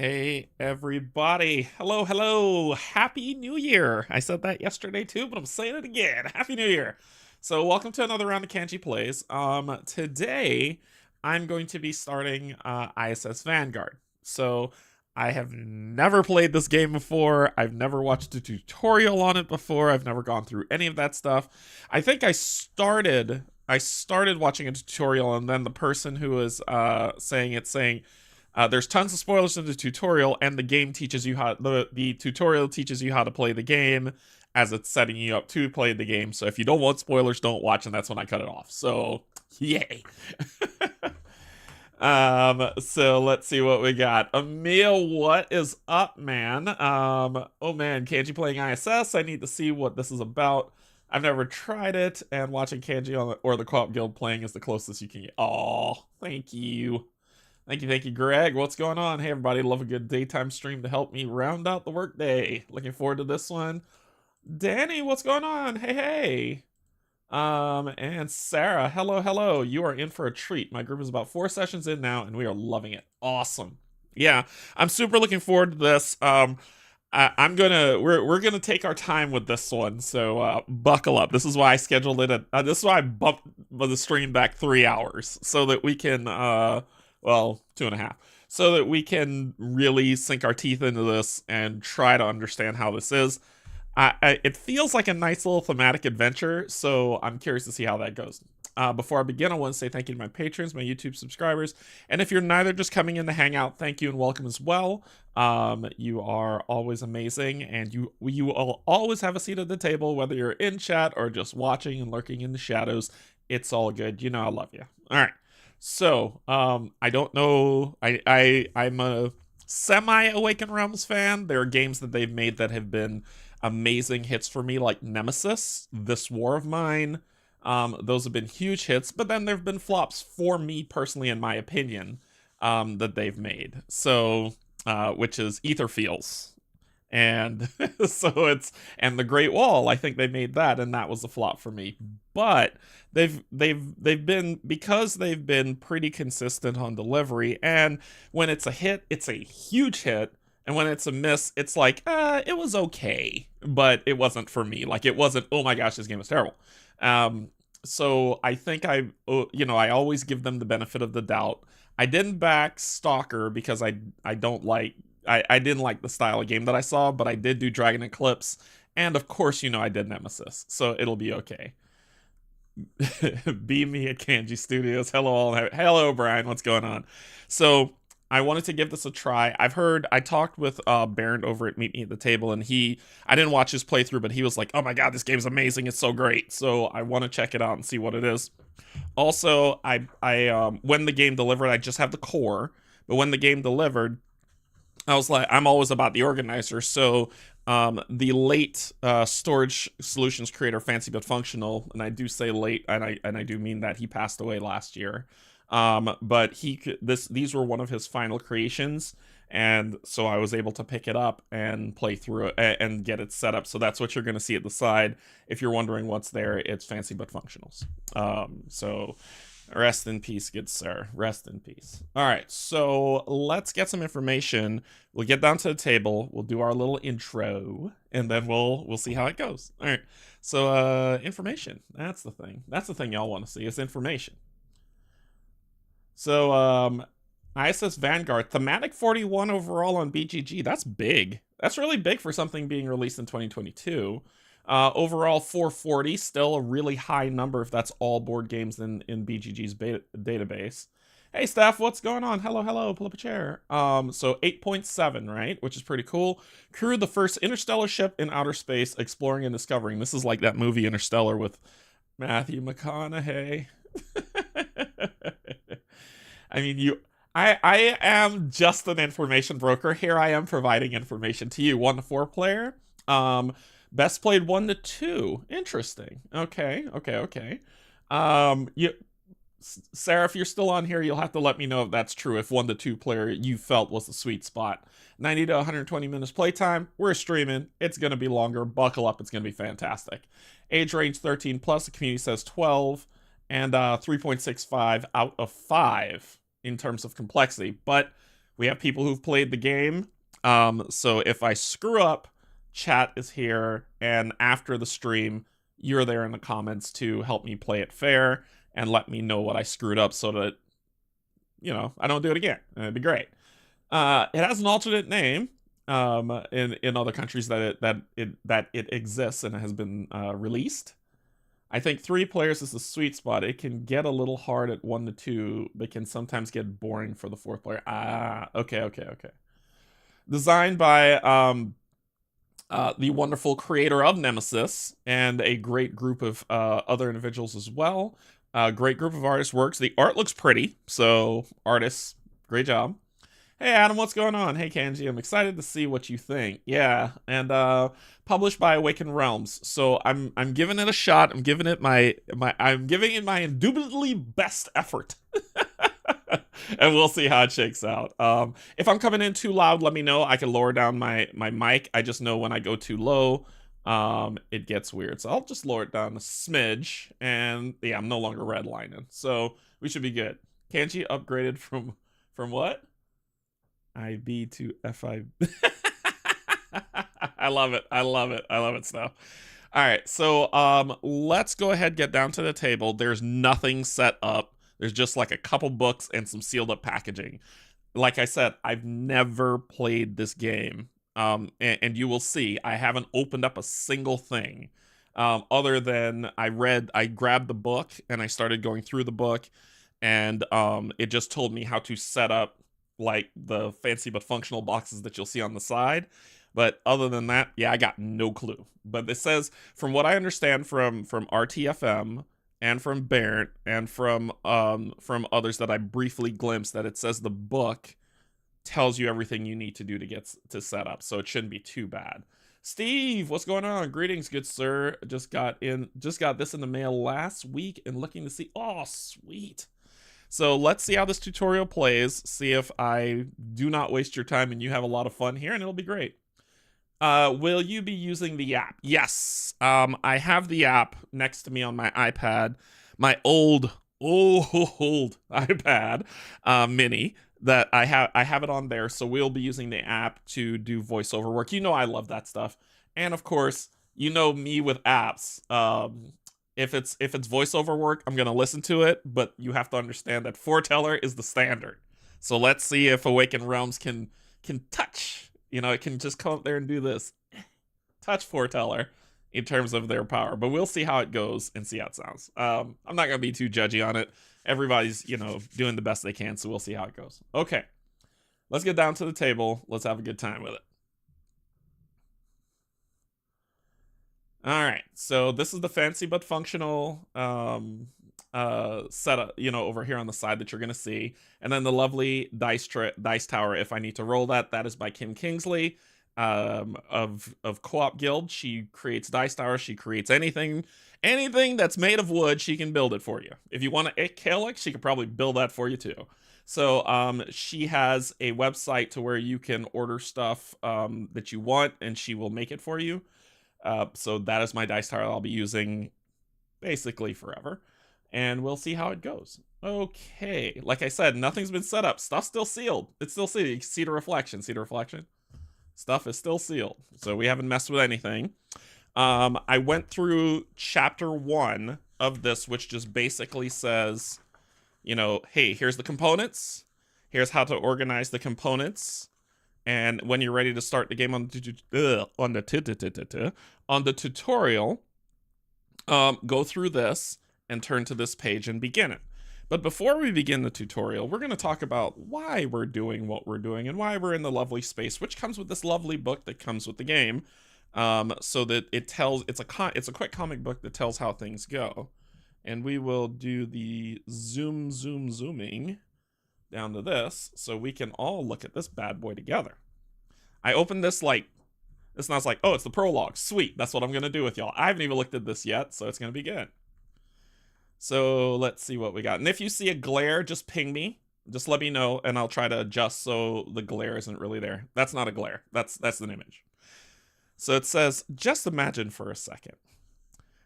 Hey everybody. Hello, hello. Happy New Year. I said that yesterday too, but I'm saying it again. Happy New Year. So welcome to another round of Canje Plays. Today I'm going to be starting ISS Vanguard. So I have never played this game before. I've never watched a tutorial on it before. I've never gone through any of that stuff. I think I started watching a tutorial, and then the person who was saying there's tons of spoilers in the tutorial, and the game teaches you how the tutorial teaches you how to play the game as it's setting you up to play the game. So if you don't want spoilers, don't watch, and that's when I cut it off. So yay. So let's see what we got. Emil, what is up, man? Oh man, Canje playing ISS. I need to see what this is about. I've never tried it, and watching Canje or the Co-op Guild playing is the closest you can get. Oh, thank you. Thank you, Greg. What's going on? Hey, everybody. Love a good daytime stream to help me round out the workday. Looking forward to this one. Danny, what's going on? Hey, hey. And Sarah, hello, hello. You are in for a treat. My group is about 4 sessions in now, and we are loving it. Awesome. Yeah, I'm super looking forward to this. We're gonna take our time with this one, so buckle up. This is why I scheduled it at this is why I bumped the stream back 3 hours so that we can well, 2.5, so that we can really sink our teeth into this and try to understand how this is. It feels like a nice little thematic adventure, so I'm curious to see how that goes. Before I begin, I want to say thank you to my patrons, my YouTube subscribers, and if you're neither just coming in to hang out, thank you and welcome as well. You are always amazing, and you will always have a seat at the table, whether you're in chat or just watching and lurking in the shadows. It's all good. You know I love you. All right. So, I don't know. I'm a semi-Awakened Realms fan. There are games that they've made that have been amazing hits for me, like Nemesis, This War of Mine. Those have been huge hits, but then there have been flops for me personally, in my opinion, that they've made. So, which is Etherfields. And and the Great Wall. I think they made that, and that was a flop for me. But they've been, because they've been pretty consistent on delivery, and when it's a hit, it's a huge hit, and when it's a miss, it's like it was okay, but it wasn't for me. Like, it wasn't, oh my gosh, this game is terrible. So I think I always give them the benefit of the doubt. I didn't back Stalker because I didn't like the style of game that I saw, but I did do Dragon Eclipse, and of course, I did Nemesis, so it'll be okay. Be me at Canje Studios. Hello all. Hello, Brian. What's going on? So I wanted to give this a try. I talked with Baron over at Meet Me at the Table, and I didn't watch his playthrough, but he was like, oh my god, this game's amazing, it's so great. So I want to check it out and see what it is. Also, I when the game delivered, I just have the core, but when the game delivered, I was like, I'm always about the organizer. So the late storage solutions creator, Fancy But Functional, and I do say late, and I do mean that he passed away last year. But these were one of his final creations, and so I was able to pick it up and play through it and get it set up. So that's what you're going to see at the side. If you're wondering what's there, it's Fancy But Functionals. So rest in peace, good sir. Rest in peace. All right, so let's get some information. We'll get down to the table. We'll do our little intro, and then we'll see how it goes. All right. So information. That's the thing. That's the thing y'all want to see, is information. So ISS Vanguard, thematic 41 overall on BGG. That's big. That's really big for something being released in 2022. Overall 440, still a really high number if that's all board games in BGG's database. Hey, Steph, what's going on? Hello, hello, pull up a chair. So 8.7, right? Which is pretty cool. Crew, the first interstellar ship in outer space, exploring and discovering. This is like that movie Interstellar with Matthew McConaughey. I mean, I am just an information broker. Here I am providing information to you. 1 to 4 player. Best played 1 to 2. Interesting. Okay. Sarah, if you're still on here, you'll have to let me know if that's true. If 1 to 2 player you felt was the sweet spot. 90 to 120 minutes playtime. We're streaming. It's going to be longer. Buckle up. It's going to be fantastic. Age range 13 plus. The community says 12. And 3.65 out of 5 in terms of complexity. But We have people who've played the game. So if I screw up, chat is here, and after the stream, you're there in the comments to help me play it fair and let me know what I screwed up so that, I don't do it again. It'd be great. It has an alternate name in other countries that it exists and has been released. I think 3 players is the sweet spot. It can get a little hard at 1 to 2, but can sometimes get boring for the 4th player. Okay. Designed by the wonderful creator of Nemesis and a great group of other individuals as well. Great group of artists works. The art looks pretty, so artists, great job. Hey Adam, what's going on? Hey Canje, I'm excited to see what you think. Yeah, and published by Awakened Realms. So I'm giving it a shot. I'm giving it my indubitably best effort. And we'll see how it shakes out. If I'm coming in too loud, let me know. I can lower down my mic. I just know when I go too low, it gets weird. So I'll just lower it down a smidge, and yeah, I'm no longer redlining. So we should be good. Canje upgraded from what? IB to FI. I love it, stuff. All right, so let's go ahead, get down to the table. There's nothing set up. There's just like a couple books and some sealed up packaging. Like I said, I've never played this game. And you will see, I haven't opened up a single thing. Other than I grabbed the book and I started going through the book, and it just told me how to set up like the fancy but functional boxes that you'll see on the side. But other than that, yeah, I got no clue. But it says, from what I understand from RTFM and from Barrett and from others that I briefly glimpsed, that it says the book tells you everything you need to do to get to set up, so it shouldn't be too bad. Steve, what's going on? Greetings, good sir. Just got this in the mail last week and looking to see. Oh, sweet. So let's see how this tutorial plays. See if I do not waste your time and you have a lot of fun here, and it'll be great. Will you be using the app? Yes. I have the app next to me on my iPad, my old iPad mini that I have it on there. So we'll be using the app to do voiceover work. You know I love that stuff, and of course you know me with apps. If it's voiceover work, I'm gonna listen to it, but you have to understand that foreteller is the standard. So let's see if Awakened Realms can touch. It can just come up there and do this. Touch foreteller in terms of their power. But we'll see how it goes and see how it sounds. I'm not gonna be too judgy on it. Everybody's, doing the best they can, so we'll see how it goes. Okay. Let's get down to the table. Let's have a good time with it. All right, so this is the fancy but functional setup, over here on the side that you're gonna see, and then the lovely dice tower. If I need to roll that is by Kim Kingsley, of Co-op Guild. She creates dice towers. She creates anything that's made of wood. She can build it for you. If you want a Calyx, she could probably build that for you too. So she has a website to where you can order stuff that you want, and she will make it for you. So that is my dice tower I'll be using basically forever, and we'll see how it goes. Okay, like I said, nothing's been set up. Stuff's still sealed. It's still sealed. You can see the reflection. See the reflection? Stuff is still sealed. So we haven't messed with anything. I went through chapter 1 of this, which just basically says, hey, here's the components. Here's how to organize the components. And when you're ready to start the game on the tutorial, go through this and turn to this page and begin it. But before we begin the tutorial, we're going to talk about why we're doing what we're doing and why we're in the lovely space, which comes with this lovely book that comes with the game. So that it's a quick comic book that tells how things go. And we will do the zooming down to this so we can all look at this bad boy together. I opened this and I was like, oh, it's the prologue. Sweet. That's what I'm going to do with y'all. I haven't even looked at this yet, so it's going to be good. So let's see what we got. And if you see a glare, just ping me. Just let me know, and I'll try to adjust so the glare isn't really there. That's not a glare. That's an image. So it says, just imagine for a second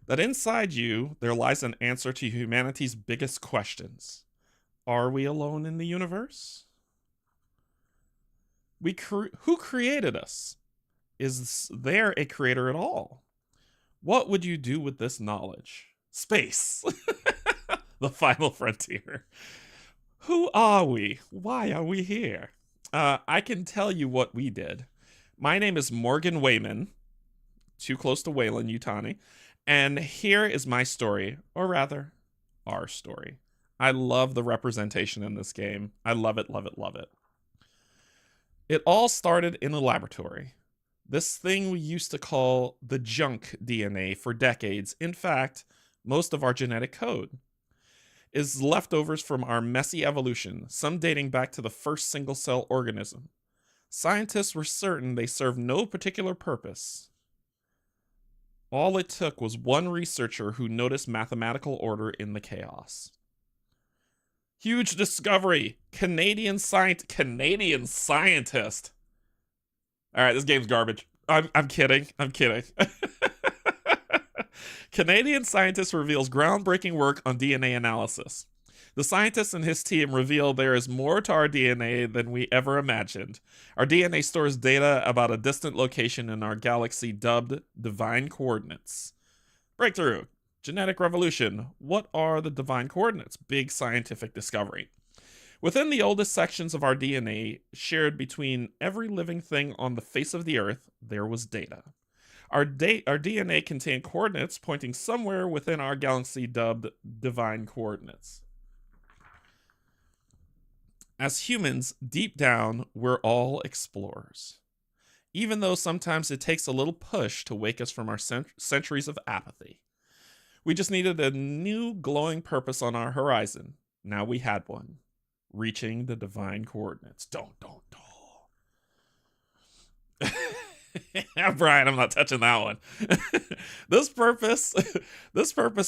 that inside you there lies an answer to humanity's biggest questions. Are we alone in the universe? Who created us? Is there a creator at all? What would you do with this knowledge? Space. The final frontier. Who are we? Why are we here? I can tell you what we did. My name is Morgan Wayman, too close to Wayland Yutani, and here is my story, or rather, our story. I love the representation in this game. I love it, love it, love it. It all started in a laboratory. This thing we used to call the junk DNA for decades, in fact, most of our genetic code, is leftovers from our messy evolution, some dating back to the first single-cell organism. Scientists were certain they served no particular purpose. All it took was one researcher who noticed mathematical order in the chaos. Huge discovery! Canadian scientist. All right, this game's garbage. I'm kidding. I'm kidding. Canadian scientist reveals groundbreaking work on DNA analysis. The scientist and his team reveal there is more to our DNA than we ever imagined. Our DNA stores data about a distant location in our galaxy dubbed divine coordinates. Breakthrough. Genetic revolution. What are the divine coordinates? Big scientific discovery. Within the oldest sections of our DNA, shared between every living thing on the face of the Earth, there was data. Our DNA contained coordinates pointing somewhere within our galaxy dubbed divine coordinates. As humans, deep down, we're all explorers. Even though sometimes it takes a little push to wake us from our centuries of apathy. We just needed a new glowing purpose on our horizon. Now we had one. Reaching the divine coordinates. Don't. Brian, I'm not touching that one. This purpose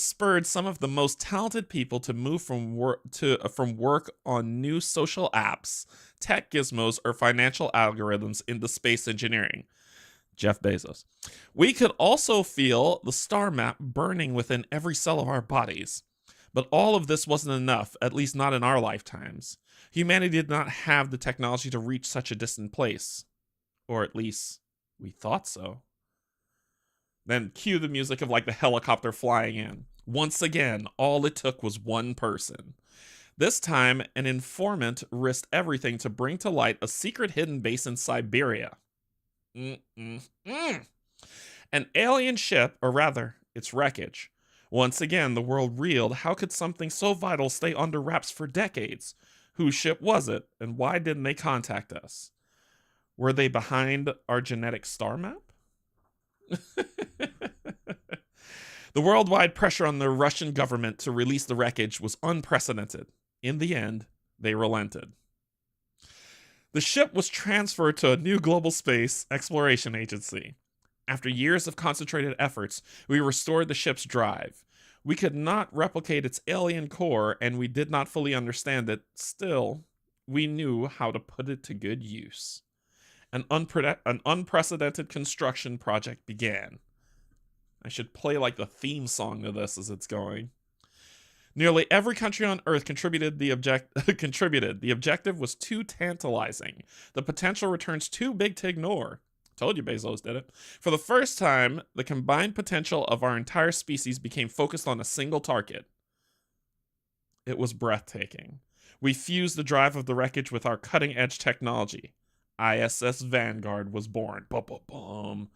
spurred some of the most talented people to move from work on new social apps, tech gizmos, or financial algorithms into space engineering. Jeff Bezos. We could also feel the star map burning within every cell of our bodies. But all of this wasn't enough, at least not in our lifetimes. Humanity did not have the technology to reach such a distant place. Or at least, we thought so. Then cue the music of like the helicopter flying in. Once again, all it took was one person. This time, an informant risked everything to bring to light a secret hidden base in Siberia. An alien ship, or rather, its wreckage. Once again, the world reeled. How could something so vital stay under wraps for decades? Whose ship was it, and why didn't they contact us? Were they behind our genetic star map? The worldwide pressure on the Russian government to release the wreckage was unprecedented. In the end, they relented. The ship was transferred to a new global space exploration agency. After years of concentrated efforts, we restored the ship's drive. We could not replicate its alien core, and we did not fully understand it. Still, we knew how to put it to good use. An unprecedented construction project began. I should play like the theme song to this as it's going. Nearly every country on Earth contributed. The objective was too tantalizing. The potential returns too big to ignore. Told you Bezos did it. For the first time, the combined potential of our entire species became focused on a single target. It was breathtaking. We fused the drive of the wreckage with our cutting-edge technology. ISS Vanguard was born. Bum.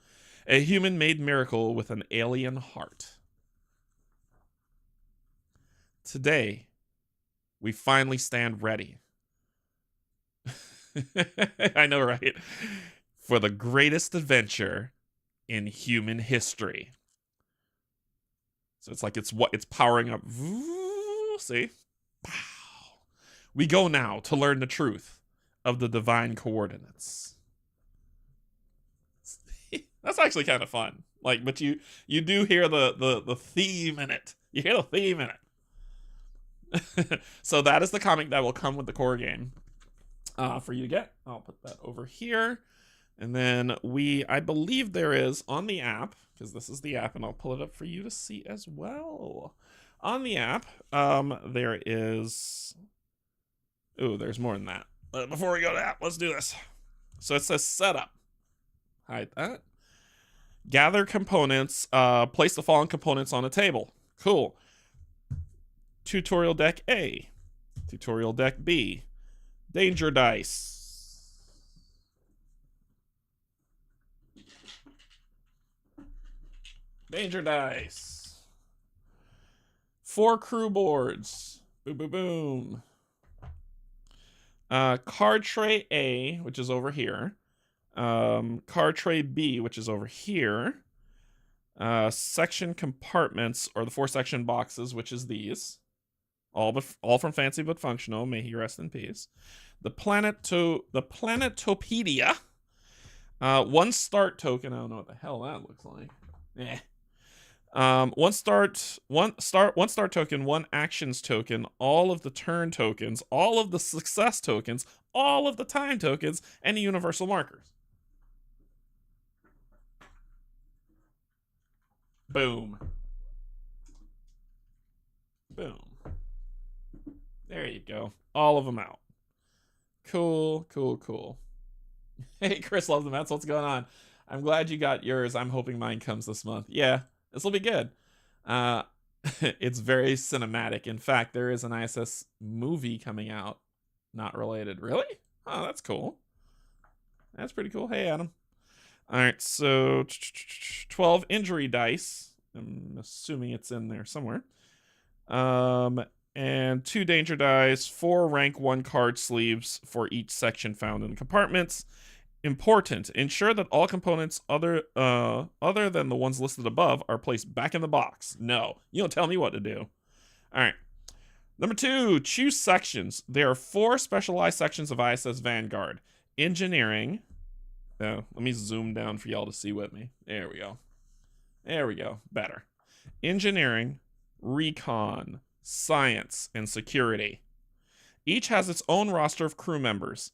A human-made miracle with an alien heart. Today, we finally stand ready. I know, right? For the greatest adventure in human history. So it's like it's powering up. See? We go now to learn the truth of the divine coordinates. That's actually kind of fun. Like, but you do hear the theme in it. You hear the theme in it. So that is the comic that will come with the core game for you to get. I'll put that over here. And then I believe there is on the app, because this is the app, and I'll pull it up for you to see as well. On the app, there is... Ooh, there's more than that. But before we go to that, let's do this. So it says setup. Hide that. Gather components. Place the following components on a table. Cool. Tutorial deck A. Tutorial deck B. Danger dice. Danger dice. 4 crew boards. Boom, boom, boom. Card tray A, which is over here. Card tray B, which is over here. Section compartments, or the 4 section boxes, which is these. All from Fancy but Functional. May he rest in peace. The Planetopedia. 1 start token. I don't know what the hell that looks like. Eh. 1 start token, 1 actions token, all of the turn tokens, all of the success tokens, all of the time tokens, and the universal markers. Boom. Boom. There you go. All of them out. Cool, cool, cool. Hey, Chris loves the Mets. What's going on? I'm glad you got yours. I'm hoping mine comes this month. Yeah, this will be good. It's very cinematic. In fact, there is an ISS movie coming out. Not related. Really? Oh, that's cool. That's pretty cool. Hey, Adam. All right, so 12 injury dice. I'm assuming it's in there somewhere. And 2 danger dice, 4 rank 1 card sleeves for each section found in the compartments. Important, ensure that all components other than the ones listed above are placed back in the box. No, you don't tell me what to do. All right. Number 2, choose sections. There are 4 specialized sections of ISS Vanguard. Engineering. Oh, let me zoom down for y'all to see with me. There we go. There we go. Better. Engineering, recon, science, and security. Each has its own roster of crew members.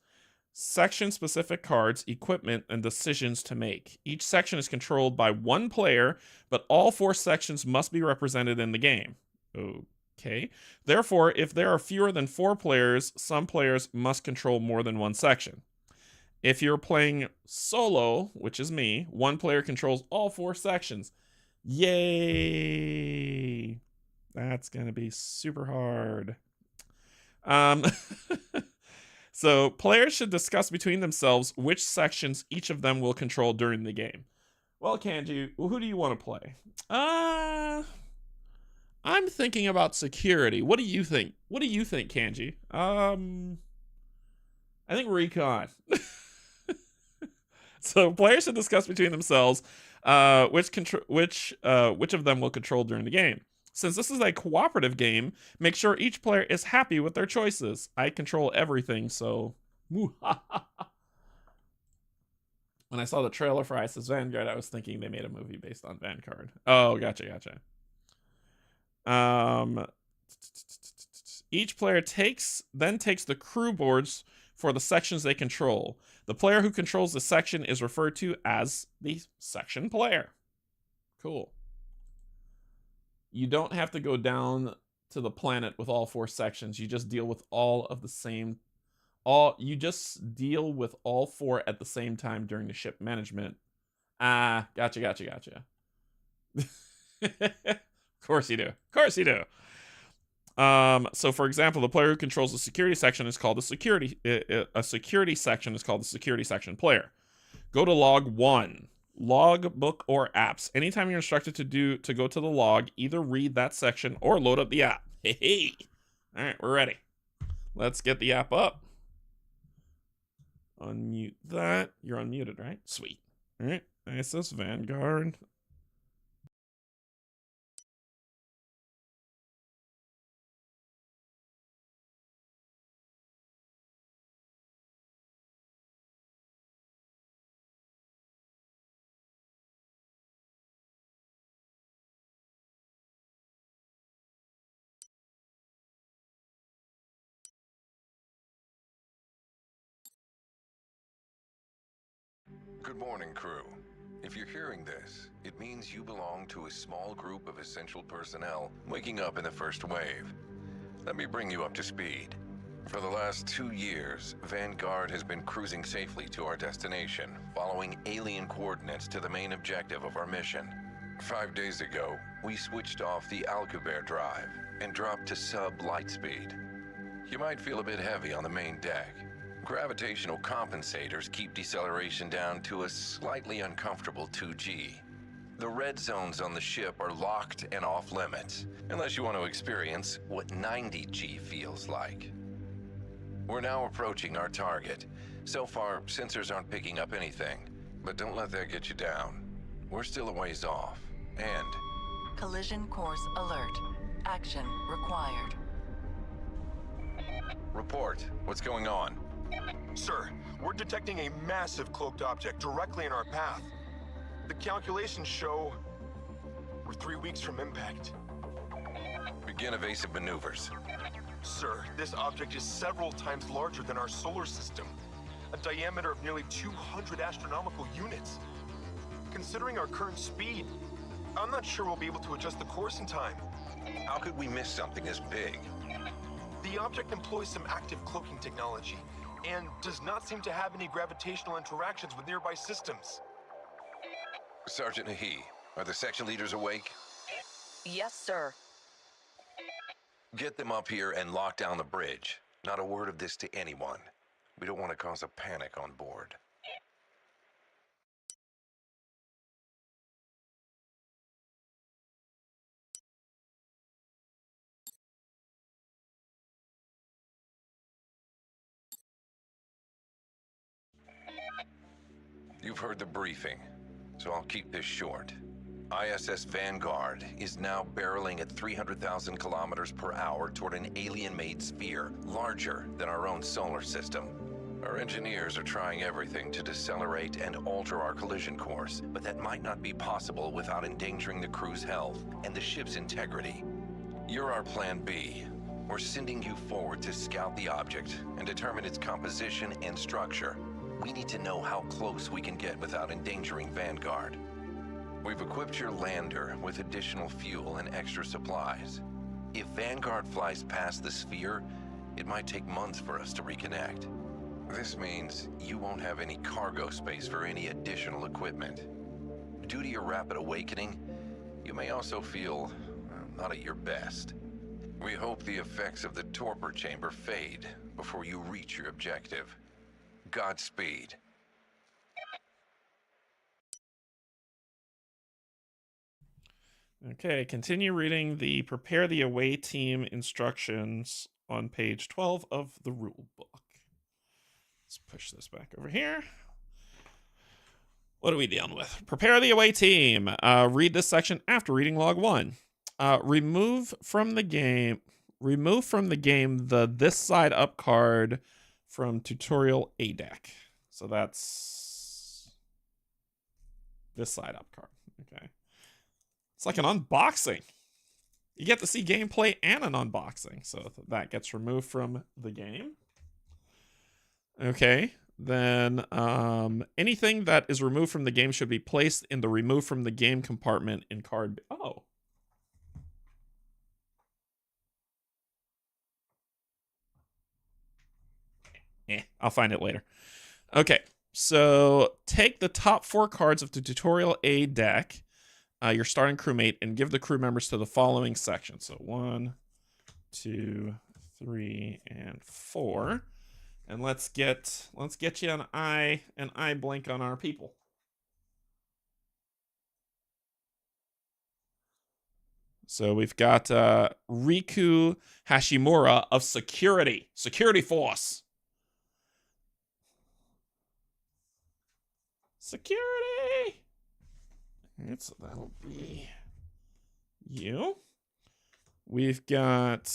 Section-specific cards, equipment, and decisions to make. Each section is controlled by 1 player, but all 4 sections must be represented in the game. Okay. Therefore, if there are fewer than 4 players, some players must control more than 1 section. If you're playing solo, which is me, 1 player controls all 4 sections. Yay! That's gonna be super hard. So players should discuss between themselves which sections each of them will control during the game. Well, Canje, who do you want to play? I'm thinking about security. What do you think? What do you think, Canje? I think recon. So players should discuss between themselves which of them will control during the game. Since this is a cooperative game, make sure each player is happy with their choices. I control everything, so... When I saw the trailer for ISS Vanguard, I was thinking they made a movie based on Vanguard. Oh, gotcha. Each player then takes the crew boards for the sections they control. The player who controls the section is referred to as the section player. Cool. You don't have to go down to the planet with all 4 sections. You just deal with you just deal with all 4 at the same time during the ship management. Gotcha. Of course you do. So for example, the player who controls the security section is called a security section is called the security section player. Go to log 1. Log, book, or apps. Anytime you're instructed to go to the log, either read that section or load up the app. Hey. All right, we're ready. Let's get the app up. Unmute that. You're unmuted, right? Sweet. All right, ISS Vanguard. Good morning, crew. If you're hearing this, it means you belong to a small group of essential personnel waking up in the first wave. Let me bring you up to speed. For the last 2 years, Vanguard has been cruising safely to our destination, following alien coordinates to the main objective of our mission. 5 days ago, we switched off the Alcubierre drive and dropped to sub-light speed. You might feel a bit heavy on the main deck. Gravitational compensators keep deceleration down to a slightly uncomfortable 2G. The red zones on the ship are locked and off limits, unless you want to experience what 90G feels like. We're now approaching our target. So far, sensors aren't picking up anything, but don't let that get you down. We're still a ways off, and... Collision course alert. Action required. Report. What's going on? Sir, we're detecting a massive cloaked object directly in our path. The calculations show we're 3 weeks from impact. Begin evasive maneuvers. Sir, this object is several times larger than our solar system, a diameter of nearly 200 astronomical units. Considering our current speed, I'm not sure we'll be able to adjust the course in time. How could we miss something this big? The object employs some active cloaking technology and does not seem to have any gravitational interactions with nearby systems. Sergeant Nahi, are the section leaders awake? Yes, sir. Get them up here and lock down the bridge. Not a word of this to anyone. We don't want to cause a panic on board. You've heard the briefing, so I'll keep this short. ISS Vanguard is now barreling at 300,000 kilometers per hour toward an alien-made sphere, larger than our own solar system. Our engineers are trying everything to decelerate and alter our collision course, but that might not be possible without endangering the crew's health and the ship's integrity. You're our plan B. We're sending you forward to scout the object and determine its composition and structure. We need to know how close we can get without endangering Vanguard. We've equipped your lander with additional fuel and extra supplies. If Vanguard flies past the sphere, it might take months for us to reconnect. This means you won't have any cargo space for any additional equipment. Due to your rapid awakening, you may also feel not at your best. We hope the effects of the torpor chamber fade before you reach your objective. Godspeed. Okay, continue reading the Prepare the Away Team instructions on page 12 of the rule book. Let's push this back over here. What are we dealing with? Prepare the Away Team. Read this section after reading log 1. Remove from the game the This Side Up card from tutorial A deck. So that's this side up card. Okay. It's like an unboxing. You get to see gameplay and an unboxing. So that gets removed from the game. Okay. Then anything that is removed from the game should be placed in the remove from the game compartment in card. Oh. I'll find it later. Okay, so take the top 4 cards of the tutorial A deck, your starting crewmate, and give the crew members to the following section. So 1, 2, 3, and 4. And let's get you an eye blink on our people. So we've got Riku Hashimura of Security Force. Security! So that'll be you. We've got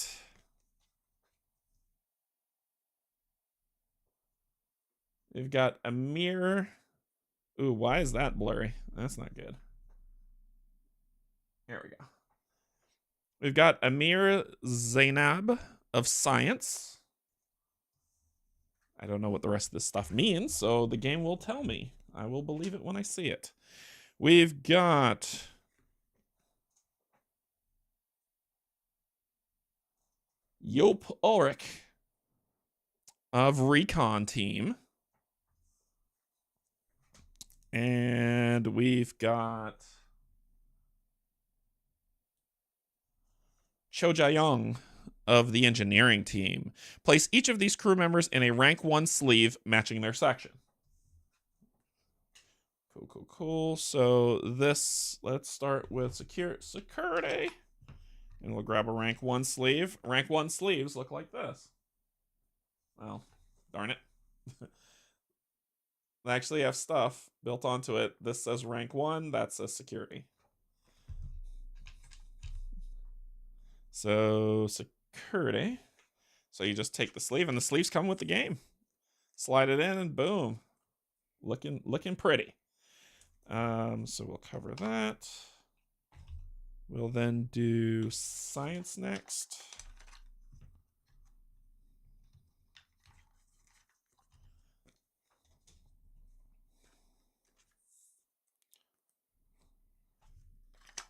Amir. Ooh, why is that blurry? That's not good. There we go. We've got Amir Zainab of Science. I don't know what the rest of this stuff means, so the game will tell me. I will believe it when I see it. We've got Yop Ulrich of recon team. And we've got Cho Jae-young of the engineering team. Place each of these crew members in a rank 1 sleeve matching their section. Cool. So this, let's start with security. And we'll grab a rank 1 sleeve. Rank 1 sleeves look like this. Well, darn it. They actually have stuff built onto it. This says rank 1, that says security. So security. So you just take the sleeve, and the sleeves come with the game. Slide it in, and boom, looking pretty. So we'll cover that. We'll then do science next.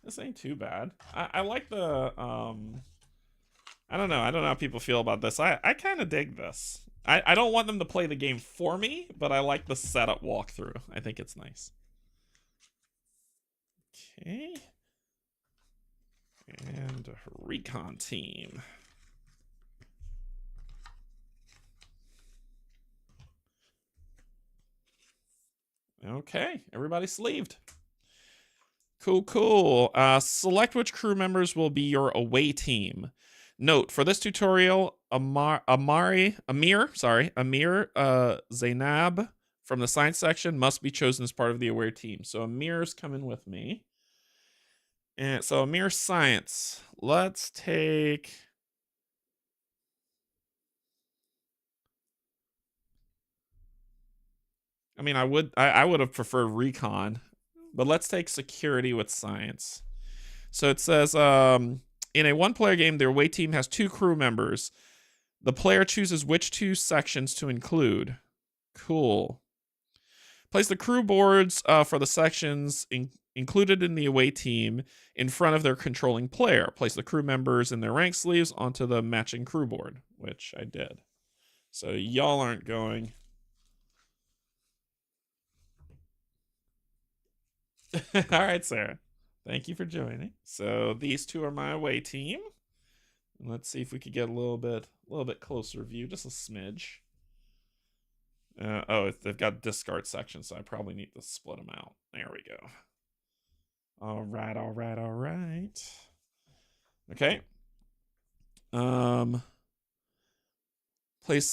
This ain't too bad. I like the I don't know how people feel about this. I kind of dig this. I don't want them to play the game for me, but I like the setup walkthrough. I think it's nice. Okay. And recon team. Okay, everybody sleeved. Cool. Select which crew members will be your away team. Note, for this tutorial, Amir Zainab from the science section must be chosen as part of the away team. So Amir's coming with me. And so Amir science. Let's take... I mean, I would have preferred recon, but let's take security with science. So it says, in a one-player game, their away team has 2 crew members. The player chooses which 2 sections to include. Cool. Place the crew boards for the sections included in the away team in front of their controlling player. Place the crew members in their rank sleeves onto the matching crew board, which I did. So y'all aren't going. All right, Sarah. Thank you for joining. So these 2 are my away team. And let's see if we could get a little bit closer view, just a smidge. They've got discard sections, so I probably need to split them out. There we go. All right. Okay. Let's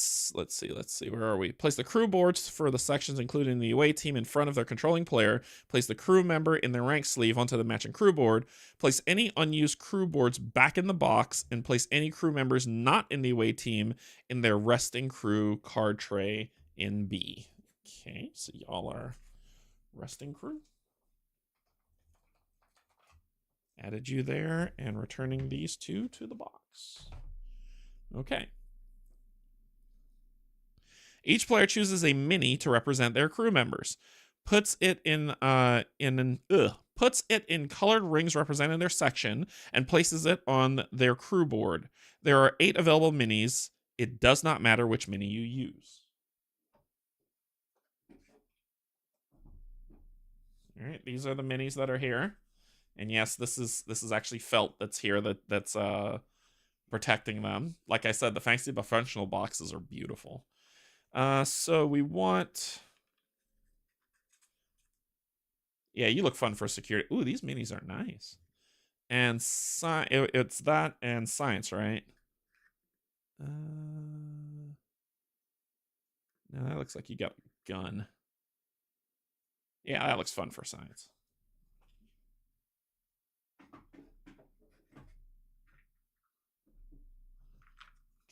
see, where are we? Place the crew boards for the sections including the away team in front of their controlling player. Place the crew member in their rank sleeve onto the matching crew board. Place any unused crew boards back in the box, and place any crew members not in the away team in their resting crew card tray in B. Okay, so y'all are resting crew. Added you there, and returning these 2 to the box. Okay. Each player chooses a mini to represent their crew members. Puts it in colored rings representing their section, and places it on their crew board. There are 8 available minis. It does not matter which mini you use. All right, these are the minis that are here. And yes, this is actually felt that's here that's protecting them. Like I said, the fancy but functional boxes are beautiful. So we want... Yeah, you look fun for security. Ooh, these minis are nice. And it's that and science, right? No, that looks like you got a gun. Yeah, that looks fun for science.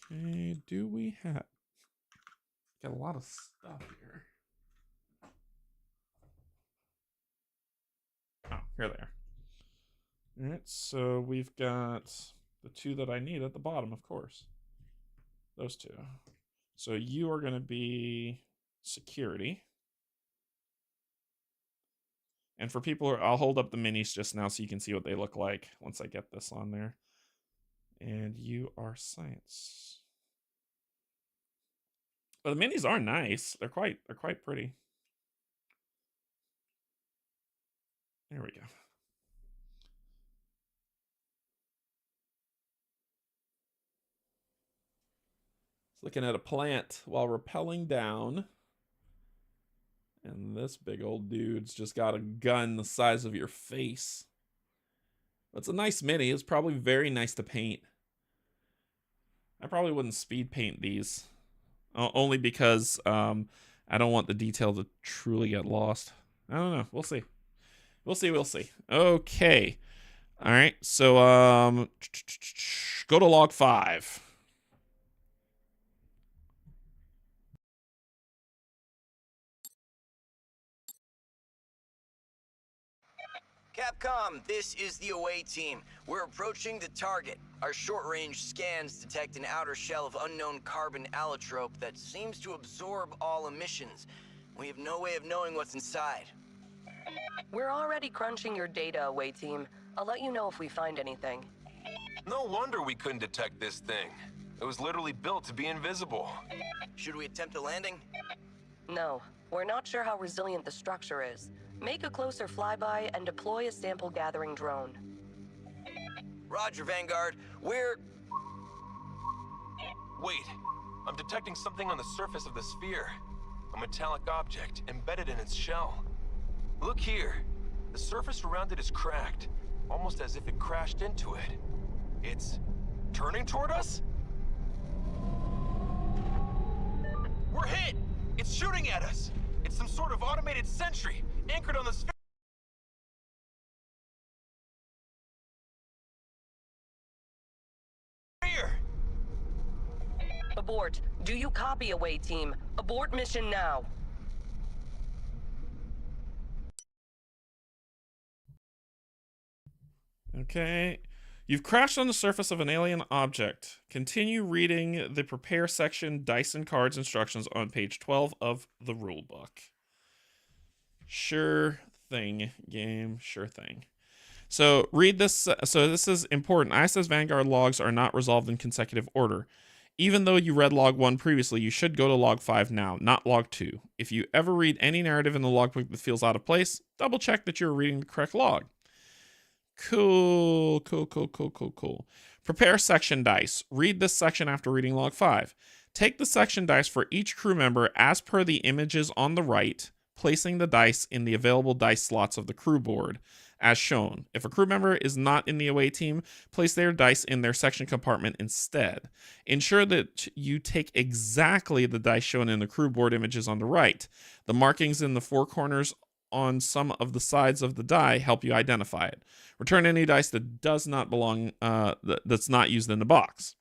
Okay, do we have... Got a lot of stuff here. Oh, here they are. All right, so we've got the 2 that I need at the bottom, of course. Those 2. So you are going to be security. And for people, I'll hold up the minis just now so you can see what they look like once I get this on there. And you are science. But the minis are nice. They're quite pretty. There we go. It's looking at a plant while rappelling down. And this big old dude's just got a gun the size of your face. It's a nice mini. It's probably very nice to paint. I probably wouldn't speed paint these. Only because I don't want the detail to truly get lost. I don't know. We'll see. We'll see. Okay. All right. So go to log 5. Capcom, this is the away team. We're approaching the target. Our short-range scans detect an outer shell of unknown carbon allotrope that seems to absorb all emissions. We have no way of knowing what's inside. We're already crunching your data, away team. I'll let you know if we find anything. No wonder we couldn't detect this thing. It was literally built to be invisible. Should we attempt a landing? No, we're not sure how resilient the structure is. Make a closer flyby and deploy a sample gathering drone. Roger, Vanguard. We're... Wait, I'm detecting something on the surface of the sphere. A metallic object embedded in its shell. Look here. The surface around it is cracked, almost as if it crashed into it. It's turning toward us? We're hit! It's shooting at us! It's some sort of automated sentry, anchored on the sphere. Abort. Do you copy, away team? Abort mission now. Okay. You've crashed on the surface of an alien object. Continue reading the prepare section dice and cards instructions on page 12 of the rulebook. Sure thing, game. Sure thing. So read this. So this is important. ISS Vanguard logs are not resolved in consecutive order. Even though you read log 1 previously, you should go to log 5 now, not log 2. If you ever read any narrative in the logbook that feels out of place, double check that you're reading the correct log. Cool. Prepare section dice. Read this section after reading log 5. Take the section dice for each crew member as per the images on the right, placing the dice in the available dice slots of the crew board, as shown. If a crew member is not in the away team, place their dice in their section compartment instead. Ensure that you take exactly the dice shown in the crew board images on the right. The markings in the four corners on some of the sides of the die help you identify it. Return any dice that does not belong, that's not used in the box.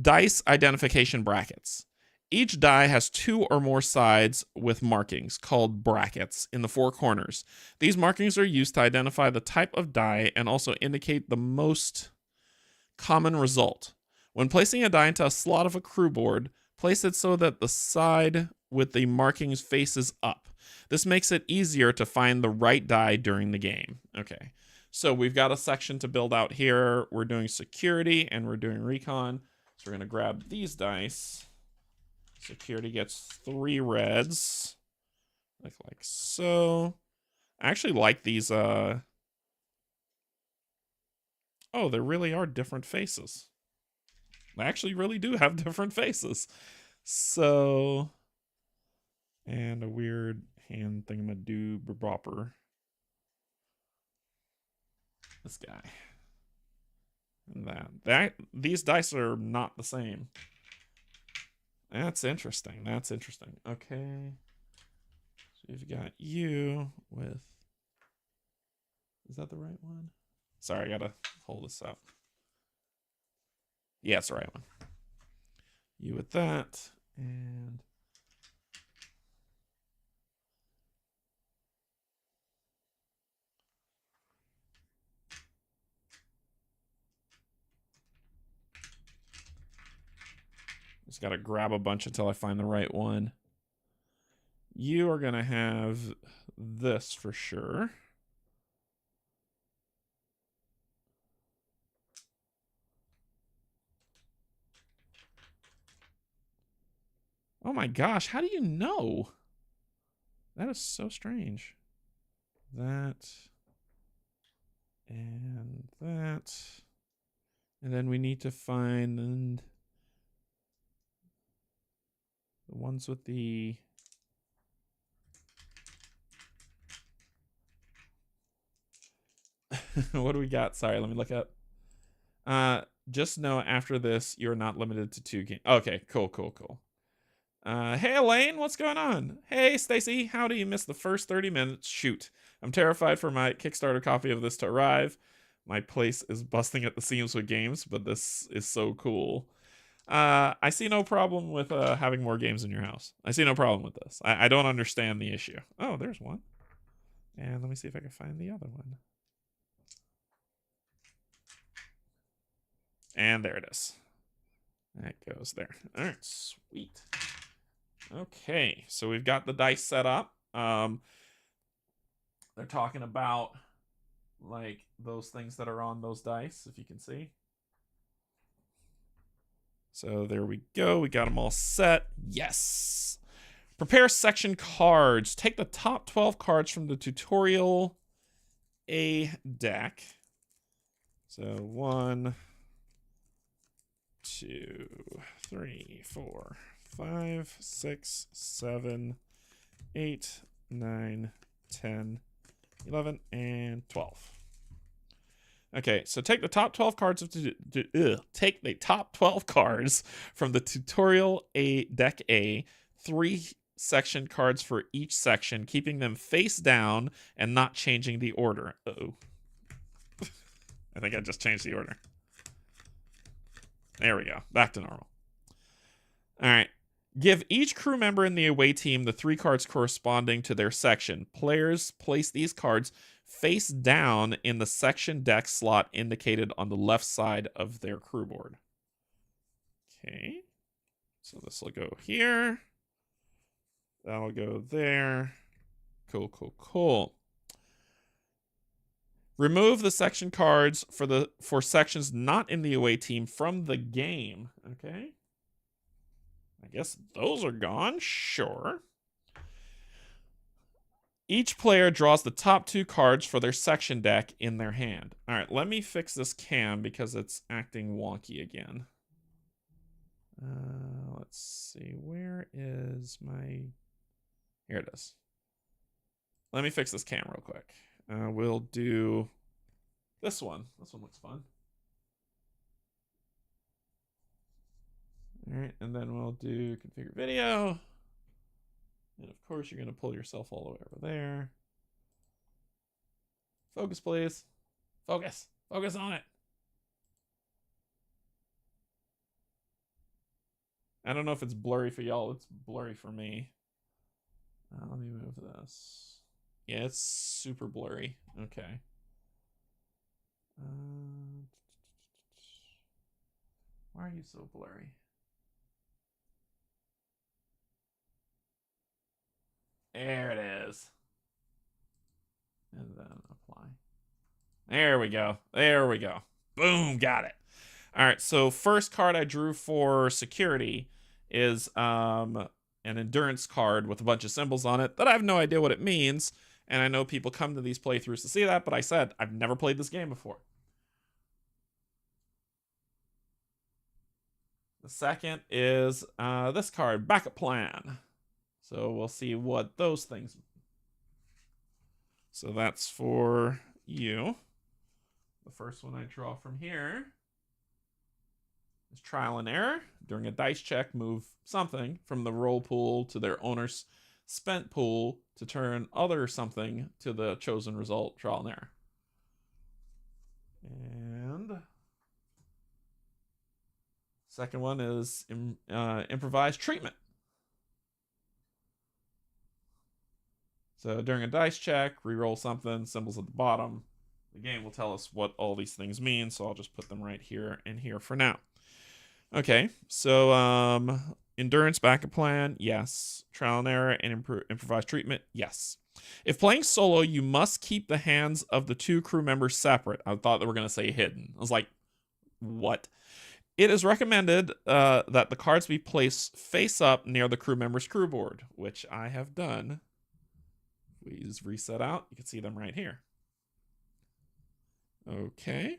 Dice identification brackets. Each die has 2 or more sides with markings, called brackets, in the four corners. These markings are used to identify the type of die and also indicate the most common result. When placing a die into a slot of a crew board, place it so that the side with the markings faces up. This makes it easier to find the right die during the game. Okay, so we've got a section to build out here. We're doing security and we're doing recon. So we're going to grab these dice. Security gets 3 reds. Like so. I actually like these. Oh, there really are different faces. They actually really do have different faces. So, and a weird hand thingamadoo bopper. This guy. And that. These dice are not the same. That's interesting. Okay. So you've got you with... Is that the right one? Sorry, I gotta hold this up. Yeah, it's the right one. You with that. And... just gotta grab a bunch until I find the right one. You are gonna have this for sure. Oh my gosh, how do you know? That is so strange. That and that. And then we need to find the ones with the what do we got? Sorry, let me look up. Just know after this, you're not limited to 2 games. Okay, cool. Hey Elaine, what's going on? Hey Stacy, how do you miss the first 30 minutes? Shoot. I'm terrified for my Kickstarter copy of this to arrive. My place is busting at the seams with games, but this is so cool. I see no problem with having more games in your house. I see no problem with this. I don't understand the issue. Oh, there's one. And let me see if I can find the other one. And there it is. That goes there. All right, sweet. Okay, so we've got the dice set up. They're talking about like those things that are on those dice, if you can see. So there we go. We got them all set. Yes. Prepare section cards. Take the top 12 cards from the tutorial A deck. So 1, 2, 3, 4, 5, 6, 7, 8, 9, 10, 11, and 12. Okay, so take the top 12 cards of take the top 12 cards from the tutorial A deck A, 3 section cards for each section, keeping them face down and not changing the order. Uh-oh. I think I just changed the order. There we go. Back to normal. All right. Give each crew member in the away team the 3 cards corresponding to their section. Players place these cards face down in the section deck slot indicated on the left side of their crew board. Okay. So this will go here. That'll go there. Cool. Remove the section cards for sections not in the away team from the game. Okay. I guess those are gone. Sure. Each player draws the top 2 cards for their section deck in their hand. All right, let me fix this cam because it's acting wonky again. Let's see. Where is my... Here it is. Let me fix this cam real quick. We'll do this one. This one looks fun. All right, and then we'll do configure video. And of course, you're going to pull yourself all the way over there. Focus, please. Focus. Focus on it. I don't know if it's blurry for y'all. It's blurry for me. Let me move this. Yeah, it's super blurry. Okay. Why are you so blurry? There it is. And then apply. There we go. There we go. Boom, got it. All right, so first card I drew for security is an endurance card with a bunch of symbols on it that I have no idea what it means. And I know people come to these playthroughs to see that, but I said I've never played this game before. The second is this card, Backup Plan. So we'll see what those things mean. So that's for you. The first one I draw from here is Trial and Error. During a dice check, move something from the roll pool to their owner's spent pool to turn other something to the chosen result, Trial and Error. And second one is Improvised Treatment. So during a dice check, reroll something, symbols at the bottom. The game will tell us what all these things mean, so I'll just put them right here and here for now. Okay, so endurance, backup plan, yes. Trial and error and improvised treatment, yes. If playing solo, you must keep the hands of the 2 crew members separate. I thought they were going to say hidden. I was like, what? It is recommended that the cards be placed face up near the crew member's crew board, which I have done. Please reset out. You can see them right here. Okay.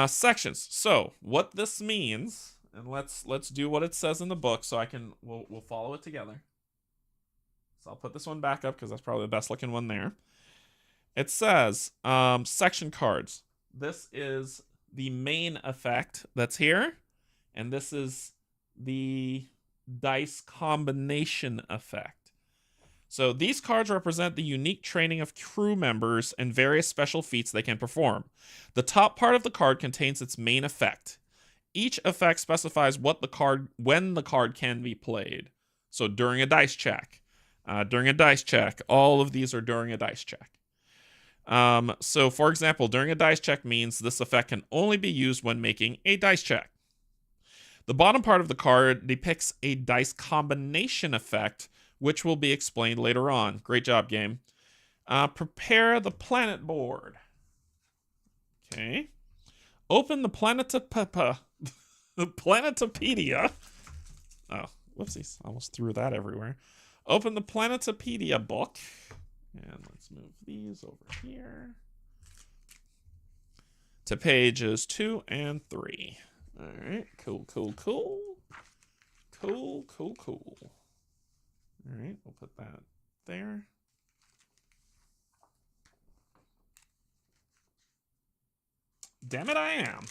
Sections. So what this means, and let's do what it says in the book, so we'll follow it together. So I'll put this one back up because that's probably the best looking one there. It says section cards. This is the main effect that's here, and this is the dice combination effect. So these cards represent the unique training of crew members and various special feats they can perform. The top part of the card contains its main effect. Each effect specifies when the card can be played. So during a dice check. All of these are during a dice check. So for example, during a dice check means this effect can only be used when making a dice check. The bottom part of the card depicts a dice combination effect, which will be explained later on. Great job, game. Prepare the planet board. Okay. Open the Planetopedia. Oh, whoopsies. Almost threw that everywhere. Open the Planetopedia book. And let's move these over here to pages 2 and 3. All right, cool. All right, we'll put that there. Damn it, I am.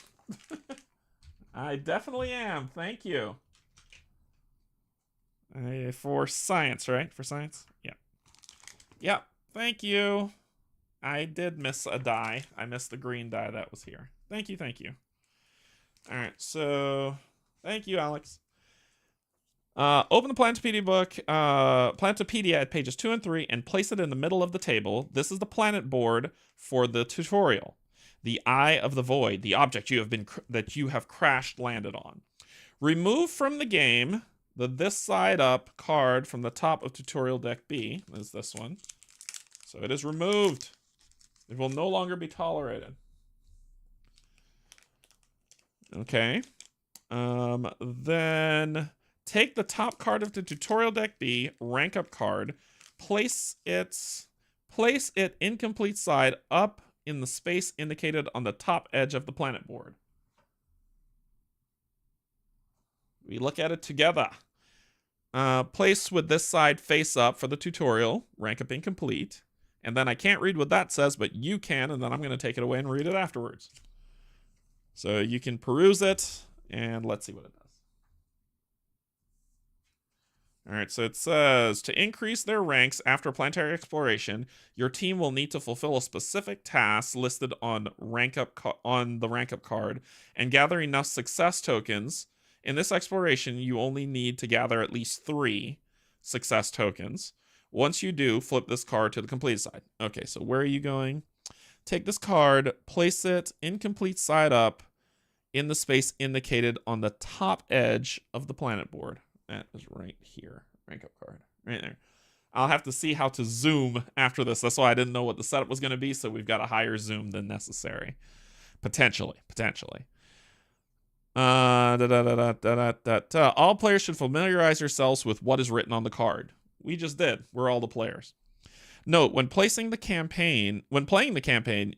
I definitely am. Thank you. For science, right? For science? Yeah. Yep. Thank you. I did miss a die. I missed the green die that was here. Thank you. All right, so thank you, Alex. Open the Planetopedia book, Planetopedia at pages 2 and 3, and place it in the middle of the table. This is the planet board for the tutorial. The Eye of the Void, the object that you have crash landed on. Remove from the game the this side up card from the top of tutorial deck B. Is this one. So it is removed. It will no longer be tolerated. Okay. Then take the top card of the tutorial deck B, rank up card, place it incomplete side up in the space indicated on the top edge of the planet board. We look at it together. Place with this side face up for the tutorial, rank up incomplete. And then I can't read what that says, but you can, and then I'm going to take it away and read it afterwards. So you can peruse it, and let's see what it does. All right, so it says, to increase their ranks after planetary exploration, your team will need to fulfill a specific task listed on the rank up card and gather enough success tokens. In this exploration, you only need to gather at least 3 success tokens. Once you do, flip this card to the complete side. Okay, so where are you going? Take this card, place it incomplete side up in the space indicated on the top edge of the planet board. That is right here. Rank up card. Right there. I'll have to see how to zoom after this. That's why I didn't know what the setup was going to be, so we've got a higher zoom than necessary. Potentially. All players should familiarize yourselves with what is written on the card. We just did. We're all the players. Note, when playing the campaign,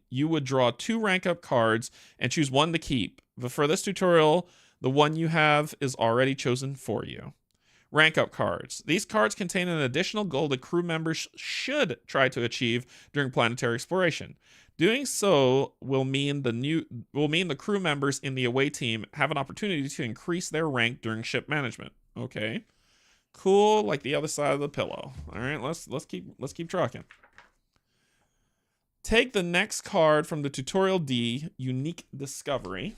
you would draw 2 rank up cards and choose one to keep. But for this tutorial, the one you have is already chosen for you. Rank up cards. These cards contain an additional goal that crew members should try to achieve during planetary exploration. Doing so will mean the crew members in the away team have an opportunity to increase their rank during ship management. Okay. Cool, like the other side of the pillow. All right, let's keep trucking. Take the next card from the tutorial D, Unique Discovery,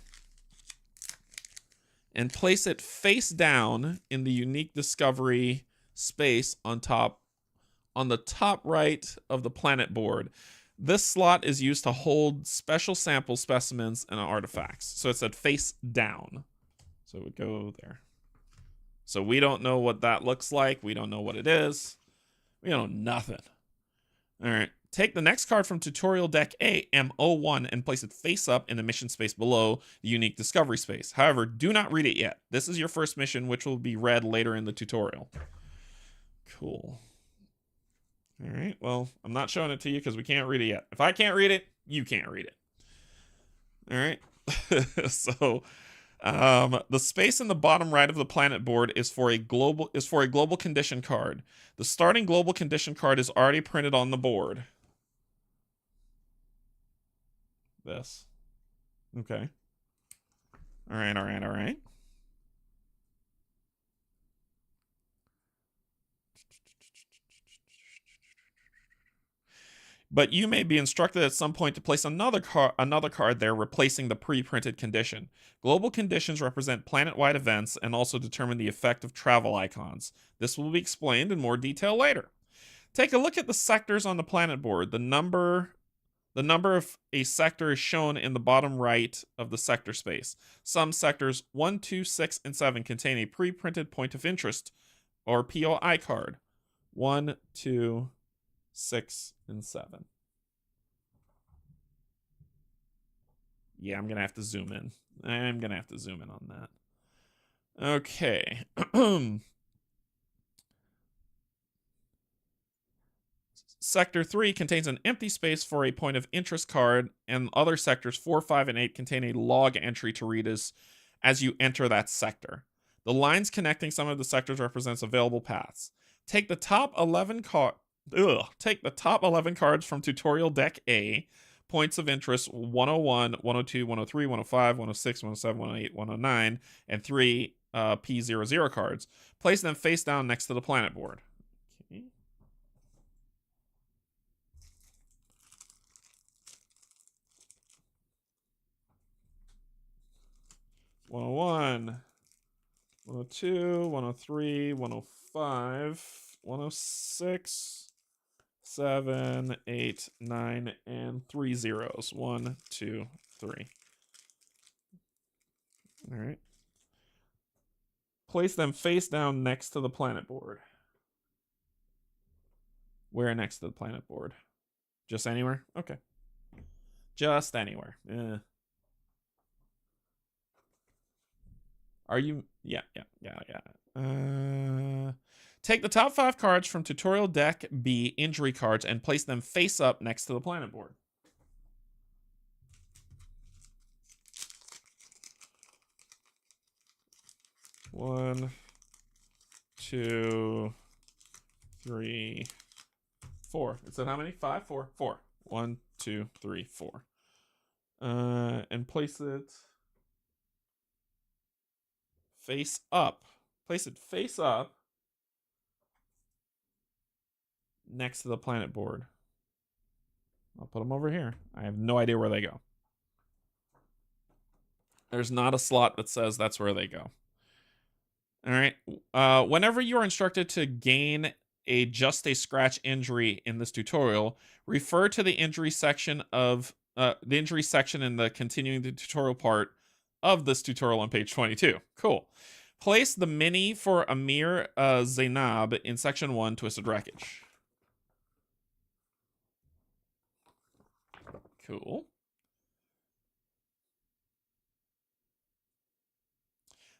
and place it face down in the Unique Discovery space on the top right of the planet board. This slot is used to hold special sample specimens and artifacts. So it said face down. So it would go there. So we don't know what that looks like. We don't know what it is. We don't know nothing. All right. Take the next card from Tutorial Deck A, M01, and place it face up in the mission space below the unique discovery space. However, do not read it yet. This is your first mission, which will be read later in the tutorial. Cool. All right, well, I'm not showing it to you because we can't read it yet. If I can't read it, you can't read it. All right. So, the space in the bottom right of the planet board is for a global condition card. The starting global condition card is already printed on the board. This. Okay. All right, all right, all right. But you may be instructed at some point to place another card there, replacing the pre-printed condition. Global conditions represent planet-wide events and also determine the effect of travel icons. This will be explained in more detail later. Take a look at the sectors on the planet board. The number of a sector is shown in the bottom right of the sector space. Some sectors 1, 2, 6, and 7 contain a pre-printed point of interest or POI card. 1, 2, 6, and 7. Yeah, I'm going to have to zoom in. I'm going to have to zoom in on that. Okay. Sector 3 contains an empty space for a point of interest card, and other sectors 4, 5, and 8 contain a log entry to read as you enter that sector. The lines connecting some of the sectors represents available paths. Take the top 11 cards from Tutorial Deck A, points of interest 101, 102, 103, 105, 106, 107, 108, 109, and 3 P00 cards. Place them face down next to the planet board. Okay. 101, 102, 103, 105, 106, 7, 8, 9, and 3 zeros. 1, 2, 3. All right. Place them face down next to the planet board. Where next to the planet board? Just anywhere? Okay. Just anywhere. Are you? Yeah. Take the top 5 cards from Tutorial Deck B, injury cards, and place them face up next to the planet board. One, 2, 3, 4. It said how many? 5, 4, 4. 1, 2, 3, 4. And place it face up. Place it face up next to the planet board. I'll put them over here. I have no idea where they go. There's not a slot that says that's where they go. All right. Whenever you are instructed to gain just a scratch injury in this tutorial, refer to the injury section in the continuing the tutorial part of this tutorial on page 22. Cool. Place the mini for Amir Zainab in section 1, Twisted Wreckage. Cool.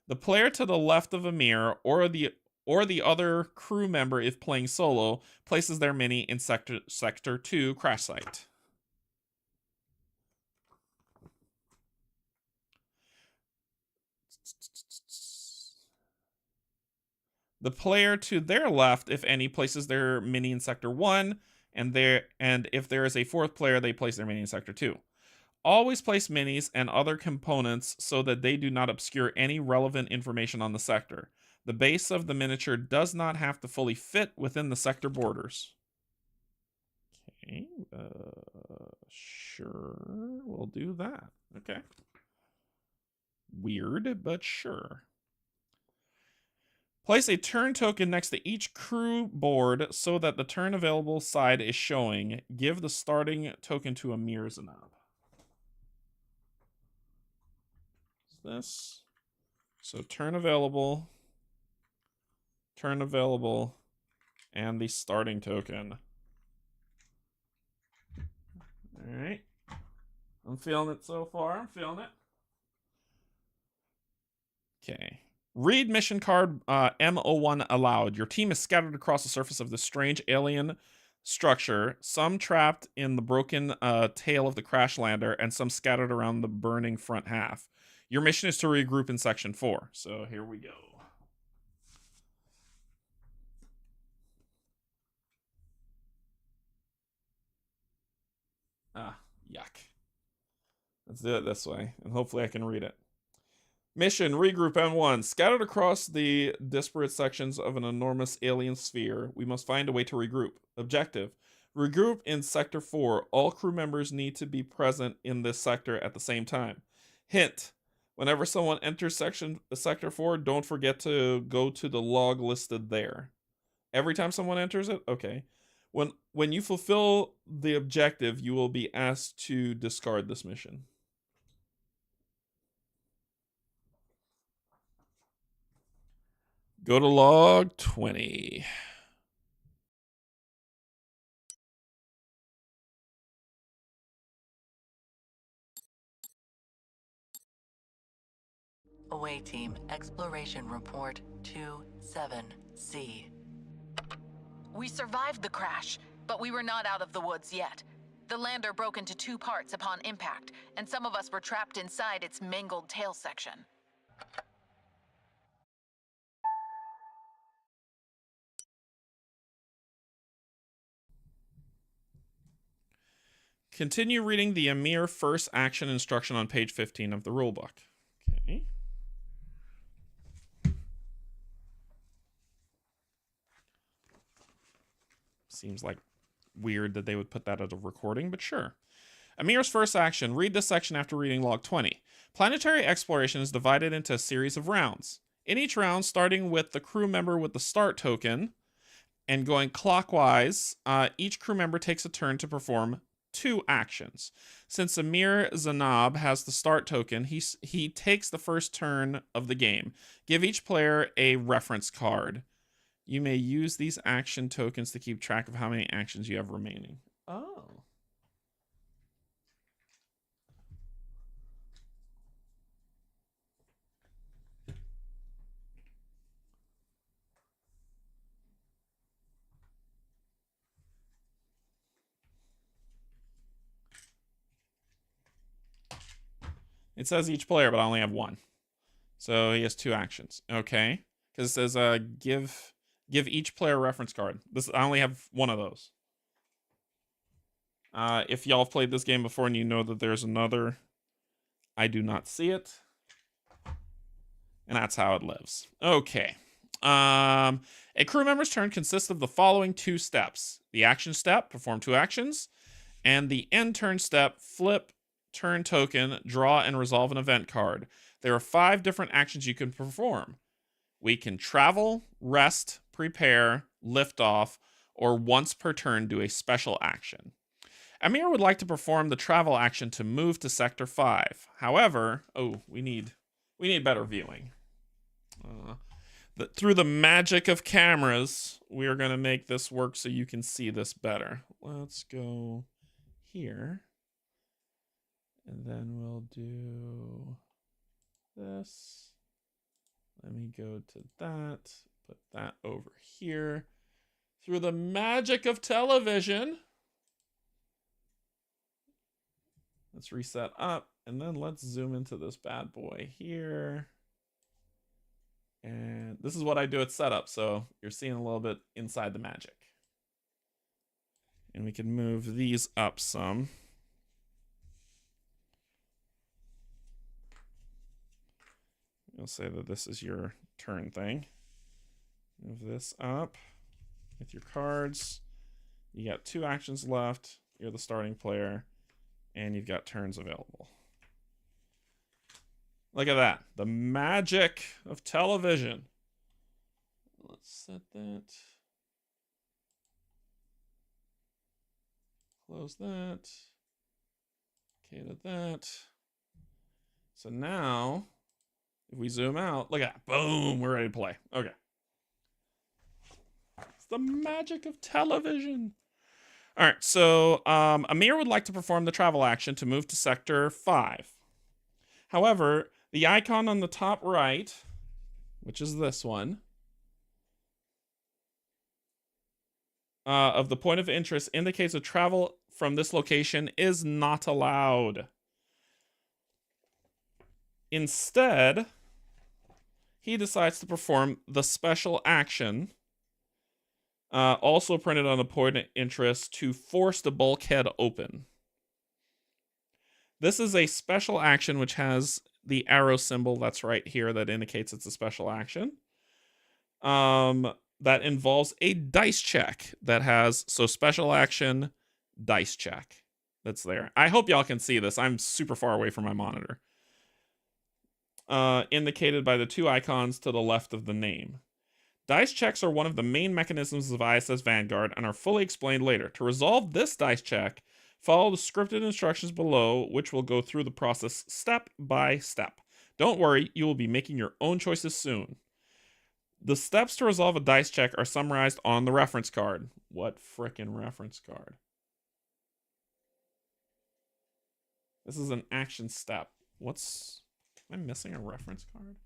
The player to the left of Amir or the other crew member, if playing solo, places their mini in sector 2 crash site. The player to their left, if any, places their mini in sector 1, and if there is a fourth player, they place their mini in sector 2. Always place minis and other components so that they do not obscure any relevant information on the sector. The base of the miniature does not have to fully fit within the sector borders. Okay, sure, we'll do that. Okay. Weird, but sure. Place a turn token next to each crew board so that the turn available side is showing. Give the starting token to Amir Zainab. This. So turn available, and the starting token. Alright. I'm feeling it so far. I'm feeling it. Okay. Read mission card M01 allowed. Your team is scattered across the surface of this strange alien structure, some trapped in the broken tail of the crash lander, and some scattered around the burning front half. Your mission is to regroup in Section 4. So here we go. Ah, yuck. Let's do it this way, and hopefully I can read it. Mission, regroup M1. Scattered across the disparate sections of an enormous alien sphere, we must find a way to regroup. Objective, regroup in Sector 4. All crew members need to be present in this sector at the same time. Hint, whenever someone enters Sector 4, don't forget to go to the log listed there. Every time someone enters it? Okay. When you fulfill the objective, you will be asked to discard this mission. Go to log 20. Away team, exploration report 27C. We survived the crash, but we were not out of the woods yet. The lander broke into 2 parts upon impact, and some of us were trapped inside its mangled tail section. Continue reading the Amir first action instruction on page 15 of the rulebook. Okay. Seems like weird that they would put that as a recording, but sure. Amir's first action. Read this section after reading log 20. Planetary exploration is divided into a series of rounds. In each round, starting with the crew member with the start token and going clockwise, each crew member takes a turn to perform 2 actions. Since Amir Zanab has the start token, he takes the first turn of the game. Give each player a reference card. You may use these action tokens to keep track of how many actions you have remaining. Oh. It says each player, but I only have 1. So he has 2 actions. Okay. Because it says give each player a reference card. I only have 1 of those. If y'all have played this game before and you know that there's another, I do not see it. And that's how it lives. Okay. A crew member's turn consists of the following 2 steps. The action step, perform 2 actions. And the end turn step, flip turn token, draw and resolve an event card. There are 5 different actions you can perform. We can travel, rest, prepare, lift off, or once per turn do a special action. Amir would like to perform the travel action to move to Sector 5. However, we need better viewing. Through the magic of cameras, we are going to make this work so you can see this better. Let's go here. And then we'll do this. Let me go to that. Put that over here. Through the magic of television. Let's reset up. And then let's zoom into this bad boy here. And this is what I do at setup. So you're seeing a little bit inside the magic. And we can move these up some. You'll say that this is your turn thing. Move this up with your cards. You got 2 actions left. You're the starting player. And you've got turns available. Look at that. The magic of television. Let's set that. Close that. Okay to that. So now, if we zoom out, look at that. Boom, we're ready to play. Okay. It's the magic of television. All right, so Amir would like to perform the travel action to move to Sector 5. However, the icon on the top right, which is this one, of the point of interest indicates that travel from this location is not allowed. Instead, he decides to perform the special action, also printed on the point of interest, to force the bulkhead open. This is a special action which has the arrow symbol that's right here that indicates it's a special action. That involves a dice check that has, so special action, dice check. That's there. I hope y'all can see this. I'm super far away from my monitor. Indicated by the two icons to the left of the name. Dice checks are one of the main mechanisms of ISS Vanguard and are fully explained later. To resolve this dice check, follow the scripted instructions below, which will go through the process step by step. Don't worry, you will be making your own choices soon. The steps to resolve a dice check are summarized on the reference card. What frickin' reference card? This is an action step. Am I missing a reference card?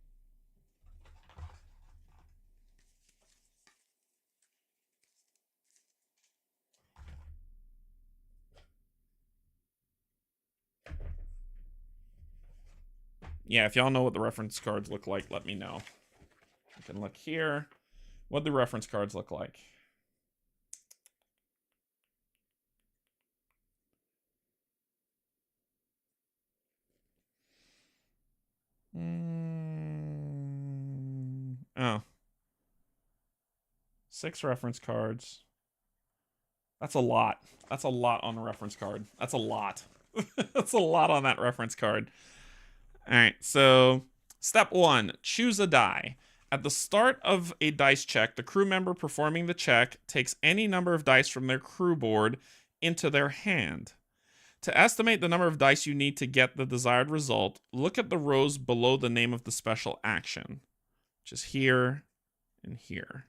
Yeah, if y'all know what the reference cards look like, let me know. You can look here. What do reference cards look like? Oh. 6 reference cards. That's a lot. That's a lot on the reference card. That's a lot. That's a lot on that reference card. All right, so step 1, choose a die. At the start of a dice check, the crew member performing the check takes any number of dice from their crew board into their hand. To estimate the number of dice you need to get the desired result, look at the rows below the name of the special action, which is here and here.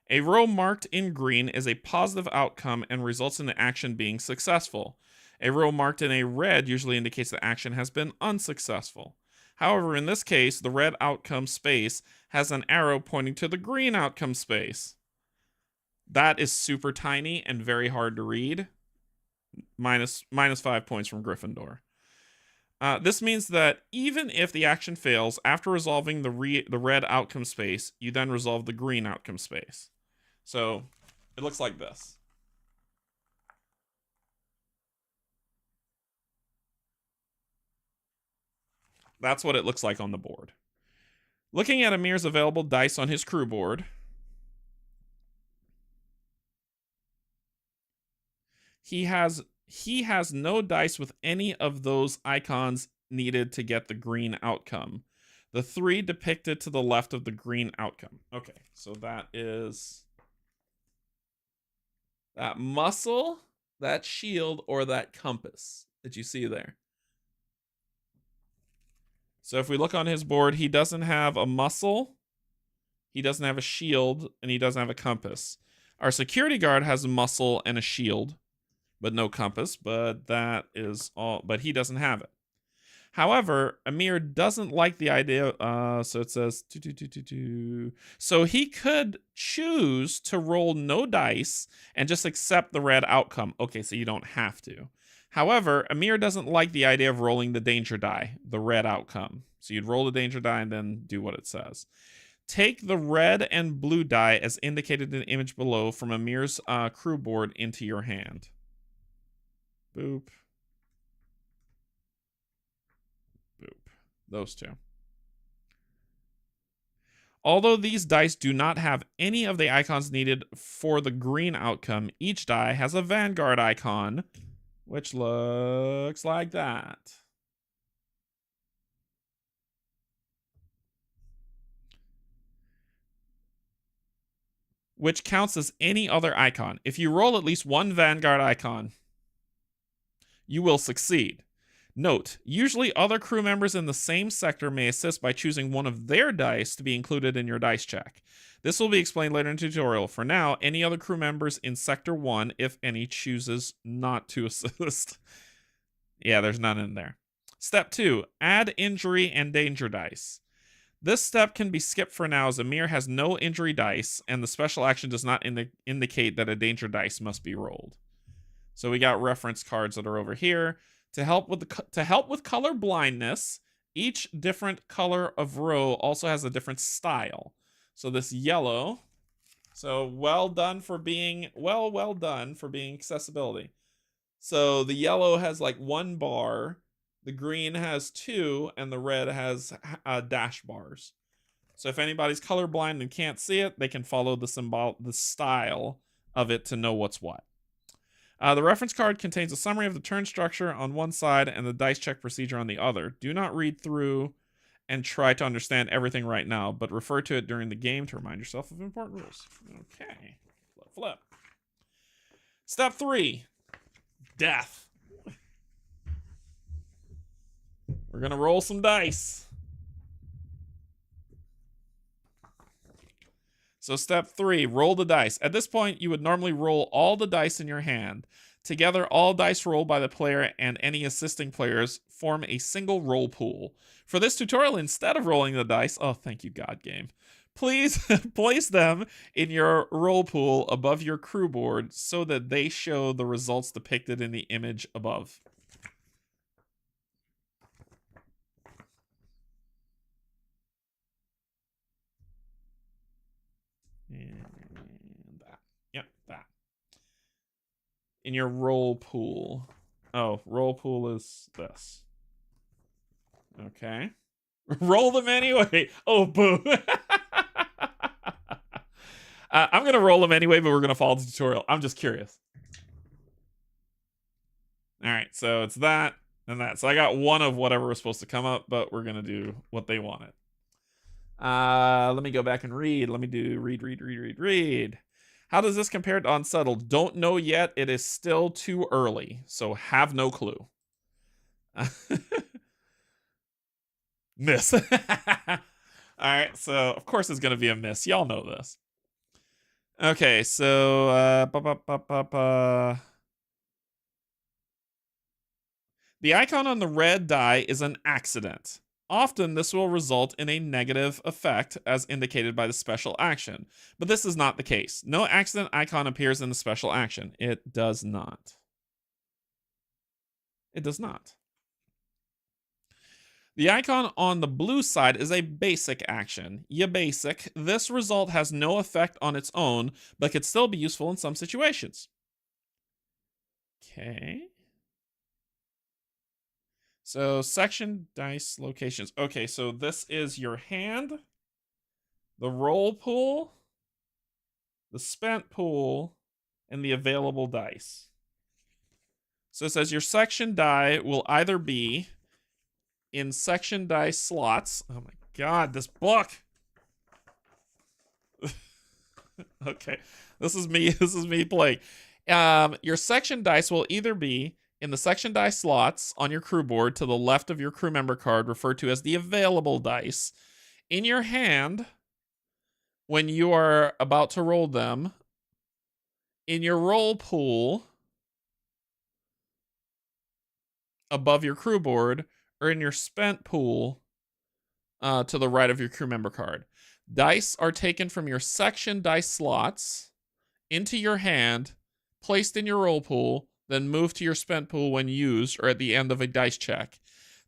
A row marked in green is a positive outcome and results in the action being successful. A row marked in a red usually indicates the action has been unsuccessful. However, in this case, the red outcome space has an arrow pointing to the green outcome space. That is super tiny and very hard to read. Minus 5 points from Gryffindor. This means that even if the action fails, after resolving the red outcome space, you then resolve the green outcome space. So it looks like this. That's what it looks like on the board. Looking at Amir's available dice on his crew board, he has no dice with any of those icons needed to get the green outcome. The 3 depicted to the left of the green outcome. Okay, so that is that muscle, that shield, or that compass that you see there. So if we look on his board, he doesn't have a muscle, he doesn't have a shield, and he doesn't have a compass. Our security guard has a muscle and a shield, but no compass, but that is all, but he doesn't have it. However, Amir doesn't like the idea, so it says, so he could choose to roll no dice and just accept the red outcome. Okay, so you don't have to. However, Amir doesn't like the idea of rolling the danger die, the red outcome. So you'd roll the danger die and then do what it says. Take the red and blue die as indicated in the image below from Amir's crew board into your hand. Boop. Boop. Those two. Although these dice do not have any of the icons needed for the green outcome, each die has a Vanguard icon, which looks like that. Which counts as any other icon. If you roll at least one Vanguard icon, you will succeed. Note, usually other crew members in the same sector may assist by choosing one of their dice to be included in your dice check. This will be explained later in the tutorial. For now, any other crew members in Sector 1, if any, chooses not to assist. Yeah, there's none in there. Step 2, add injury and danger dice. This step can be skipped for now as Amir has no injury dice, and the special action does not indicate that a danger dice must be rolled. So we got reference cards that are over here. To help with color blindness, each different color of row also has a different style. So this yellow, so well done for being accessibility. So the yellow has like 1 bar, the green has 2, and the red has dash bars. So if anybody's colorblind and can't see it, they can follow the style of it to know what's what. The reference card contains a summary of the turn structure on one side and the dice check procedure on the other. Do not read through and try to understand everything right now, but refer to it during the game to remind yourself of important rules. Okay. Flip. Step 3. Death. We're going to roll some dice. So step 3, roll the dice. At this point, you would normally roll all the dice in your hand. Together, all dice rolled by the player and any assisting players form a single roll pool. For this tutorial, instead of rolling the dice, oh, thank you, God game, please place them in your roll pool above your crew board so that they show the results depicted in the image above. And that. Yep, that. In your roll pool. Oh, roll pool is this. Okay. Roll them anyway. Oh, boo. I'm going to roll them anyway, but we're going to follow the tutorial. I'm just curious. All right, so it's that and that. So I got one of whatever was supposed to come up, but we're going to do what they wanted. Let me go back and read. Let me do read. How does this compare to Unsettled? Don't know yet. It is still too early, so have no clue. Miss. All right, so of course it's going to be a miss. Y'all know this. Okay, so the icon on the red die is an accident. Often, this will result in a negative effect, as indicated by the special action. But this is not the case. No accident icon appears in the special action. It does not. It does not. The icon on the blue side is a basic action. Basic. This result has no effect on its own, but could still be useful in some situations. Okay. So section dice locations. Okay, so this is your hand, the roll pool, the spent pool, and the available dice. So it says your section die will either be in section dice slots. Oh my God, this book. Okay, this is me playing. Your section dice will either be in the section dice slots on your crew board to the left of your crew member card, referred to as the available dice, in your hand when you are about to roll them, in your roll pool above your crew board, or in your spent pool to the right of your crew member card. Dice are taken from your section dice slots into your hand, placed in your roll pool, then move to your spent pool when used or at the end of a dice check.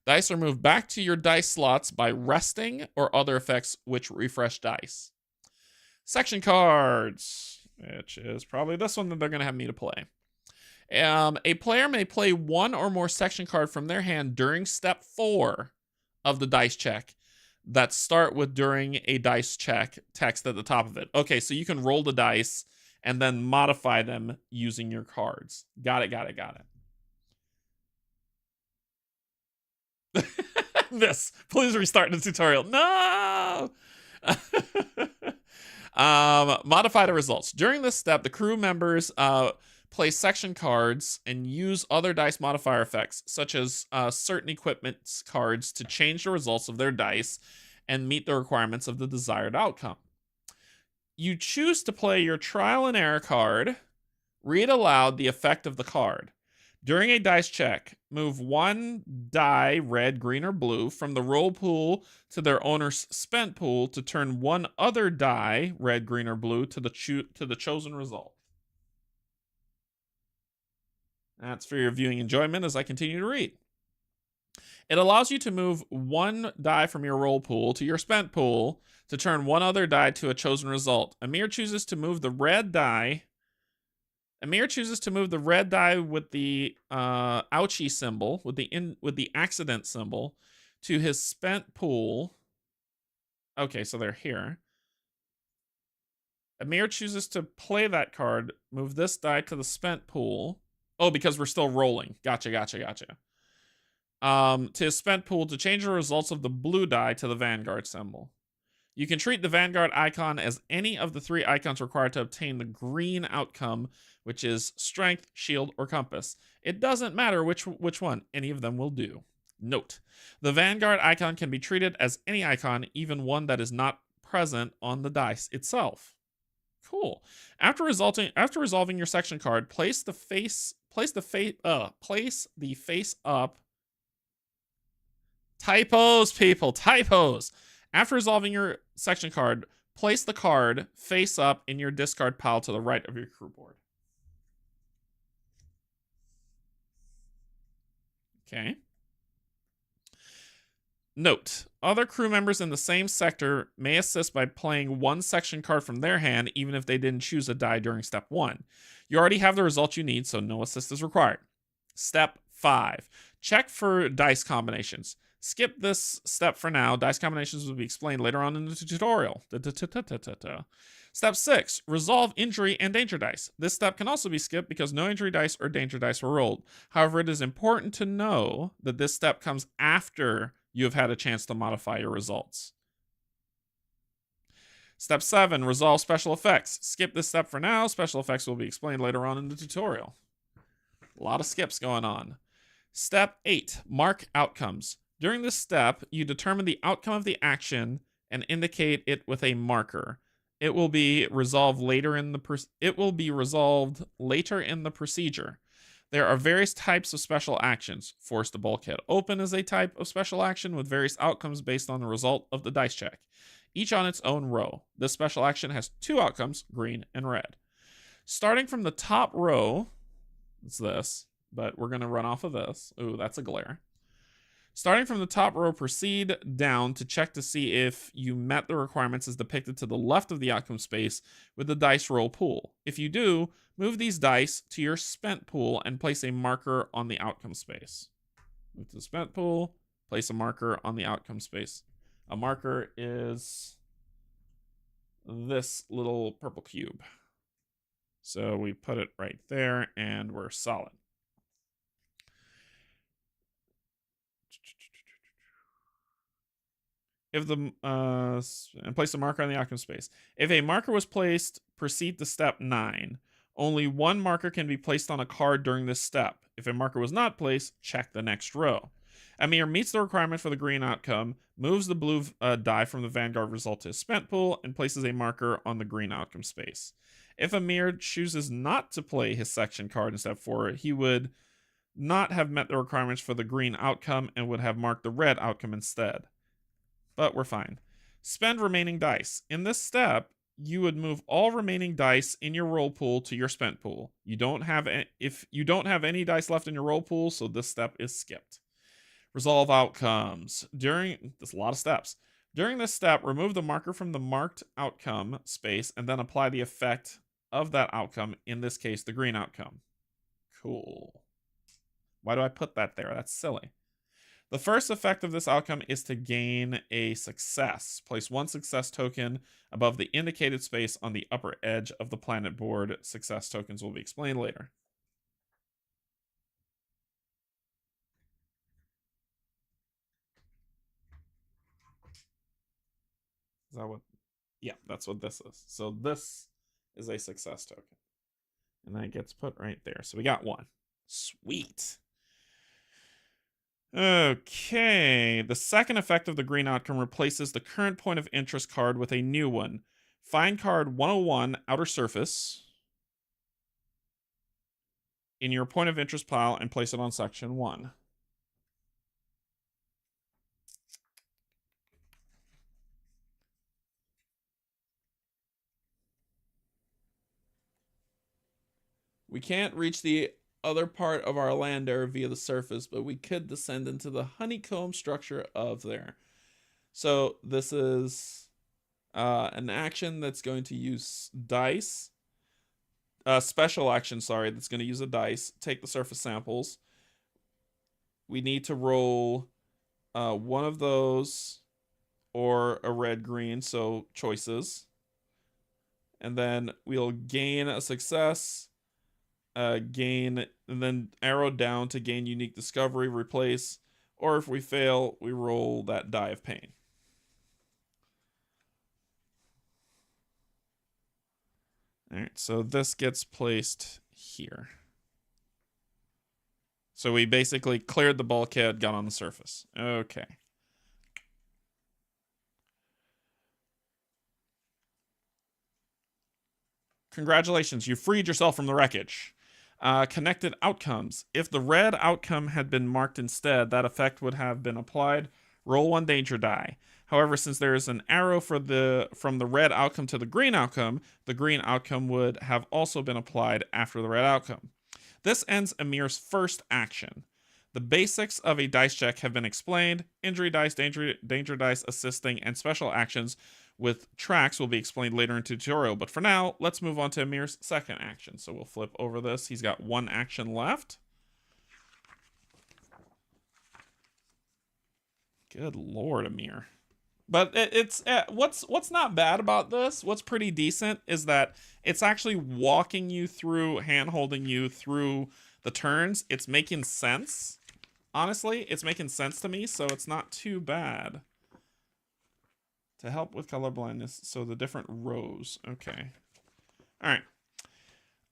Dice are moved back to your dice slots by resting or other effects which refresh dice. Section cards, which is probably this one that they're going to have me to play. A player may play one or more section card from their hand during step 4 of the dice check that start with during a dice check text at the top of it. Okay, so you can roll the dice and then modify them using your cards. Got it. This. Please restart the tutorial. No! Modify the results. During this step, the crew members Play section cards and use other dice modifier effects, such as certain equipment cards, to change the results of their dice and meet the requirements of the desired outcome. You choose to play your trial and error card. Read aloud the effect of the card. During a dice check, move one die, red, green, or blue, from the roll pool to their owner's spent pool to turn one other die, red, green, or blue, to the chosen result. That's for your viewing enjoyment as I continue to read. It allows you to move one die from your roll pool to your spent pool to turn one other die to a chosen result. Amir chooses to move the red die. Amir chooses to move the red die with the ouchie symbol, with the accident symbol, to his spent pool. Okay, so they're here. Amir chooses to play that card, move this die to the spent pool. Oh, because we're still rolling. Gotcha. To his spent pool to change the results of the blue die to the Vanguard symbol. You can treat the Vanguard icon as any of the 3 icons required to obtain the green outcome, which is strength, shield, or compass. It doesn't matter which one, any of them will do. Note, the Vanguard icon can be treated as any icon, even one that is not present on the dice itself. Cool. After resolving your section card, place the face up. Typos, people, typos. After resolving your section card, place the card face up in your discard pile to the right of your crew board. Okay. Note, other crew members in the same sector may assist by playing one section card from their hand, even if they didn't choose a die during step 1. You already have the result you need, so no assist is required. Step 5. Check for dice combinations. Skip this step for now. Dice combinations will be explained later on in the tutorial. Step 6. Resolve injury and danger dice. This step can also be skipped because no injury dice or danger dice were rolled. However, it is important to know that this step comes after you have had a chance to modify your results. Step 7. Resolve special effects. Skip this step for now. Special effects will be explained later on in the tutorial. A lot of skips going on. Step 8. Mark outcomes. During this step, you determine the outcome of the action and indicate it with a marker. It will be resolved later in the procedure. There are various types of special actions. Force the bulkhead open is a type of special action with various outcomes based on the result of the dice check, each on its own row. This special action has 2 outcomes, green and red. Starting from the top row, it's this, but we're going to run off of this. Ooh, that's a glare. Starting from the top row, proceed down to check to see if you met the requirements as depicted to the left of the outcome space with the dice roll pool. If you do, move these dice to your spent pool and place a marker on the outcome space. Move to the spent pool, place a marker on the outcome space. A marker is this little purple cube. So we put it right there and we're solid. If the and place a marker on the outcome space. If a marker was placed, proceed to step 9. Only one marker can be placed on a card during this step. If a marker was not placed, check the next row. Amir meets the requirement for the green outcome, moves the blue die from the Vanguard result to his spent pool, and places a marker on the green outcome space. If Amir chooses not to play his section card in step 4, he would not have met the requirements for the green outcome and would have marked the red outcome instead. But we're fine. Spend remaining dice. In this step, you would move all remaining dice in your roll pool to your spent pool. If you don't have any dice left in your roll pool, so this step is skipped. Resolve outcomes. There's a lot of steps. During this step, remove the marker from the marked outcome space and then apply the effect of that outcome, in this case, the green outcome. Cool. Why do I put that there? That's silly. The first effect of this outcome is to gain a success. Place 1 success token above the indicated space on the upper edge of the planet board. Success tokens will be explained later. Is that what? Yeah, that's what this is. So this is a success token. And that gets put right there. So we got one. Sweet. Okay. The second effect of the green outcome replaces the current point of interest card with a new one. Find card 101, Outer Surface, in your point of interest pile and place it on section 1. We can't reach the other part of our lander via the surface, but we could descend into the honeycomb structure of there. So this is an action that's going to use dice. Special action, sorry, that's going to use a dice. Take the surface samples. We need to roll one of those or a red-green, so choices. And then we'll gain a success. Gain, and then arrow down to gain unique discovery, replace, or if we fail, we roll that die of pain. Alright, so this gets placed here. So we basically cleared the bulkhead, got on the surface. Okay. Congratulations, you freed yourself from the wreckage. Connected outcomes. If the red outcome had been marked instead, that effect would have been applied. Roll 1 danger die. However, since there is an arrow from the red outcome to the green outcome would have also been applied after the red outcome. This ends Amir's first action. The basics of a dice check have been explained. Injury dice, danger dice, assisting, and special actions with tracks will be explained later in the tutorial. But for now, let's move on to Amir's second action. So we'll flip over this. He's got one action left. Good Lord, Amir. But it's what's not bad about this, what's pretty decent, is that it's actually walking you through, hand-holding you through the turns. It's making sense. Honestly, it's making sense to me, so it's not too bad. To help with color blindness, so the different rows. Okay. All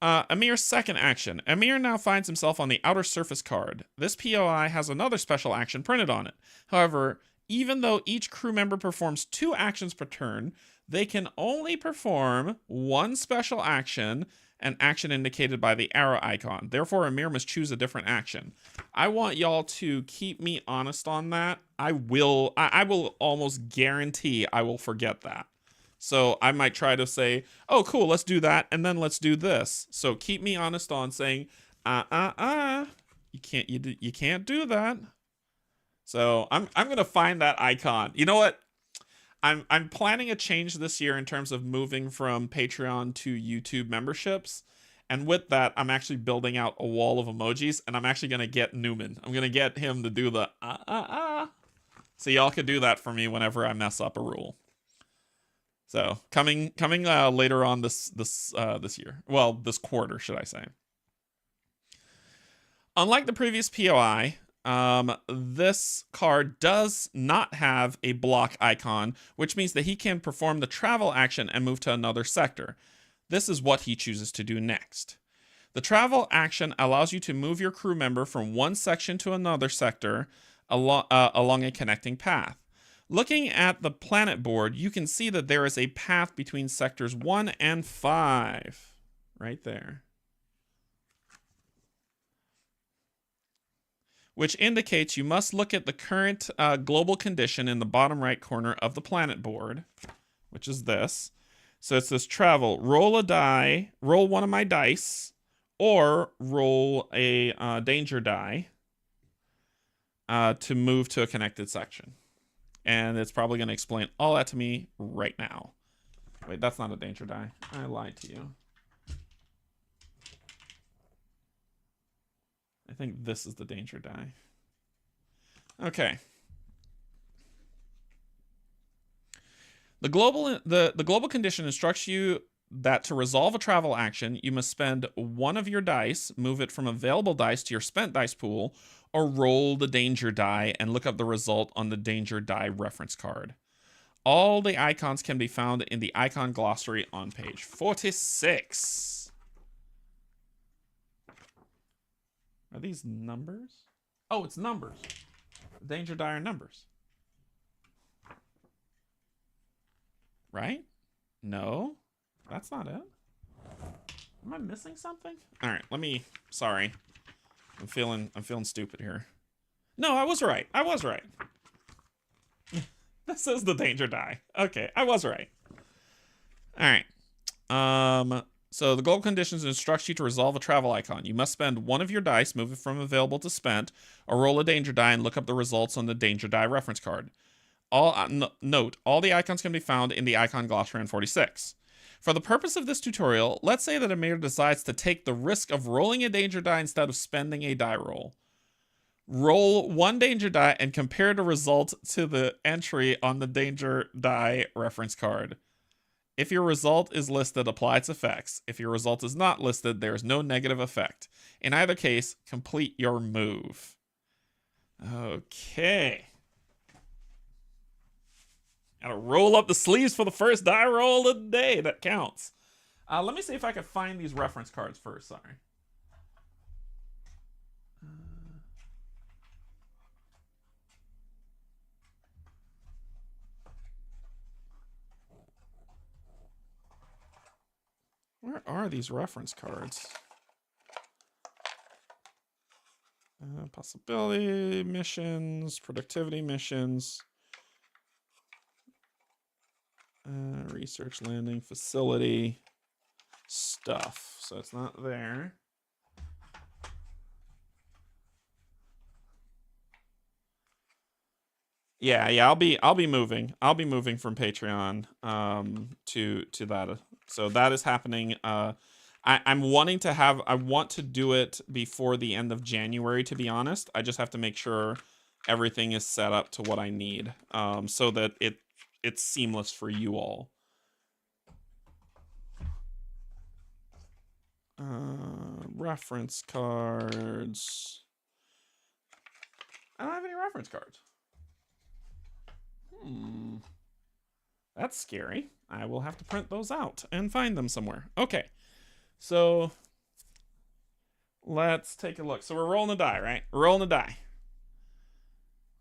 right. Amir's second action. Amir now finds himself on the outer surface card. This POI has another special action printed on it. However, even though each crew member performs 2 actions per turn, they can only perform 1 special action, an action indicated by the arrow icon. Therefore, Amir must choose a different action. I want y'all to keep me honest on that. I will almost guarantee I will forget that. So I might try to say, oh, cool, let's do that, and then let's do this. So keep me honest on saying, you can't do that. So I'm gonna find that icon. You know what? I'm planning a change this year in terms of moving from Patreon to YouTube memberships. And with that, I'm actually building out a wall of emojis, and I'm actually going to get Newman. I'm going to get him to do the So y'all could do that for me whenever I mess up a rule. So coming later on this year. Well, this quarter, should I say. Unlike the previous POI, this card does not have a block icon, which means that he can perform the travel action and move to another sector. This is what he chooses to do next. The travel action allows you to move your crew member from one section to another sector along a connecting path. Looking at the planet board, you can see that there is a path between sectors 1 and 5. Right there. Which indicates you must look at the current global condition in the bottom right corner of the planet board, which is this. So it says travel. Roll a die, roll one of my dice, or roll a danger die to move to a connected section. And it's probably going to explain all that to me right now. Wait, that's not a danger die. I lied to you. I think this is the danger die. Okay. The global condition instructs you that to resolve a travel action, you must spend one of your dice, move it from available dice to your spent dice pool, or roll the danger die and look up the result on the danger die reference card. All the icons can be found in the icon glossary on page 46. Are these numbers? Oh, it's numbers. Danger die are numbers. Right? No, that's not it. Am I missing something? All right, let me. Sorry, I'm feeling stupid here. No, I was right. I was right. This is the danger die. Okay, I was right. All right. So the global conditions instruct you to resolve a travel icon. You must spend one of your dice, move it from available to spent, or roll a danger die and look up the results on the danger die reference card. Note, all the icons can be found in the icon glossary on 46. For the purpose of this tutorial, let's say that Amir decides to take the risk of rolling a danger die instead of spending a die roll. Roll one danger die and compare the result to the entry on the danger die reference card. If your result is listed, apply its effects. If your result is not listed, there is no negative effect. In either case, complete your move. Okay. Gotta roll up the sleeves for the first die roll of the day. That counts. Let me see if I can find these reference cards first. Sorry. Where are these reference cards? Possibility missions, productivity missions, research landing facility stuff. So it's not there. Yeah, I'll be moving. I'll be moving from Patreon to that. So that is happening. I want to do it before the end of January, to be honest. I just have to make sure everything is set up to what I need, so that it's seamless for you all. Reference cards. I don't have any reference cards. That's scary. I will have to print those out and find them somewhere. Okay. So let's take a look. So we're rolling a die, right? We're rolling a die.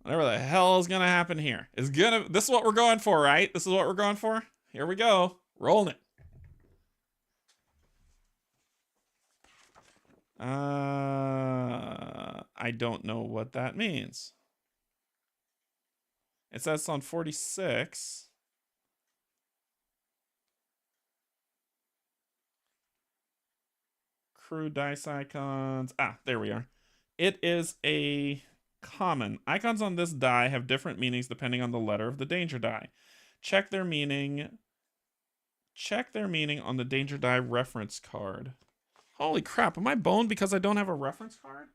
Whatever the hell is gonna happen here is gonna. This is what we're going for, right? This is what we're going for. Here we go. Rolling it. I don't know what that means. It says it's on 46. Crew dice icons. Ah, there we are. It is a common. Icons on this die have different meanings depending on the letter of the danger die. Check their meaning on the danger die reference card. Holy crap, am I boned because I don't have a reference card?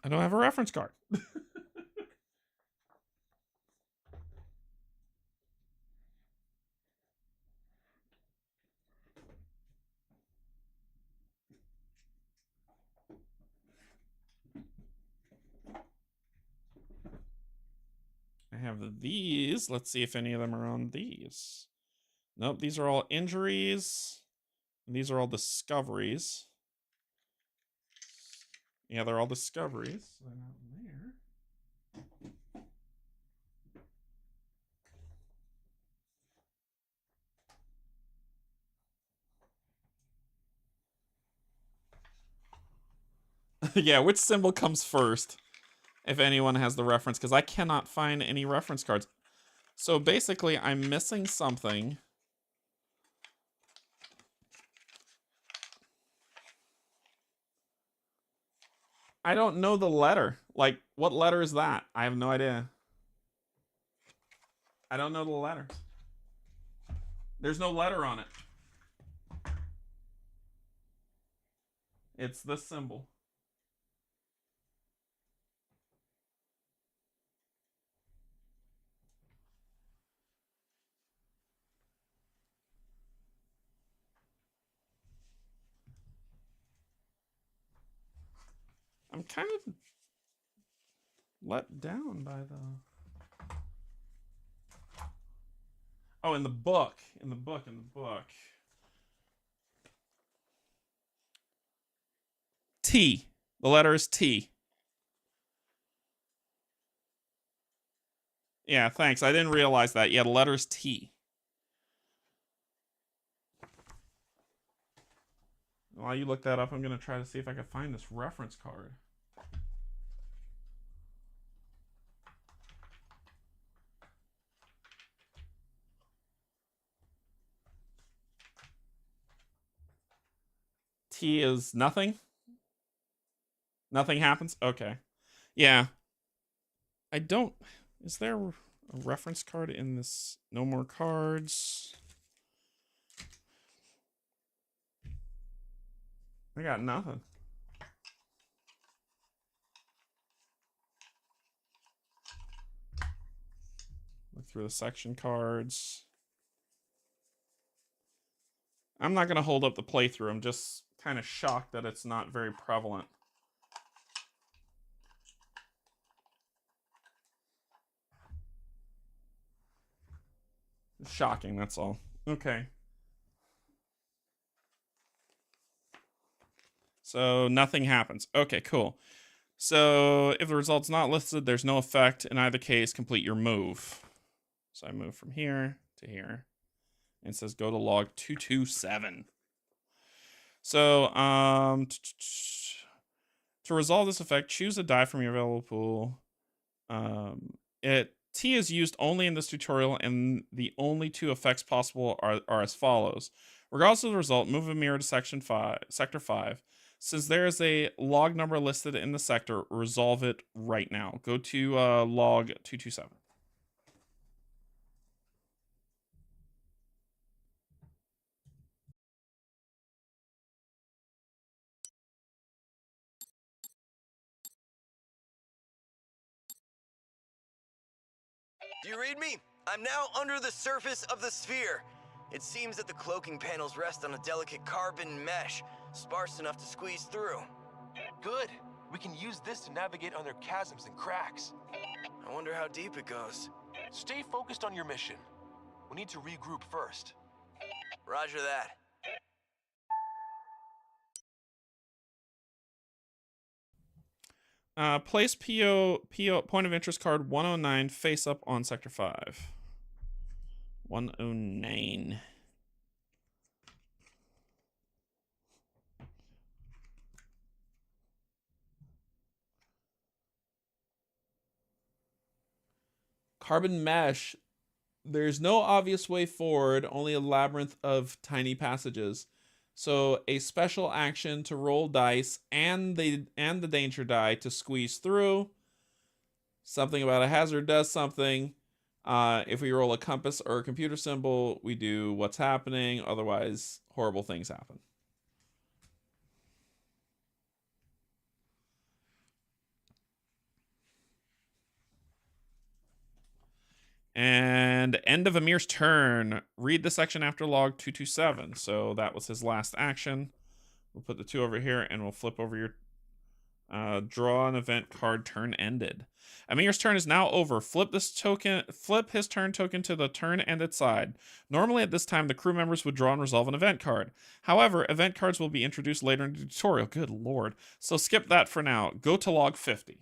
I don't have a reference card. I have these. Let's see if any of them are on these. Nope, these are all injuries. These are all discoveries. Yeah, they're all discoveries. They're not there. Yeah, which symbol comes first? If anyone has the reference, because I cannot find any reference cards. So basically, I'm missing something. I don't know the letter. Like, what letter is that? I have no idea. I don't know the letters. There's no letter on it. It's this symbol. I'm kind of let down by the... Oh, in the book. In the book. T. The letter is T. Yeah, thanks. I didn't realize that. Yeah, the letter is T. While you look that up, I'm going to try to see if I can find this reference card. T is nothing? Nothing happens? Okay. Yeah. I don't... Is there a reference card in this? No more cards. I got nothing. Look through the section cards. I'm not going to hold up the playthrough. I'm just kind of shocked that it's not very prevalent. Shocking, that's all. Okay. So nothing happens. Okay, cool. So if the result's not listed, there's no effect. In either case, complete your move. So I move from here to here. And it says go to log 227. So to resolve this effect, choose a die from your available pool. T is used only in this tutorial, and the only two effects possible are as follows. Regardless of the result, move a mirror to sector 5. Since there is a log number listed in the sector, resolve it right now. Go to log 227. Do you read me? I'm now under the surface of the sphere. It seems that the cloaking panels rest on a delicate carbon mesh, sparse enough to squeeze through. Good. We can use this to navigate under chasms and cracks. I wonder how deep it goes. Stay focused on your mission. We need to regroup first. Roger that. Place PO point of interest card 109 face up on sector 5. 109. Carbon mesh. There's no obvious way forward, only a labyrinth of tiny passages. So a special action to roll dice and the danger die to squeeze through. Something about a hazard does something. If we roll a compass or a computer symbol, we do what's happening. Otherwise, horrible things happen. And end of Amir's turn. Read the section after log 227. So that was his last action. We'll put the 2 over here, and we'll flip over your draw an event card. Turn ended. Amir's turn is now over. Flip his turn token to the turn ended side. Normally at this time, the crew members would draw and resolve an event card. However, event cards will be introduced later in the tutorial. Good lord. So skip that for now. Go to log 50.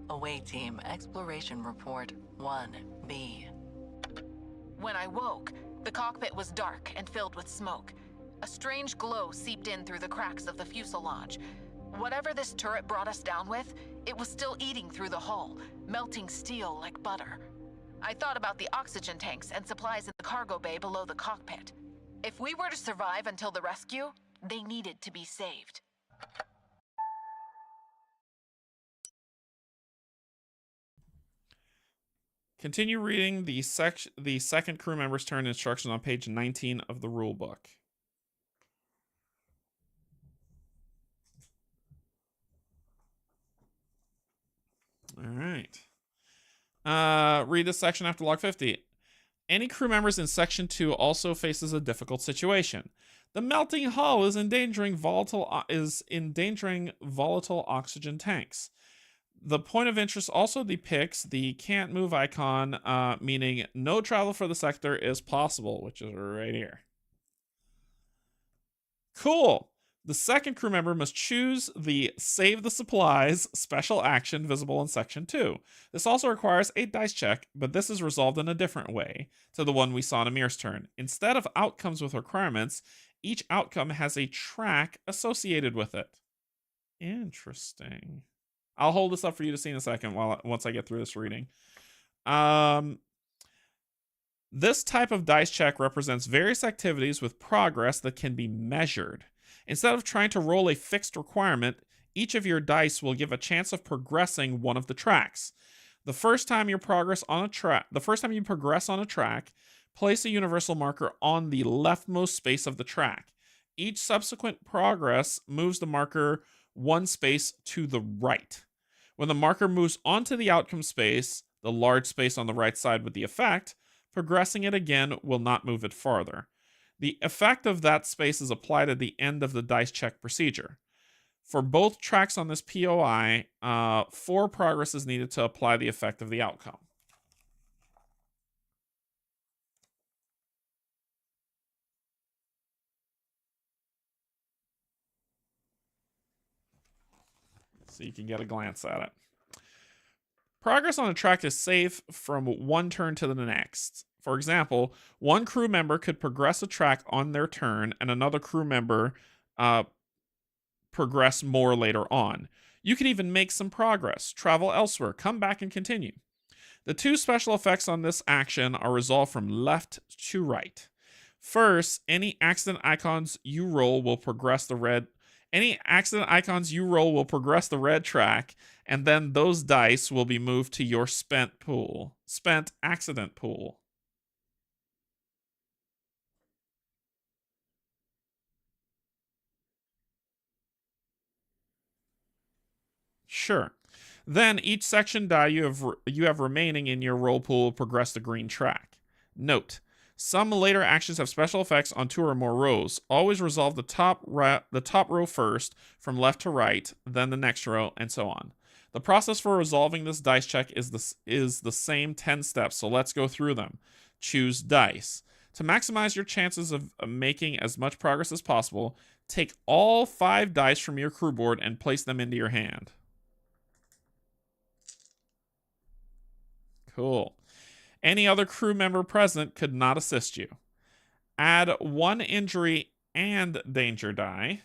Away team, exploration report 1B. When I woke, the cockpit was dark and filled with smoke. A strange glow seeped in through the cracks of the fuselage. Whatever this turret brought us down with, it was still eating through the hull, melting steel like butter. I thought about the oxygen tanks and supplies in the cargo bay below the cockpit. If we were to survive until the rescue, they needed to be saved. Continue reading the second crew member's turn instructions on page 19 of the rule book. All right. Read this section after log 50. Any crew members in Section 2 also faces a difficult situation. The melting hull is endangering volatile oxygen tanks. The point of interest also depicts the can't move icon, meaning no travel for the sector is possible, which is right here. Cool. The second crew member must choose the Save the Supplies special action visible in Section 2. This also requires a dice check, but this is resolved in a different way to the one we saw in Amir's turn. Instead of outcomes with requirements, each outcome has a track associated with it. Interesting. I'll hold this up for you to see in a second once I get through this reading. This type of dice check represents various activities with progress that can be measured. Instead of trying to roll a fixed requirement, each of your dice will give a chance of progressing one of the tracks. The first time you progress on a track, place a universal marker on the leftmost space of the track. Each subsequent progress moves the marker one space to the right. When the marker moves onto the outcome space, the large space on the right side with the effect, progressing it again will not move it farther. The effect of that space is applied at the end of the dice check procedure. For both tracks on this POI, 4 progress is needed to apply the effect of the outcome. So you can get a glance at it. Progress on a track is safe from one turn to the next. For example, one crew member could progress a track on their turn, and another crew member progress more later on. You can even make some progress, travel elsewhere, come back and continue. The 2 special effects on this action are resolved from left to right. First, any accident icons you roll will progress the red track, and then those dice will be moved to your spent accident pool. Sure. Then each section die you have remaining in your roll pool will progress the green track. Note: some later actions have special effects on 2 or more rows. Always resolve the top row first, from left to right, then the next row, and so on. The process for resolving this dice check is the same 10 steps, so let's go through them. Choose dice. To maximize your chances of making as much progress as possible, take all 5 dice from your crew board and place them into your hand. Cool. Any other crew member present could not assist you. Add 1 injury and danger die.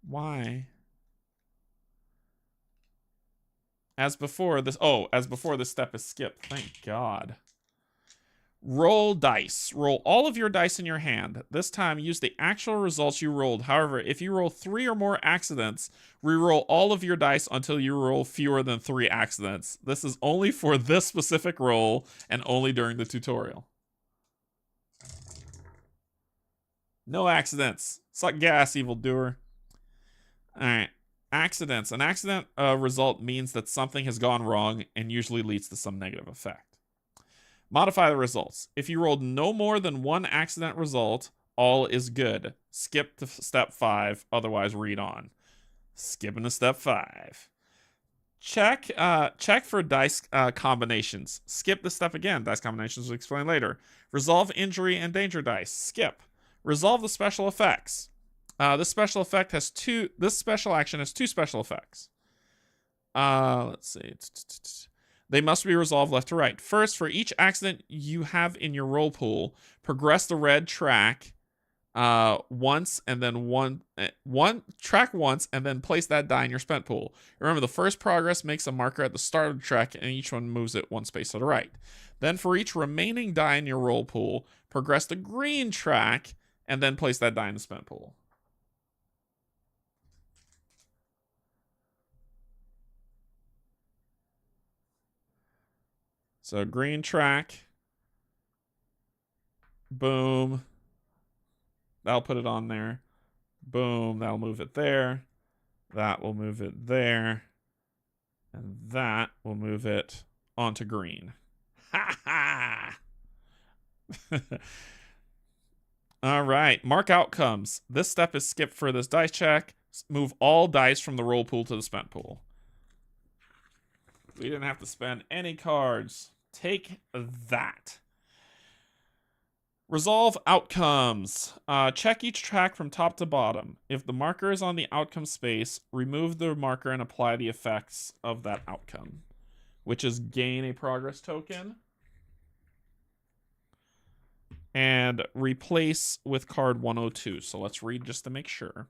Why? As before, this step is skipped. Thank God. Roll dice. Roll all of your dice in your hand. This time, use the actual results you rolled. However, if you roll 3 or more accidents, re-roll all of your dice until you roll fewer than 3 accidents. This is only for this specific roll and only during the tutorial. No accidents. Suck gas, evildoer. Alright. Accidents. An accident result means that something has gone wrong and usually leads to some negative effect. Modify the results. If you rolled no more than 1 accident result, all is good. Skip to step 5, otherwise read on. Skipping to step 5. Check for dice combinations. Skip the step again. Dice combinations will explain later. Resolve injury and danger dice. Skip. Resolve the special effects. This special action has 2 special effects. Let's see. They must be resolved left to right. First, for each accident you have in your roll pool, progress the red track once, and then one track once, and then place that die in your spent pool. Remember, the first progress makes a marker at the start of the track, and each one moves it 1 space to the right. Then, for each remaining die in your roll pool, progress the green track, and then place that die in the spent pool. So green track, boom, that'll put it on there, boom, that'll move it there, that will move it there, And that will move it onto green. Ha ha! All right, mark outcomes. This step is skipped for this dice check. Move all dice from the roll pool to the spent pool. We didn't have to spend any cards. Take that. Resolve outcomes. Check each track from top to bottom. If the marker is on the outcome space, remove the marker and apply the effects of that outcome, which is gain a progress token and replace with card 102. So let's read just to make sure.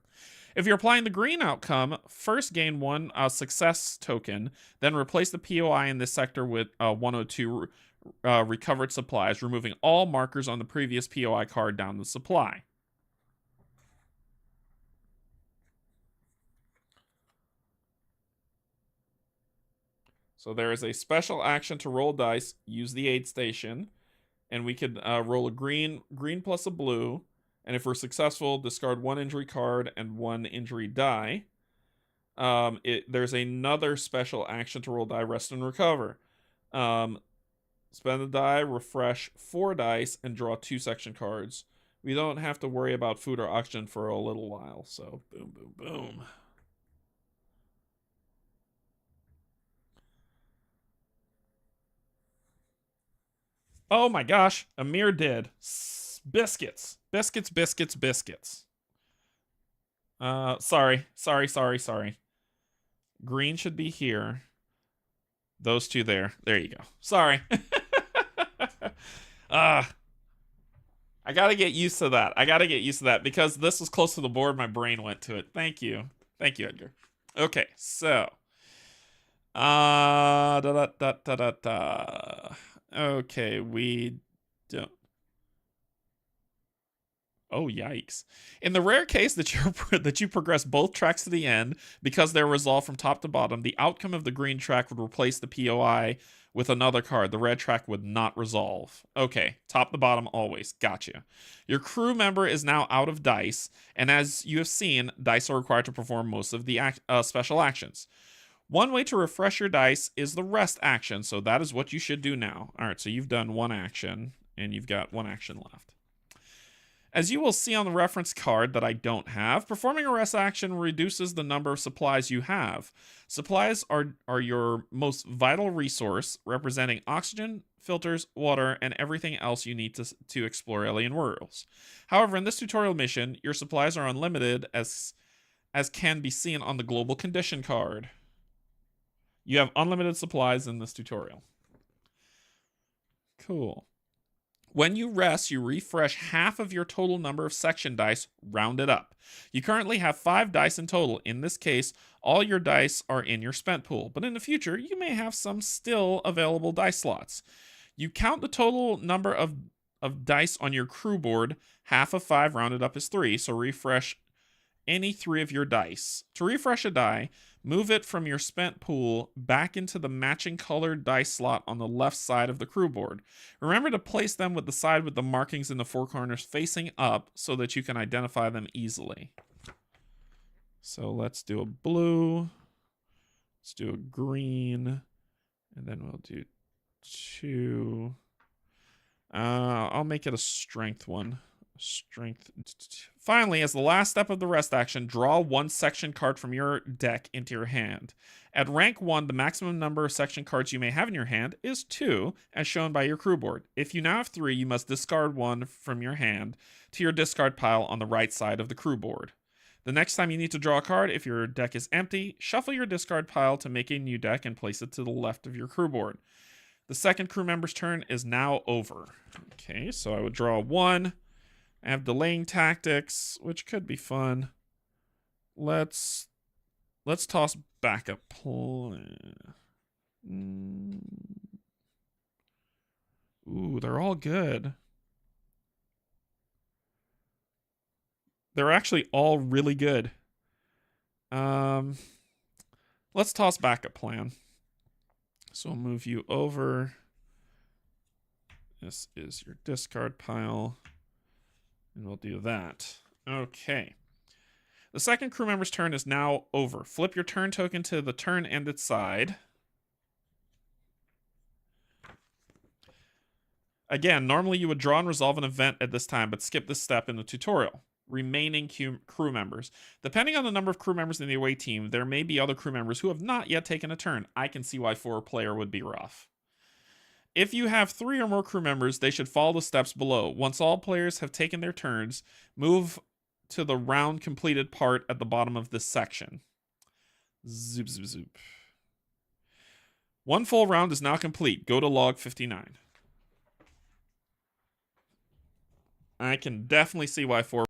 If you're applying the green outcome, first gain one success token, then replace the POI in this sector with 102 recovered supplies, removing all markers on the previous POI card down the supply. So there is a special action to roll dice, use the aid station, and we could roll a green plus a blue, and if we're successful, discard one injury card and one injury die. There's another special action to roll die, rest and recover. Spend the die, refresh 4 dice, and draw 2 section cards. We don't have to worry about food or oxygen for a little while, so boom, boom, boom. Oh my gosh, Amir did. Biscuits. Biscuits, biscuits, biscuits. Sorry. Green should be here. Those two there. There you go. Sorry. I gotta get used to that. Because this was close to the board, my brain went to it. Thank you, Edgar. Okay, so okay, we don't. Oh, yikes. In the rare case that you progress both tracks to the end because they're resolved from top to bottom, the outcome of the green track would replace the POI with another card. The red track would not resolve. Okay, top to bottom always. Gotcha. Your crew member is now out of dice, and as you have seen, dice are required to perform most of the special actions. One way to refresh your dice is the rest action, so that is what you should do now. All right, so you've done one action, and you've got one action left. As you will see on the reference card that I don't have, performing a rest action reduces the number of supplies you have. Supplies are your most vital resource, representing oxygen, filters, water, and everything else you need to explore alien worlds. However, in this tutorial mission, your supplies are unlimited, as can be seen on the global condition card. You have unlimited supplies in this tutorial. Cool. When you rest, you refresh half of your total number of section dice, rounded up. You currently have 5 dice in total. In this case, all your dice are in your spent pool, but in the future, you may have some still available dice slots. You count the total number of dice on your crew board. Half of 5 rounded up is 3, so refresh any 3 of your dice. To refresh a die, move it from your spent pool back into the matching colored dice slot on the left side of the crew board. Remember to place them with the side with the markings in the 4 corners facing up so that you can identify them easily. So let's do a blue. Let's do a green. And then we'll do 2. I'll make it a strength one. Strength. Finally, as the last step of the rest action, draw 1 section card from your deck into your hand. At rank 1, the maximum number of section cards you may have in your hand is 2, as shown by your crew board. If you now have 3, you must discard 1 from your hand to your discard pile on the right side of the crew board. The next time you need to draw a card, if your deck is empty, shuffle your discard pile to make a new deck and place it to the left of your crew board. The second crew member's turn is now over. Okay, so I would draw 1. I have delaying tactics, which could be fun. Let's toss backup plan. Ooh, they're all good. They're actually all really good. Let's toss backup plan. So I'll move you over. This is your discard pile. And we'll do that. Okay. The second crew member's turn is now over. Flip your turn token to the turn ended side. Again, normally you would draw and resolve an event at this time, but skip this step in the tutorial. Remaining crew members. Depending on the number of crew members in the away team, there may be other crew members who have not yet taken a turn. I can see why 4-player would be rough. If you have 3 or more crew members, they should follow the steps below. Once all players have taken their turns, move to the round completed part at the bottom of this section. Zoop, zoop, zoop. 1 full round is now complete. Go to log 59. I can definitely see why 4.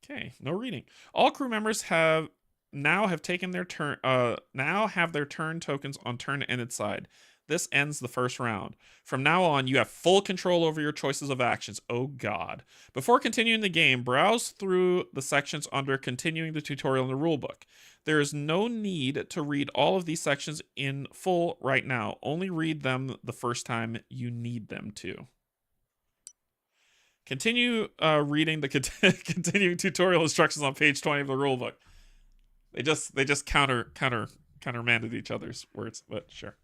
Okay, no reading. All crew members have taken their turn. Now have their turn tokens on turn ended side. This ends the first round. From now on, you have full control over your choices of actions. Oh God! Before continuing the game, browse through the sections under continuing the tutorial in the rulebook. There is no need to read all of these sections in full right now. Only read them the first time you need them to. Continue reading the continuing tutorial instructions on page 20 of the rulebook. They just countermanded each other's words, but sure.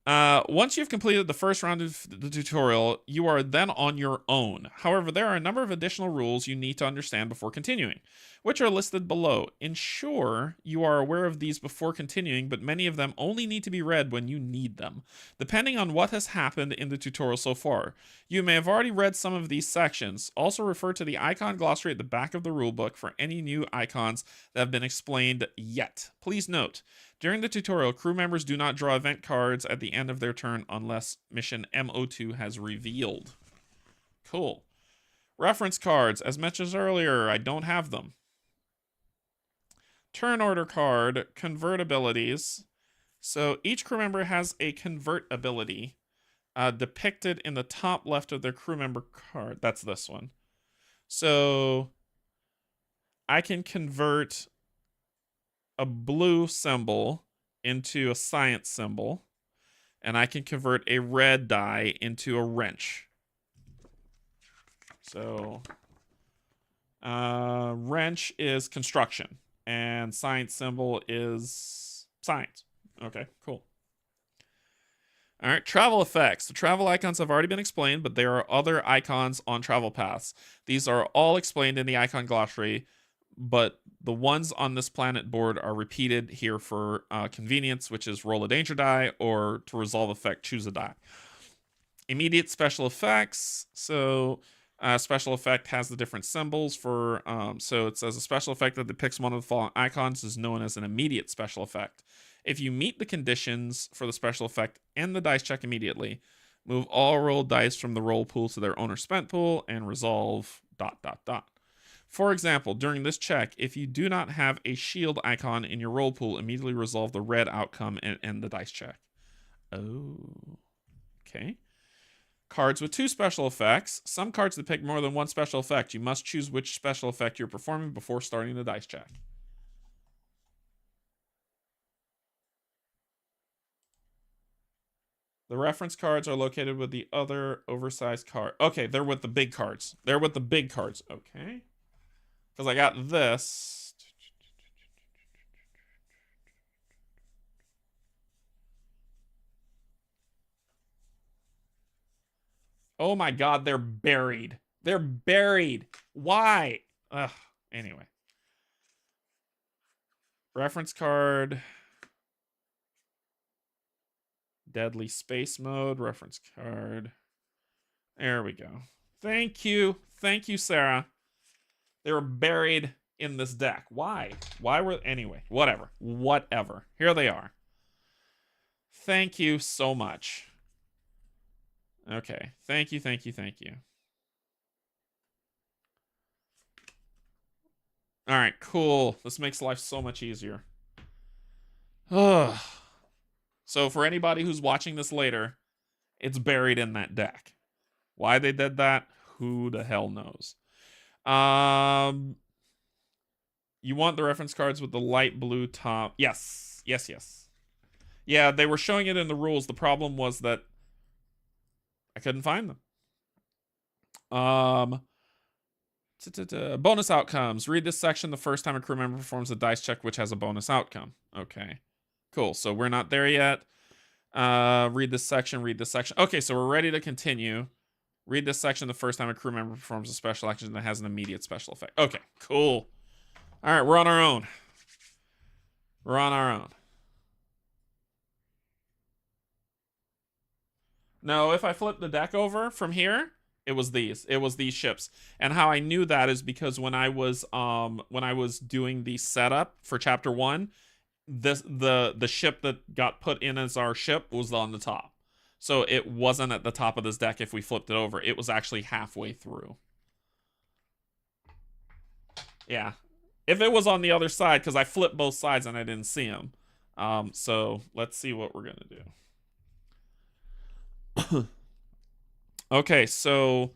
Once you've completed the first round of the tutorial, you are then on your own. However, there are a number of additional rules you need to understand before continuing, which are listed below. Ensure you are aware of these before continuing, but many of them only need to be read when you need them, depending on what has happened in the tutorial so far. You may have already read some of these sections. Also refer to the icon glossary at the back of the rulebook for any new icons that have been explained yet. Please note, during the tutorial, crew members do not draw event cards at the end of their turn unless mission MO2 has revealed. Cool. Reference cards. As mentioned earlier, I don't have them. Turn order card. Convert abilities. So each crew member has a convert ability depicted in the top left of their crew member card. That's this one. So I can convert a blue symbol into a science symbol, and I can convert a red die into a wrench. So wrench is construction, and science symbol is science. Okay, cool. All right, travel effects. The travel icons have already been explained, but there are other icons on travel paths. These are all explained in the icon glossary, but the ones on this planet board are repeated here for convenience, which is roll a danger die, or to resolve effect, choose a die. Immediate special effects. So special effect has the different symbols for, so it says a special effect that depicts one of the following icons is known as an immediate special effect. If you meet the conditions for the special effect, end the dice check immediately. Move all rolled dice from the roll pool to their owner spent pool and resolve ... For example, during this check, if you do not have a shield icon in your roll pool, immediately resolve the red outcome and end the dice check. Oh, okay. Cards with 2 special effects. Some cards depict more than one special effect. You must choose which special effect you're performing before starting the dice check. The reference cards are located with the other oversized card. Okay, they're with the big cards. They're with the big cards. Okay. Because I got this. Oh my God, they're buried. They're buried. Why? Ugh. Anyway. Reference card. Deadly space mode. Reference card. There we go. Thank you. Thank you, Sarah. They were buried in this deck. Why? Why were... Anyway, whatever. Whatever. Here they are. Thank you so much. Okay. Thank you, thank you, thank you. All right, cool. This makes life so much easier. Ugh. So for anybody who's watching this later, it's buried in that deck. Why they did that, who the hell knows? You want the reference cards with the light blue top? Yes. Yes, yes. Yeah, they were showing it in the rules. The problem was that I couldn't find them. Bonus outcomes. Read this section the first time a crew member performs a dice check, which has a bonus outcome. Okay, cool. So we're not there yet. Read this section. Read this section. Okay, so we're ready to continue. Read this section the first time a crew member performs a special action that has an immediate special effect. Okay, cool. All right, we're on our own. We're on our own. No, if I flip the deck over from here, it was these. It was these ships. And how I knew that is because when I was doing the setup for chapter 1, the ship that got put in as our ship was on the top. So it wasn't at the top of this deck if we flipped it over. It was actually halfway through. Yeah. If it was on the other side, because I flipped both sides and I didn't see them. So let's see what we're going to do. Okay, so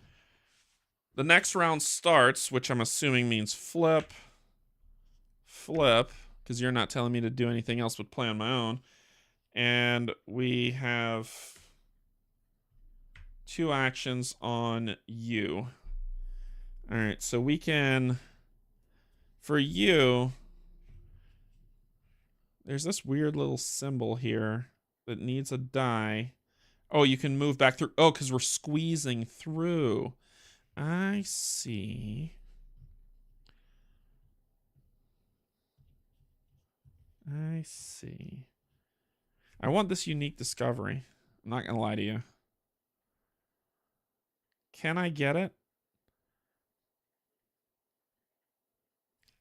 the next round starts, which I'm assuming means flip, because you're not telling me to do anything else but play on my own. And we have 2 actions on you. All right, so we can, for you, there's this weird little symbol here that needs a die. Oh, you can move back through. Oh, because we're squeezing through. I see. I see. I want this unique discovery. I'm not going to lie to you. Can I get it?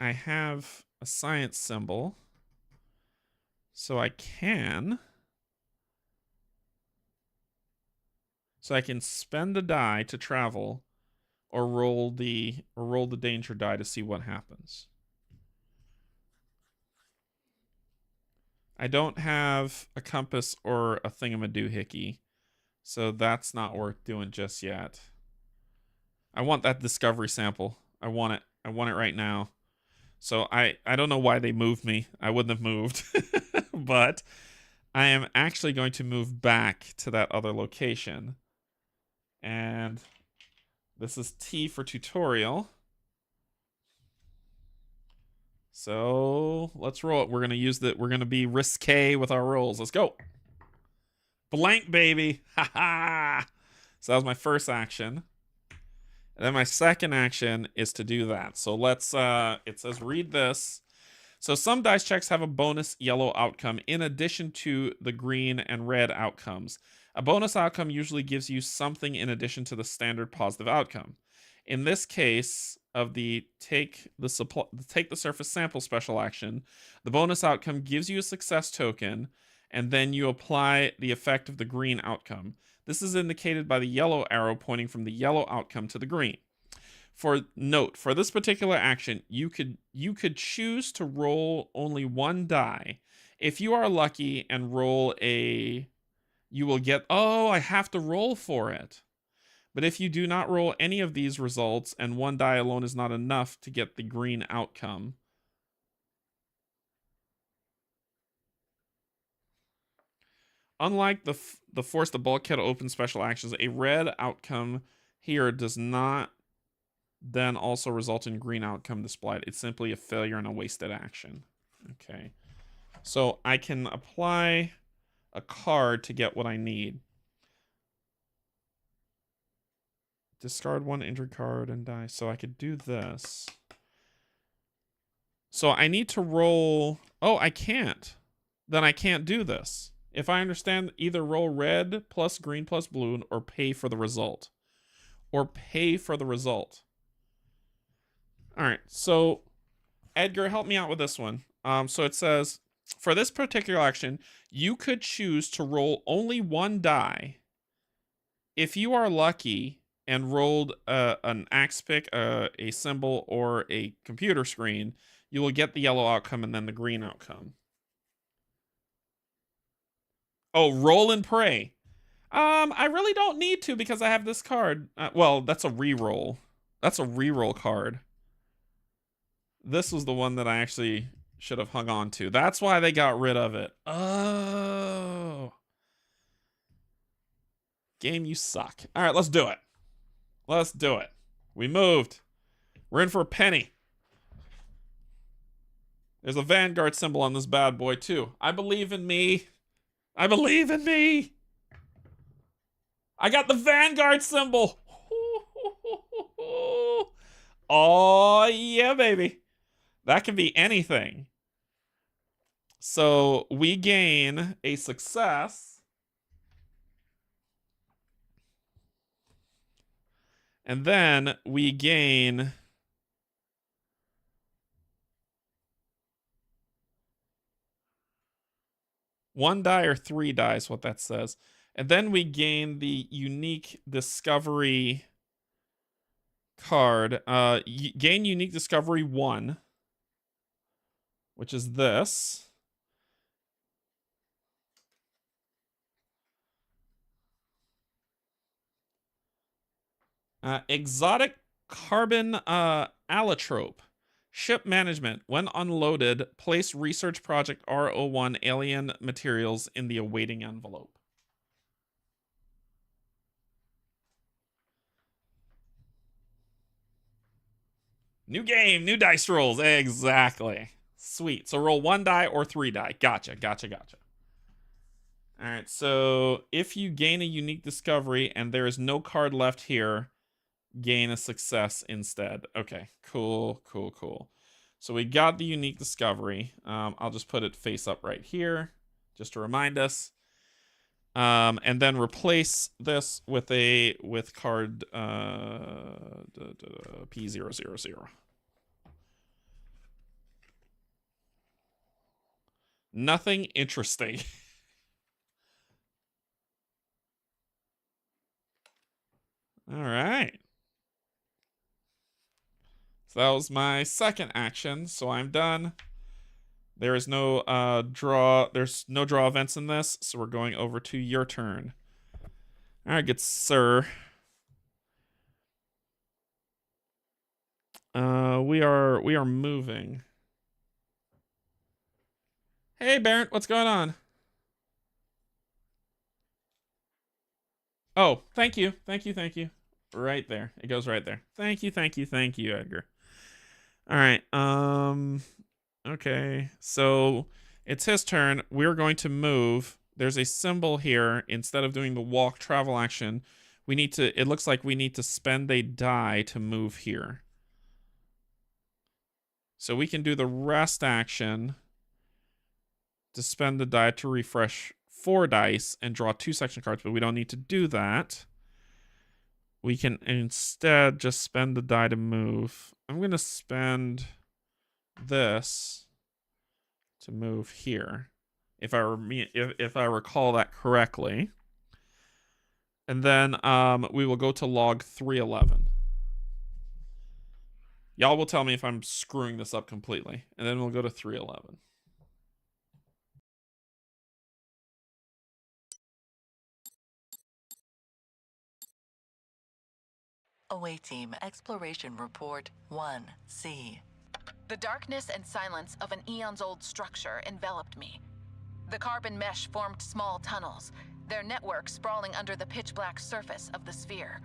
I have a science symbol. So I can. So I can spend a die to travel or roll the danger die to see what happens. I don't have a compass or a thingamadoohickey, so that's not worth doing just yet. I want that discovery sample. I want it. I want it right now. So I don't know why they moved me. I wouldn't have moved. But I am actually going to move back to that other location. And this is T for tutorial. So let's roll it. We're going to use that. We're going to be risque with our rolls. Let's go. Blank, baby. Ha ha. So that was my first action. And then my second action is to do that. So let's, it says read this. So some dice checks have a bonus yellow outcome in addition to the green and red outcomes. A bonus outcome usually gives you something in addition to the standard positive outcome. In this case of the take the surface sample special action, the bonus outcome gives you a success token, and then you apply the effect of the green outcome. This is indicated by the yellow arrow pointing from the yellow outcome to the green. For this particular action, you could choose to roll only 1 die. If you are lucky and roll a, you will get, oh, I have to roll for it. But if you do not roll any of these results and 1 die alone is not enough to get the green outcome, unlike the force the bulkhead open special actions, a red outcome here does not then also result in green outcome displayed. It's simply a failure and a wasted action. Okay. So I can apply a card to get what I need. Discard 1 injured card and die. So I could do this. So I need to roll. Oh, I can't. Then I can't do this. If I understand, either roll red plus green plus blue or pay for the result. Or pay for the result. All right, so Edgar, help me out with this one. So it says, for this particular action, you could choose to roll only 1 die. If you are lucky and rolled an axe pick, a symbol, or a computer screen, you will get the yellow outcome and then the green outcome. Oh, roll and pray. I really don't need to because I have this card. Well, that's a reroll. That's a reroll card. This was the one that I actually should have hung on to. That's why they got rid of it. Oh. Game, you suck. All right, let's do it. Let's do it. We moved. We're in for a penny. There's a Vanguard symbol on this bad boy, too. I believe in me. I believe in me. I got the Vanguard symbol. Oh, yeah, baby. That can be anything. So we gain a success. And then we gain... one die or 3 die is what that says. And then we gain the unique discovery card. Gain unique discovery 1, which is this. Exotic carbon allotrope. Ship management. When unloaded, place research project R01 alien materials in the awaiting envelope. New game, new dice rolls. Exactly. Sweet. So roll 1 die or 3 die. Gotcha. All right, so if you gain a unique discovery and there is no card left here, gain a success instead. Okay, cool. So we got the unique discovery. I'll just put it face up right here, just to remind us. And then replace this with card P000. Nothing interesting. All right. So that was my second action, so I'm done. There is no draw. There's no draw events in this, so we're going over to your turn. All right, good sir. We are moving. Hey, Barrett, what's going on? Oh, thank you. Right there. It goes right there. Thank you, Edgar. All right. Okay. So it's his turn. We're going to move. There's a symbol here. Instead of doing the walk travel action, it looks like we need to spend a die to move here. So we can do the rest action to spend the die to refresh 4 dice and draw 2 section cards, but we don't need to do that. We can instead just spend the die to move. I'm going to spend this to move here, if I recall that correctly. And then we will go to log 311. Y'all will tell me if I'm screwing this up completely. And then we'll go to 311. Away team, exploration report 1C. The darkness and silence of an eons-old structure enveloped me. The carbon mesh formed small tunnels, their network sprawling under the pitch-black surface of the sphere.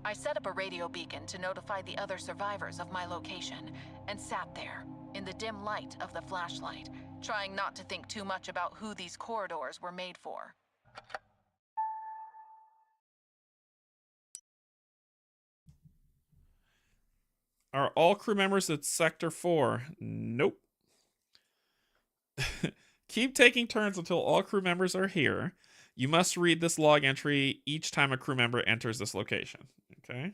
I set up a radio beacon to notify the other survivors of my location, and sat there, in the dim light of the flashlight, trying not to think too much about who these corridors were made for. Are all crew members at Sector 4? Nope. Keep taking turns until all crew members are here. You must read this log entry each time a crew member enters this location. Okay.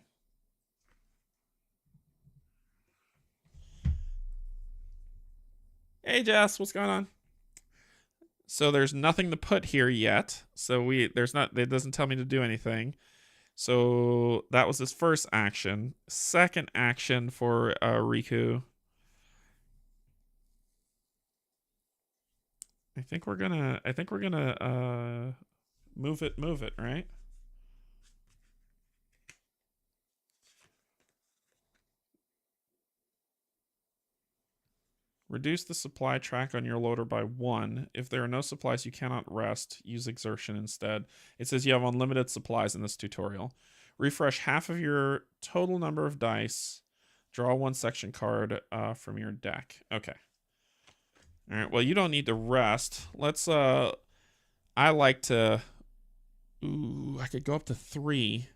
Hey, Jess, what's going on? So there's nothing to put here yet. So it doesn't tell me to do anything. So that was his first action. Second action for Riku. I think we're gonna move it, right? Reduce the supply track on your loader by 1. If there are no supplies, you cannot rest. Use exertion instead. It says you have unlimited supplies in this tutorial. Refresh half of your total number of dice. Draw one section card from your deck. Okay. All right. Well, you don't need to rest. Let's. I like to. Ooh, I could go up to 3.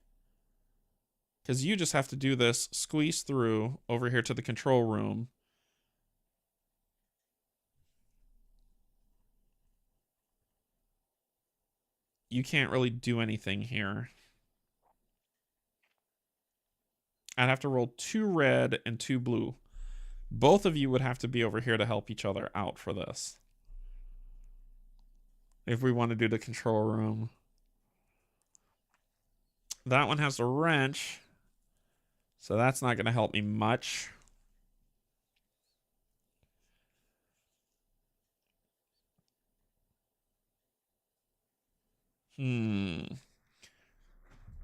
Because you just have to do this. Squeeze through over here to the control room. You can't really do anything here. I'd have to roll 2 red and 2 blue. Both of you would have to be over here to help each other out for this. If we want to do the control room. That one has a wrench. So that's not going to help me much.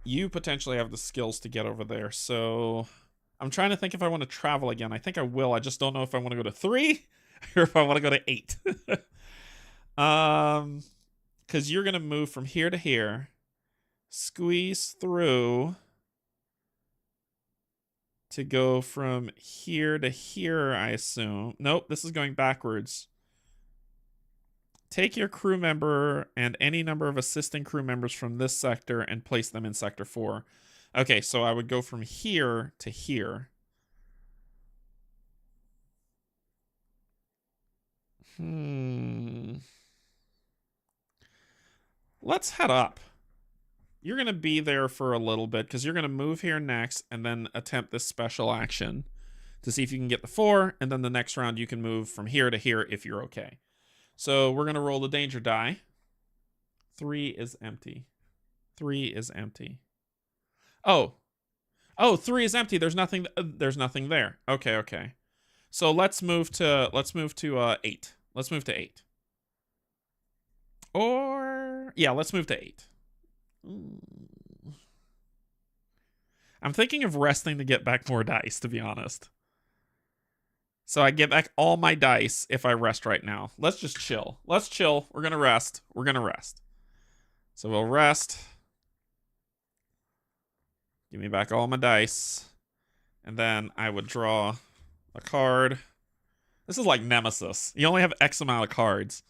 You potentially have the skills to get over there. So I'm trying to think if I want to travel again. I think I will. I just don't know if I want to go to 3 or if I want to go to 8. Because you're going to move from here to here. Squeeze through to go from here to here, I assume. Nope, this is going backwards. Take your crew member and any number of assisting crew members from this sector and place them in Sector 4. Okay, so I would go from here to here. Let's head up. You're going to be there for a little bit because you're going to move here next and then attempt this special action to see if you can get the 4. And then the next round you can move from here to here if you're okay. So we're going to roll the danger die. 3 is empty. 3 is empty. Oh, 3 is empty. There's nothing there. Okay. So let's move to 8. Let's move to 8. Or yeah, let's move to 8. I'm thinking of resting to get back more dice, to be honest. So I get back all my dice if I rest right now. Let's just chill. Let's chill. We're going to rest. We're going to rest. So we'll rest. Give me back all my dice. And then I would draw a card. This is like Nemesis. You only have X amount of cards.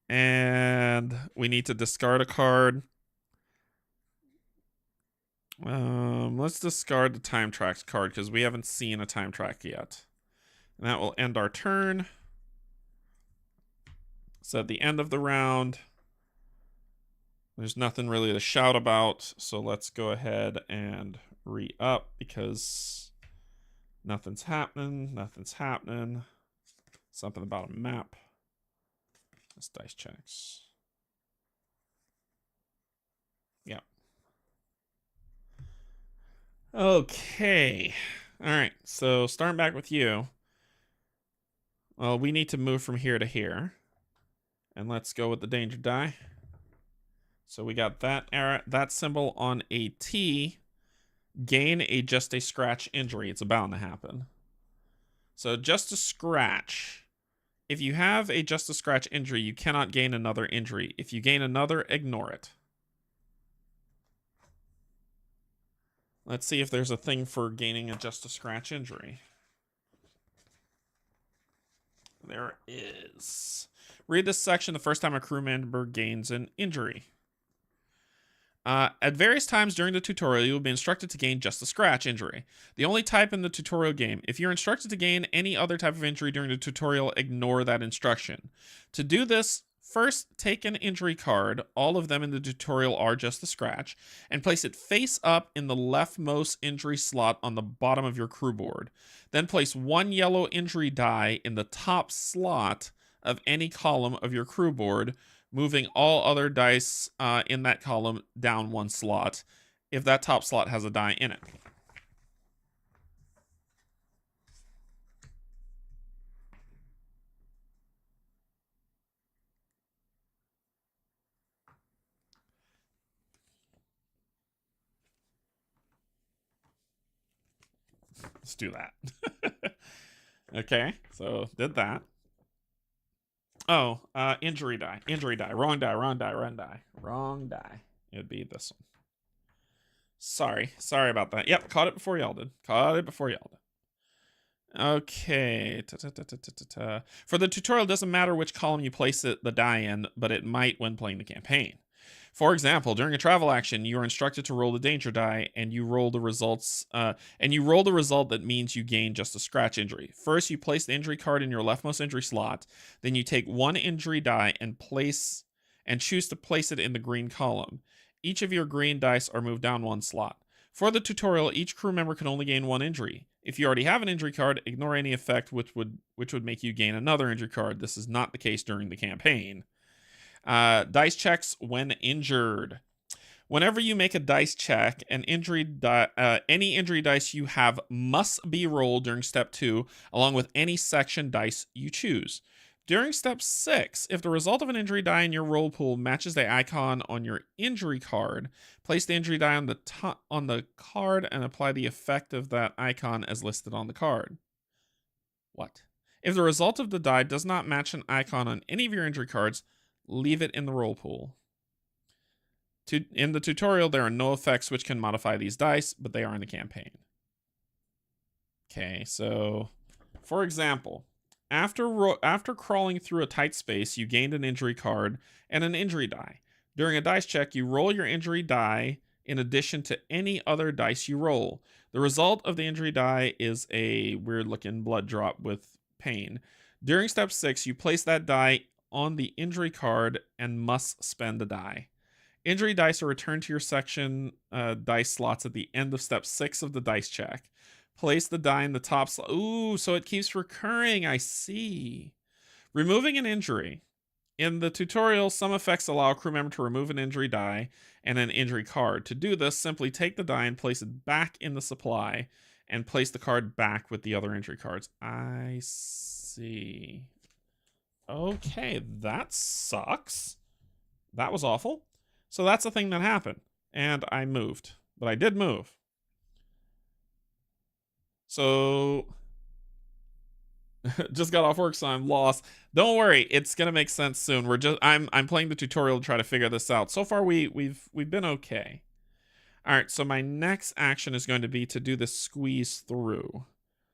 And we need to discard a card. Let's discard the time tracks card because we haven't seen a time track yet. And that will end our turn. So at the end of the round, there's nothing really to shout about. So let's go ahead and re-up because nothing's happening. Nothing's happening. Something about a map. That's dice checks. Yeah. Okay. All right. So starting back with you. Well, we need to move from here to here. And let's go with the danger die. So we got that symbol on a T. Gain just a scratch injury. It's bound to happen. So just a scratch. If you have a just a scratch injury, you cannot gain another injury. If you gain another, ignore it. Let's see if there's a thing for gaining a just a scratch injury. There is. Read this section the first time a crew member gains an injury. At various times during the tutorial, you will be instructed to gain just a scratch injury. The only type in the tutorial game. If you're instructed to gain any other type of injury during the tutorial, ignore that instruction. To do this, first take an injury card, all of them in the tutorial are just a scratch, and place it face up in the leftmost injury slot on the bottom of your crew board. Then place 1 yellow injury die in the top slot of any column of your crew board, moving all other dice in that column down 1 slot if that top slot has a die in it. Let's do that. Okay, so did that. Oh, injury die. Injury die. Wrong die. Wrong die. Wrong die. Wrong die. It would be this one. Sorry about that. Yep, caught it before y'all did. Okay. For the tutorial, it doesn't matter which column you place the die in, but it might when playing the campaign. For example, during a travel action, you are instructed to roll the danger die, and you roll the results. And you roll the result that means you gain just a scratch injury. First, you place the injury card in your leftmost injury slot. Then you take one injury die and choose to place it in the green column. Each of your green dice are moved down one slot. For the tutorial, each crew member can only gain one injury. If you already have an injury card, ignore any effect which would make you gain another injury card. This is not the case during the campaign. Dice checks when injured. Whenever you make a dice check, any injury dice you have must be rolled during step 2, along with any section dice you choose. During step 6, if the result of an injury die in your roll pool matches the icon on your injury card, place the injury die on the card and apply the effect of that icon as listed on the card. What? If the result of the die does not match an icon on any of your injury cards, leave it in the roll pool. In the tutorial, there are no effects which can modify these dice, but they are in the campaign. Okay, so for example, after crawling through a tight space, you gained an injury card and an injury die. During a dice check, you roll your injury die in addition to any other dice you roll. The result of the injury die is a weird-looking blood drop with pain. During step 6, you place that die on the injury card and must spend a die. Injury dice are returned to your section dice slots at the end of step 6 of the dice check. Place the die in the top slot. Ooh, so it keeps recurring. I see. Removing an injury. In the tutorial, some effects allow a crew member to remove an injury die and an injury card. To do this, simply take the die and place it back in the supply and place the card back with the other injury cards. I see. Okay, that sucks. That was awful. So that's the thing that happened. And I moved. But I did move. So just got off work, so I'm lost. Don't worry, it's gonna make sense soon. I'm playing the tutorial to try to figure this out. So far we've been okay. Alright, so my next action is going to be to do this squeeze through.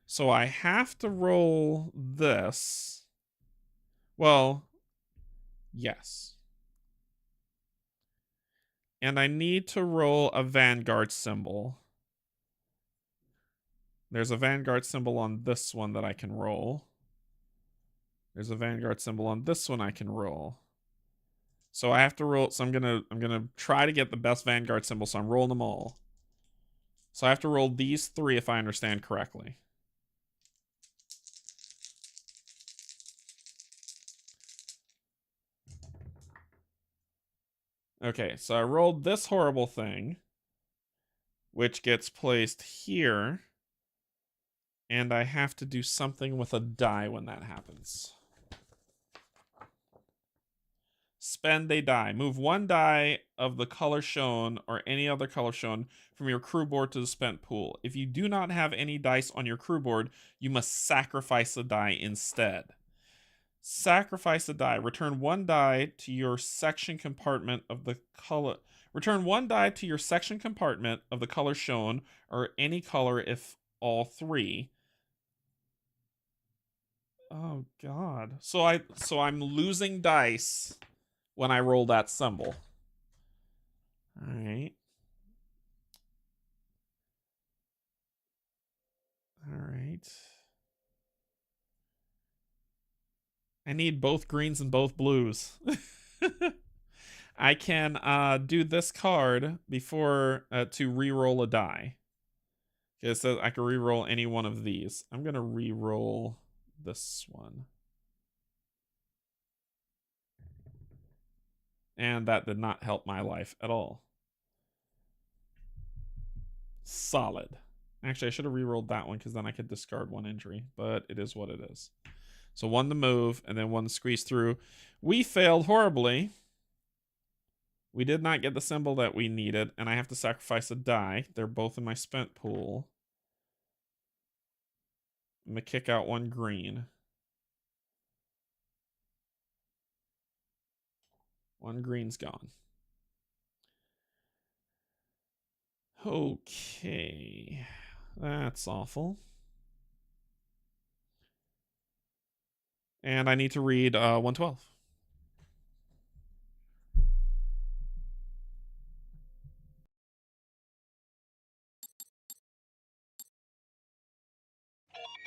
So I have to roll this. Well, yes. And I need to roll a Vanguard symbol. There's a Vanguard symbol on this one that I can roll. There's a Vanguard symbol on this one I can roll. So I have to roll. So I'm gonna try to get the best Vanguard symbol. So I'm rolling them all. So I have to roll these 3 if I understand correctly. Okay, so I rolled this horrible thing, which gets placed here. And I have to do something with a die when that happens. Spend a die. Move 1 die of the color shown or any other color shown from your crew board to the spent pool. If you do not have any dice on your crew board, you must sacrifice a die instead. Sacrifice a die. Return 1 die to your section compartment of the color. Return 1 die to your section compartment of the color shown or any color if all 3. Oh God. So I'm losing dice when I roll that symbol. All right. All right. I need both greens and both blues. I can do this card before to re-roll a die. Okay, so I can re-roll any one of these. I'm gonna re-roll this one. And that did not help my life at all. Solid. Actually, I should have re-rolled that one because then I could discard 1 injury, but it is what it is. So 1 to move and then 1 to squeeze through. We failed horribly. We did not get the symbol that we needed, and I have to sacrifice a die. They're both in my spent pool. I'm going to kick out 1 green. 1 green's gone. Okay. That's awful. And I need to read 112.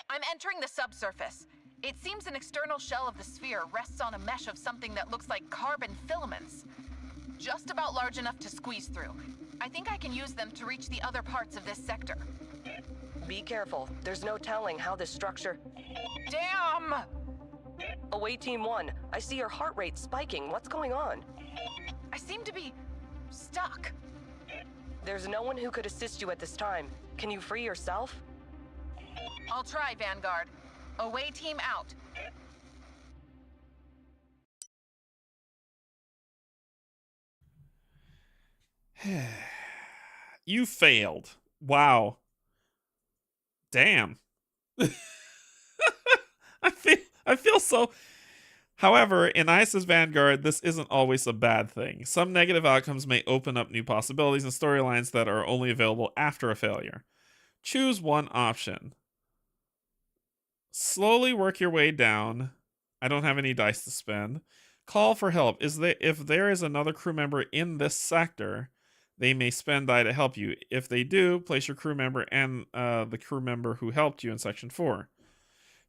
I'm entering the subsurface. It seems an external shell of the sphere rests on a mesh of something that looks like carbon filaments. Just about large enough to squeeze through. I think I can use them to reach the other parts of this sector. Be careful. There's no telling how this structure... Damn! Away Team 1. I see your heart rate spiking. What's going on? I seem to be... stuck. There's no one who could assist you at this time. Can you free yourself? I'll try, Vanguard. Away Team out. You failed. Wow. Damn. I feel so. However, in ISS Vanguard, this isn't always a bad thing. Some negative outcomes may open up new possibilities and storylines that are only available after a failure. Choose one option. Slowly work your way down. I don't have any dice to spend. Call for help. If there is another crew member in this sector, they may spend die to help you. If they do, place your crew member and the crew member who helped you in Section 4.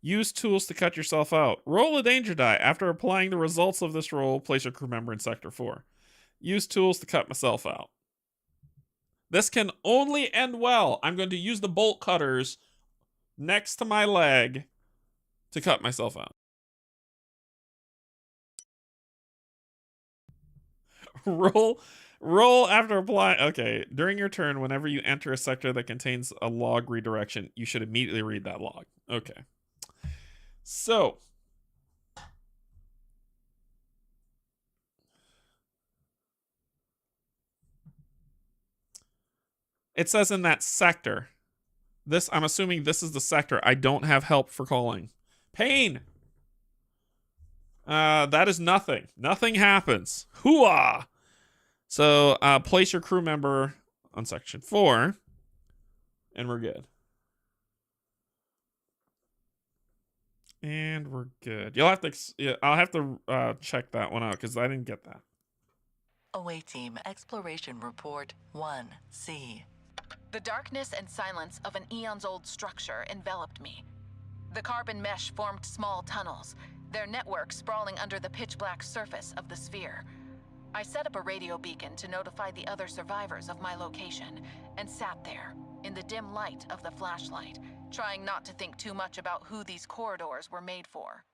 Use tools to cut yourself out. Roll a danger die. After applying the results of this roll, place your crew member in Sector 4. Use tools to cut myself out. This can only end well. I'm going to use the bolt cutters next to my leg to cut myself out. Roll after applying. Okay, during your turn, whenever you enter a sector that contains a log redirection, you should immediately read that log. Okay. So, it says in that sector. I'm assuming this is the sector. I don't have help for calling. Pain! That is nothing. Nothing happens. Hooah! So, place your crew member on Section 4, and we're good. And we're good. You'll have to. I'll have to check that one out because I didn't get that. Away Team Exploration Report 1C. The darkness and silence of an eons-old structure enveloped me. The carbon mesh formed small tunnels, their network sprawling under the pitch-black surface of the sphere. I set up a radio beacon to notify the other survivors of my location, and sat there, in the dim light of the flashlight, trying not to think too much about who these corridors were made for.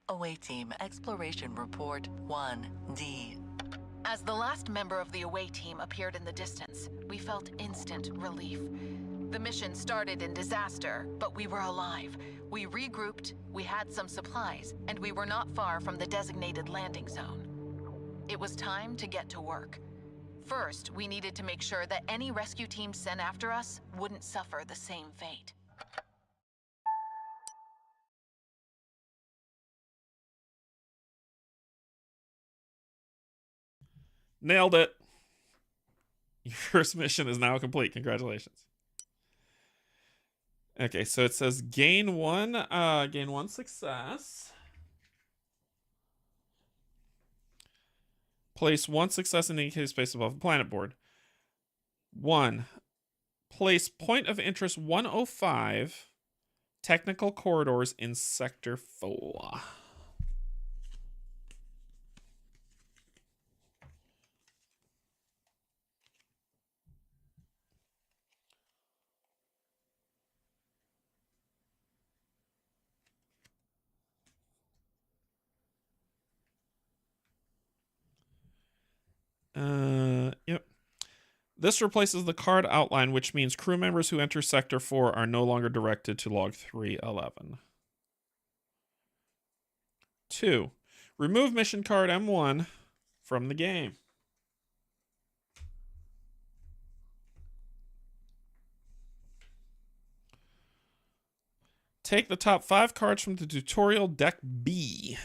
Away Team Exploration Report 1D. As the last member of the away team appeared in the distance, we felt instant relief. The mission started in disaster, but we were alive. We regrouped, we had some supplies, and we were not far from the designated landing zone. It was time to get to work. First, we needed to make sure that any rescue team sent after us wouldn't suffer the same fate. Nailed it. Your first mission is now complete. Congratulations. Okay, so it says gain one success. Place one success in the indicated space above the planet board. 1. Place point of interest 105 technical corridors in Sector 4. Yep. This replaces the card outline, which means crew members who enter Sector 4 are no longer directed to log 311. 2. Remove mission card M1 from the game. Take the top 5 cards from the tutorial deck B.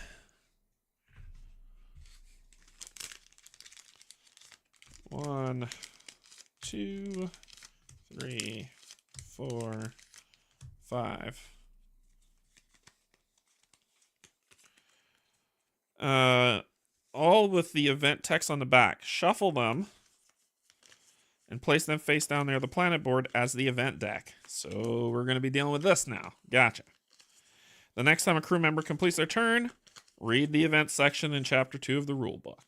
1, 2, 3, 4, 5. All with the event text on the back. Shuffle them and place them face down near the planet board as the event deck. So we're going to be dealing with this now. Gotcha. The next time a crew member completes their turn, read the event section in Chapter 2 of the rule book.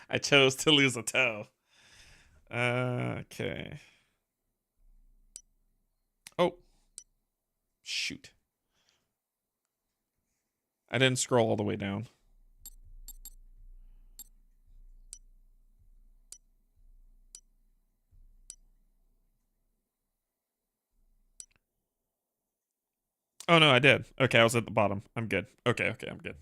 I chose to lose a toe. Okay. Oh. Shoot. I didn't scroll all the way down. Oh, no, I did. Okay, I was at the bottom. I'm good. Okay, I'm good.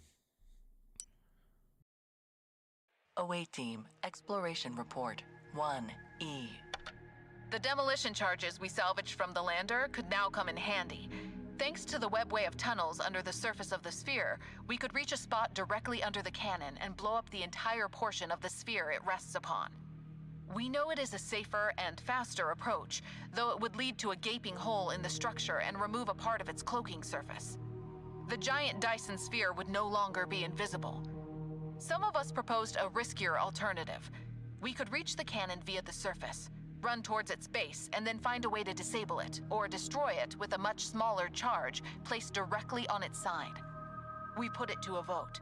Away Team, Exploration Report 1E. The demolition charges we salvaged from the lander could now come in handy. Thanks to the webway of tunnels under the surface of the sphere, we could reach a spot directly under the cannon and blow up the entire portion of the sphere it rests upon. We know it is a safer and faster approach, though it would lead to a gaping hole in the structure and remove a part of its cloaking surface. The giant Dyson sphere would no longer be invisible. Some of us proposed a riskier alternative. We could reach the cannon via the surface, run towards its base, and then find a way to disable it, or destroy it with a much smaller charge placed directly on its side. We put it to a vote.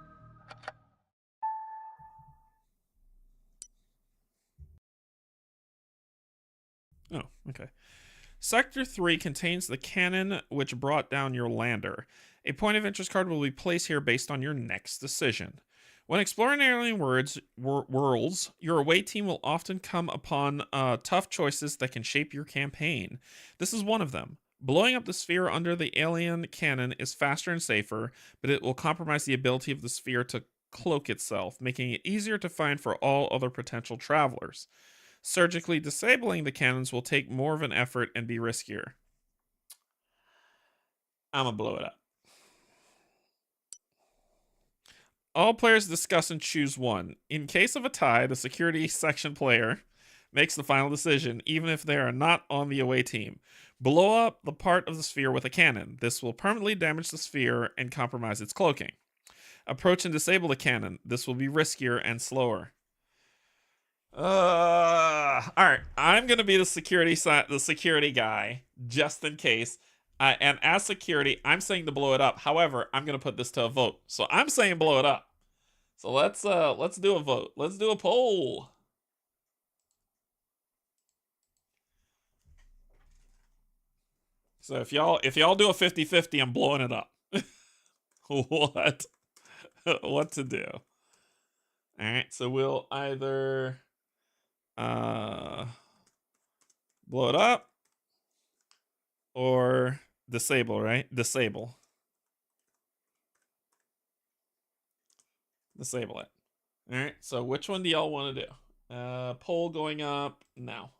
Oh, okay. Sector 3 contains the cannon which brought down your lander. A point of interest card will be placed here based on your next decision. When exploring alien worlds, your away team will often come upon tough choices that can shape your campaign. This is one of them. Blowing up the sphere under the alien cannon is faster and safer, but it will compromise the ability of the sphere to cloak itself, making it easier to find for all other potential travelers. Surgically disabling the cannons will take more of an effort and be riskier. I'm gonna blow it up. All players discuss and choose one. In case of a tie, the security section player makes the final decision, even if they are not on the away team. Blow up the part of the sphere with a cannon. This will permanently damage the sphere and compromise its cloaking. Approach and disable the cannon. This will be riskier and slower. Alright, I'm gonna be the security guy, just in case. And as security, I'm saying to blow it up. However, I'm gonna put this to a vote. So I'm saying blow it up. So let's do a vote. Let's do a poll. So if y'all do a 50-50, I'm blowing it up. What to do? Alright, so we'll either blow it up or disable, right? Disable it. All right, so which one do y'all want to do? Poll going up now.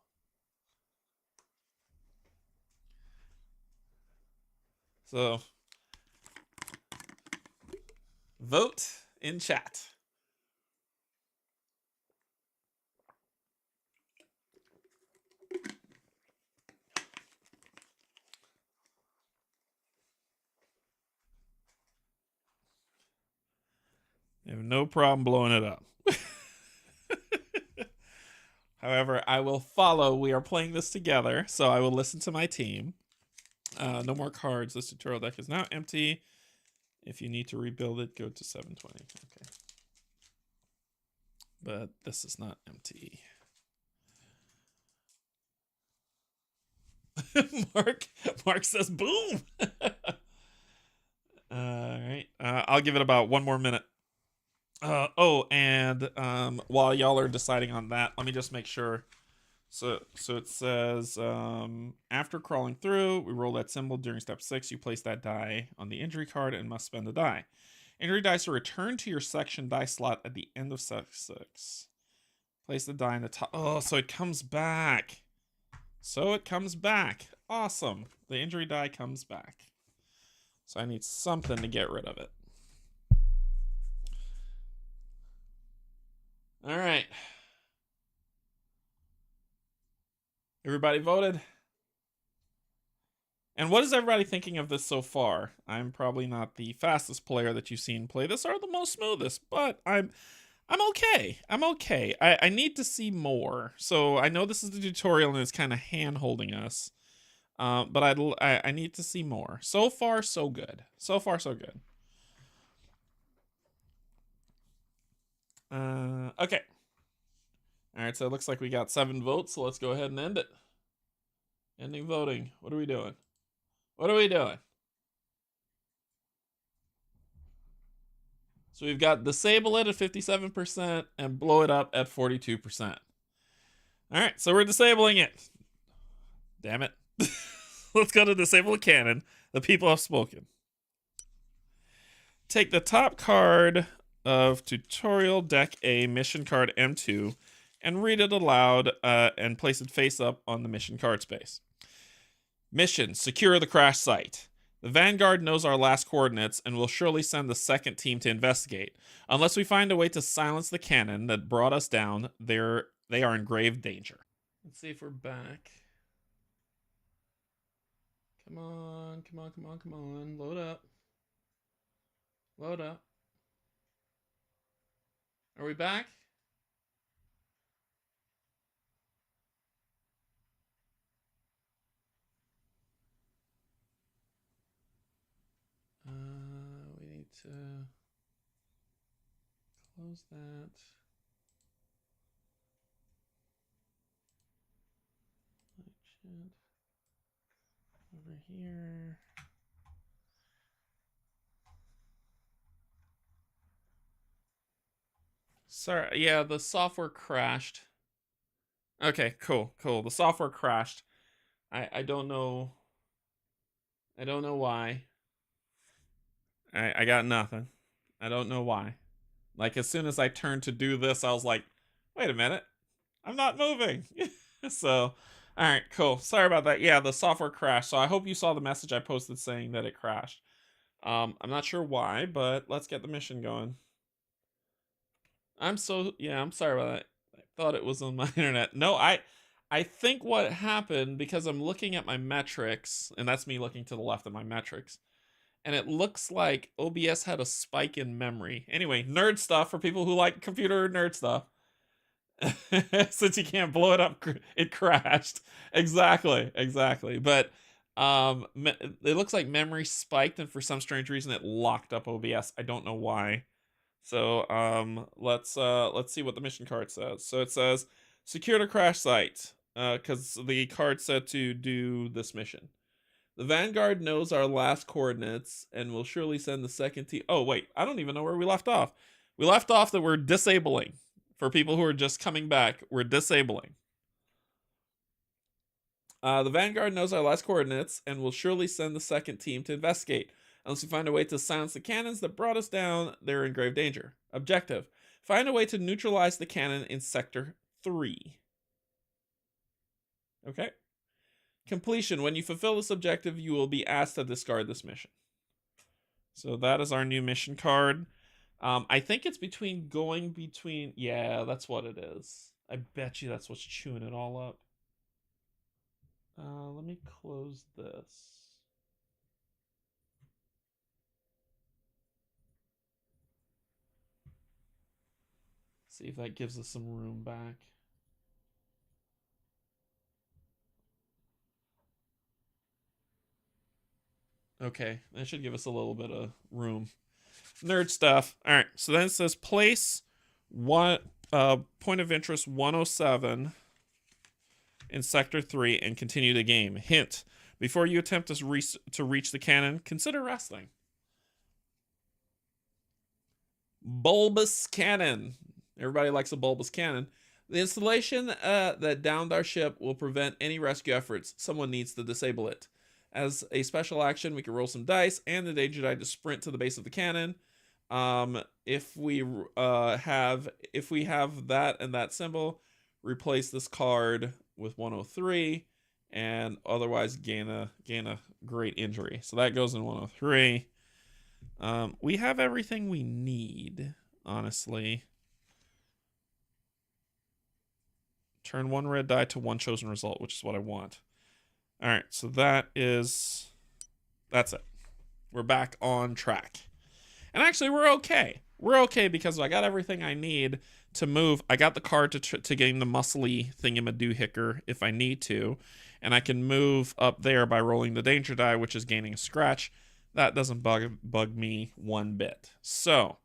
So vote in chat. I have no problem blowing it up. However, I will follow. We are playing this together, so I will listen to my team. No more cards. This tutorial deck is now empty. If you need to rebuild it, go to 720. Okay. But this is not empty. Mark says boom. All right. I'll give it about one more minute. And while y'all are deciding on that, let me just make sure. So it says, after crawling through, we roll that symbol. During step 6, you place that die on the injury card and must spend a die. Injury dice are returned to your section die slot at the end of step 6. Place the die in the top. Oh, so it comes back. Awesome. The injury die comes back. So I need something to get rid of it. Everybody voted. And what is everybody thinking of this so far? I'm probably not the fastest player that you've seen play this or the most smoothest, but I'm okay. I'm okay. I need to see more. So I know this is the tutorial and it's kind of hand-holding us. But I need to see more. So far, so good. So far, so good. Okay. All right, so it looks like we got 7 votes, so let's go ahead and end it. Ending voting. What are we doing? What are we doing? So we've got disable it at 57% and blow it up at 42%. All right, so we're disabling it. Damn it. Let's go to disable the cannon. The people have spoken. Take the top card of Tutorial Deck A Mission Card M2 and read it aloud and place it face up on the mission card space. Mission, secure the crash site. The Vanguard knows our last coordinates and will surely send the second team to investigate. Unless we find a way to silence the cannon that brought us down, they are in grave danger. Let's see if we're back. Come on, come on, come on, come on. Load up. Load up. Are we back? We need to close that. Over here. Sorry, yeah, the software crashed. Okay, cool. The software crashed. I don't know. I don't know why. I got nothing. I don't know why. Like, as soon as I turned to do this, I was like, wait a minute. I'm not moving. So, alright, cool. Sorry about that. Yeah, the software crashed. So I hope you saw the message I posted saying that it crashed. I'm not sure why, but let's get the mission going. I'm sorry about that. I thought it was on my internet. No, I think what happened, because I'm looking at my metrics, and that's me looking to the left of my metrics, and it looks like OBS had a spike in memory. Anyway, nerd stuff for people who like computer nerd stuff. Since you can't blow it up, it crashed. Exactly. But it looks like memory spiked, and for some strange reason it locked up OBS. I don't know why. So let's see what the mission card says. So it says secure the crash site, because the card said to do this mission. The Vanguard knows our last coordinates and will surely send the second team. Oh wait, I don't even know where we left off. We left off that we're disabling. For people who are just coming back, we're disabling. The Vanguard knows our last coordinates and will surely send the second team to investigate. Unless we find a way to silence the cannons that brought us down, they're in grave danger. Objective: find a way to neutralize the cannon in Sector 3. Okay. Completion: when you fulfill this objective, you will be asked to discard this mission. So that is our new mission card. I think it's yeah, that's what it is. I bet you that's what's chewing it all up. Let me close this. See if that gives us some room back. Okay, that should give us a little bit of room. Nerd stuff. All right, so then it says place point of interest 107 in Sector 3 and continue the game. Hint: before you attempt to reach the cannon, consider resting. Bulbous cannon. Everybody likes a bulbous cannon. The installation that downed our ship will prevent any rescue efforts. Someone needs to disable it. As a special action, we can roll some dice and the danger die to sprint to the base of the cannon. If we have that and that symbol, replace this card with 103, and otherwise gain a great injury. So that goes in 103. We have everything we need, honestly. Turn 1 red die to 1 chosen result, which is what I want. All right, so that's it. We're back on track. And actually, we're okay. We're okay because I got everything I need to move. I got the card to gain the muscly thingamadoohicker if I need to. And I can move up there by rolling the danger die, which is gaining a scratch. That doesn't bug me one bit. So,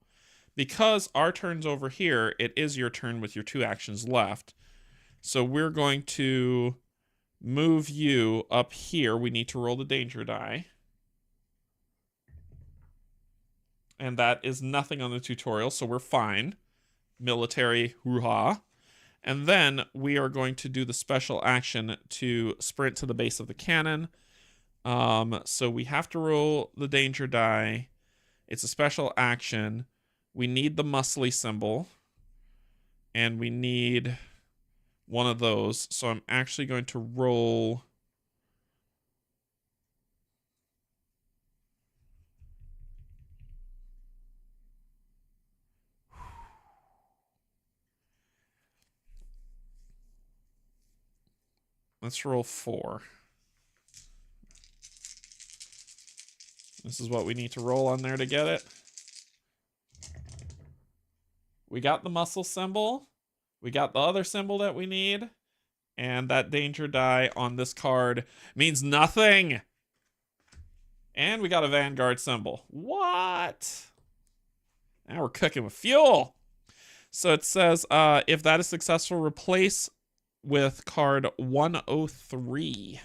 because our turn's over here, it is your turn with your 2 actions left. So we're going to move you up here. We need to roll the danger die. And that is nothing on the tutorial, so we're fine. Military hoo-ha. And then we are going to do the special action to sprint to the base of the cannon. So we have to roll the danger die. It's a special action. We need the muscly symbol. And we need one of those. So I'm actually going to roll... Let's roll 4. This is what we need to roll on there to get it. We got the muscle symbol. We got the other symbol that we need. And that danger die on this card means nothing. And we got a Vanguard symbol. What? Now we're cooking with fuel. So it says, if that is successful, replace with card 103.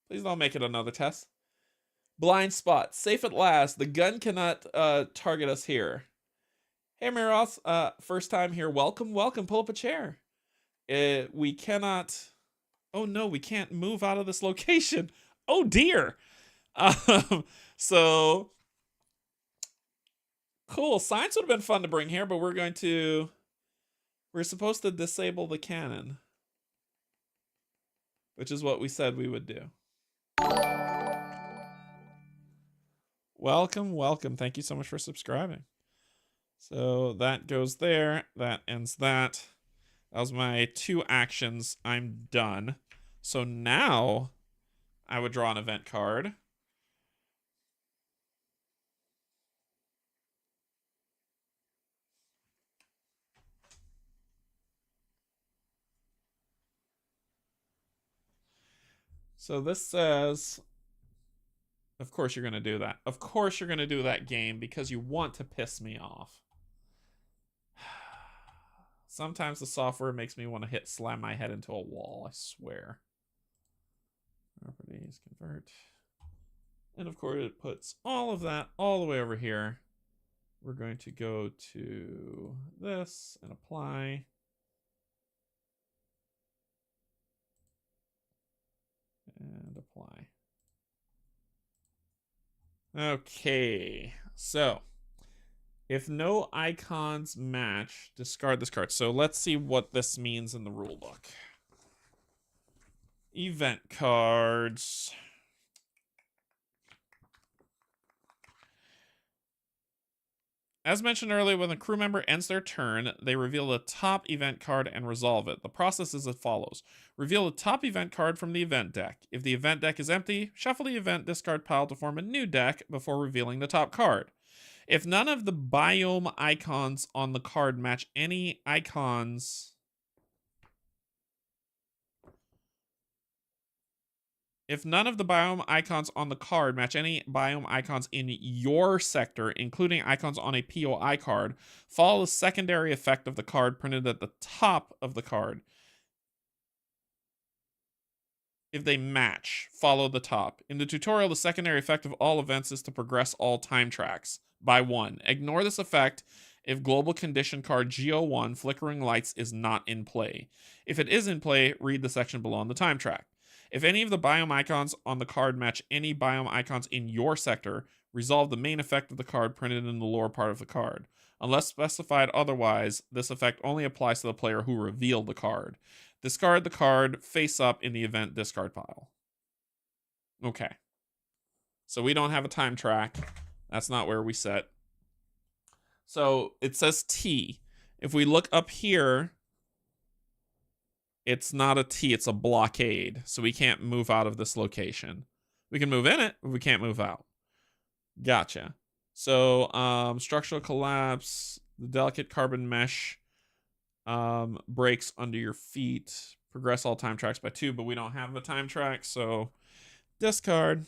Please don't make it another test. Blind spot. Safe at last. The gun cannot target us here. Hey, Miros. First time here. Welcome, welcome. Pull up a chair. We cannot... Oh, no, we can't move out of this location. Oh, dear. So... Cool. Science would have been fun to bring here, but we're supposed to disable the cannon, which is what we said we would do. Welcome, welcome. Thank you so much for subscribing. So that goes there. That ends that. That was my 2 actions. I'm done. So now I would draw an event card. So this says, of course you're going to do that. Of course you're going to do that, game, because you want to piss me off. Sometimes the software makes me want to slam my head into a wall, I swear. Properties, convert. And of course it puts all of that all the way over here. We're going to go to this and apply. And apply. Okay, so if no icons match, discard this card. So let's see what this means in the rulebook. Event cards. As mentioned earlier, when the crew member ends their turn, they reveal the top event card and resolve it. The process is as follows. Reveal the top event card from the event deck. If the event deck is empty, shuffle the event discard pile to form a new deck before revealing the top card. If none of the biome icons on the card match any icons... If none of the biome icons on the card match any biome icons in your sector, including icons on a POI card, follow the secondary effect of the card printed at the top of the card. If they match, follow the top. In the tutorial, the secondary effect of all events is to progress all time tracks by 1. Ignore this effect if global condition card GO1 Flickering Lights is not in play. If it is in play, read the section below on the time track. If any of the biome icons on the card match any biome icons in your sector, resolve the main effect of the card printed in the lower part of the card. Unless specified otherwise, this effect only applies to the player who revealed the card. Discard the card face up in the event discard pile. Okay. So we don't have a time track. That's not where we set. So it says T. If we look up here, it's not a T, it's a blockade. So we can't move out of this location. We can move in it, but we can't move out. Gotcha. So structural collapse, the delicate carbon mesh breaks under your feet. Progress all time tracks by 2, but we don't have a time track, so discard.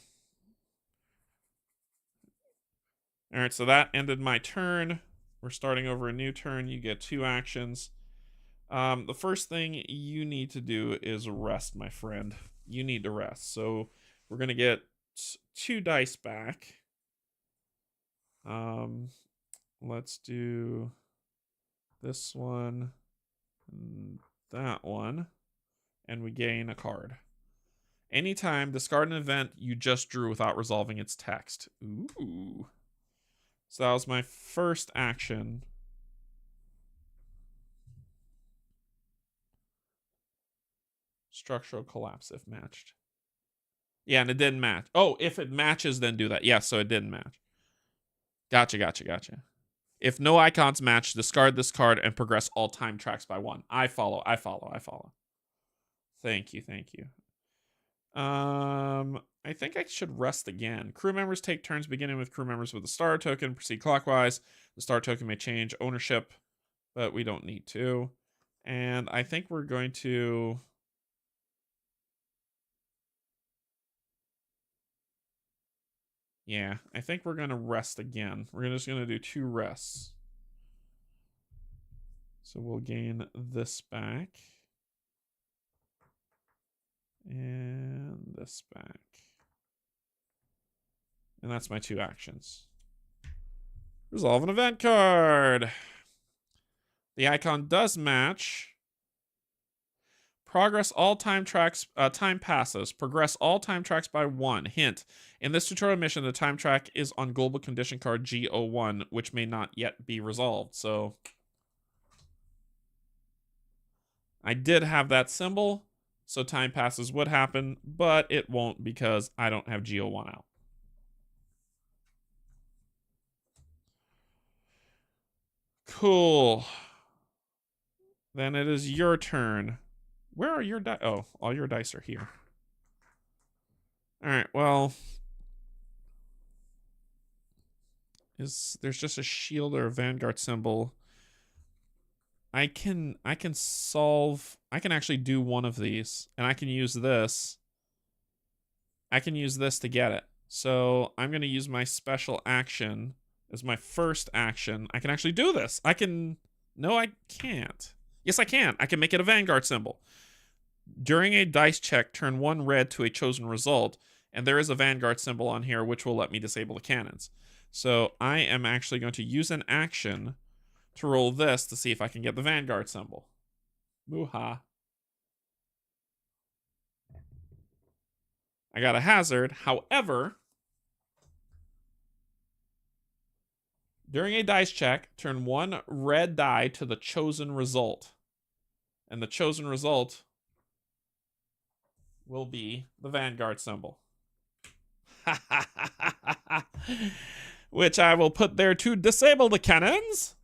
All right, so that ended my turn. We're starting over a new turn. You get 2 actions. The first thing you need to do is rest, my friend. You need to rest. So we're going to get 2 dice back. Let's do this one and that one, and we gain a card. Anytime, discard an event you just drew without resolving its text. Ooh. So that was my first action. Structural collapse if matched. Yeah, and it didn't match. Oh, if it matches, then do that. Yeah, so it didn't match. Gotcha. If no icons match, discard this card and progress all time tracks by 1. I follow. Thank you. I think I should rest again. Crew members take turns beginning with crew members with a star token. Proceed clockwise. The star token may change ownership, but we don't need to. And I think we're going to... Yeah, I think we're going to rest again. We're just going to do 2 rests. So we'll gain this back. And this back. And that's my 2 actions. Resolve an event card. The icon does match. Progress all time tracks, time passes. Progress all time tracks by 1. Hint, in this tutorial mission, the time track is on global condition card G01, which may not yet be resolved. So I did have that symbol, so time passes would happen, but it won't because I don't have G01 out. Cool. Then it is your turn. Where are your dice? Oh, all your dice are here. All right, well, there's just a shield or a Vanguard symbol. I can actually do one of these, and I can use this. I can use this to get it. So I'm going to use my special action as my first action. I can actually do this. No, I can't. Yes, I can. I can make it a Vanguard symbol. During a dice check, turn 1 red to a chosen result, and there is a Vanguard symbol on here which will let me disable the cannons. So I am actually going to use an action to roll this to see if I can get the Vanguard symbol. Moo-ha. I got a hazard. However, during a dice check, turn 1 red die to the chosen result. And the chosen result will be the Vanguard symbol. Which I will put there to disable the cannons.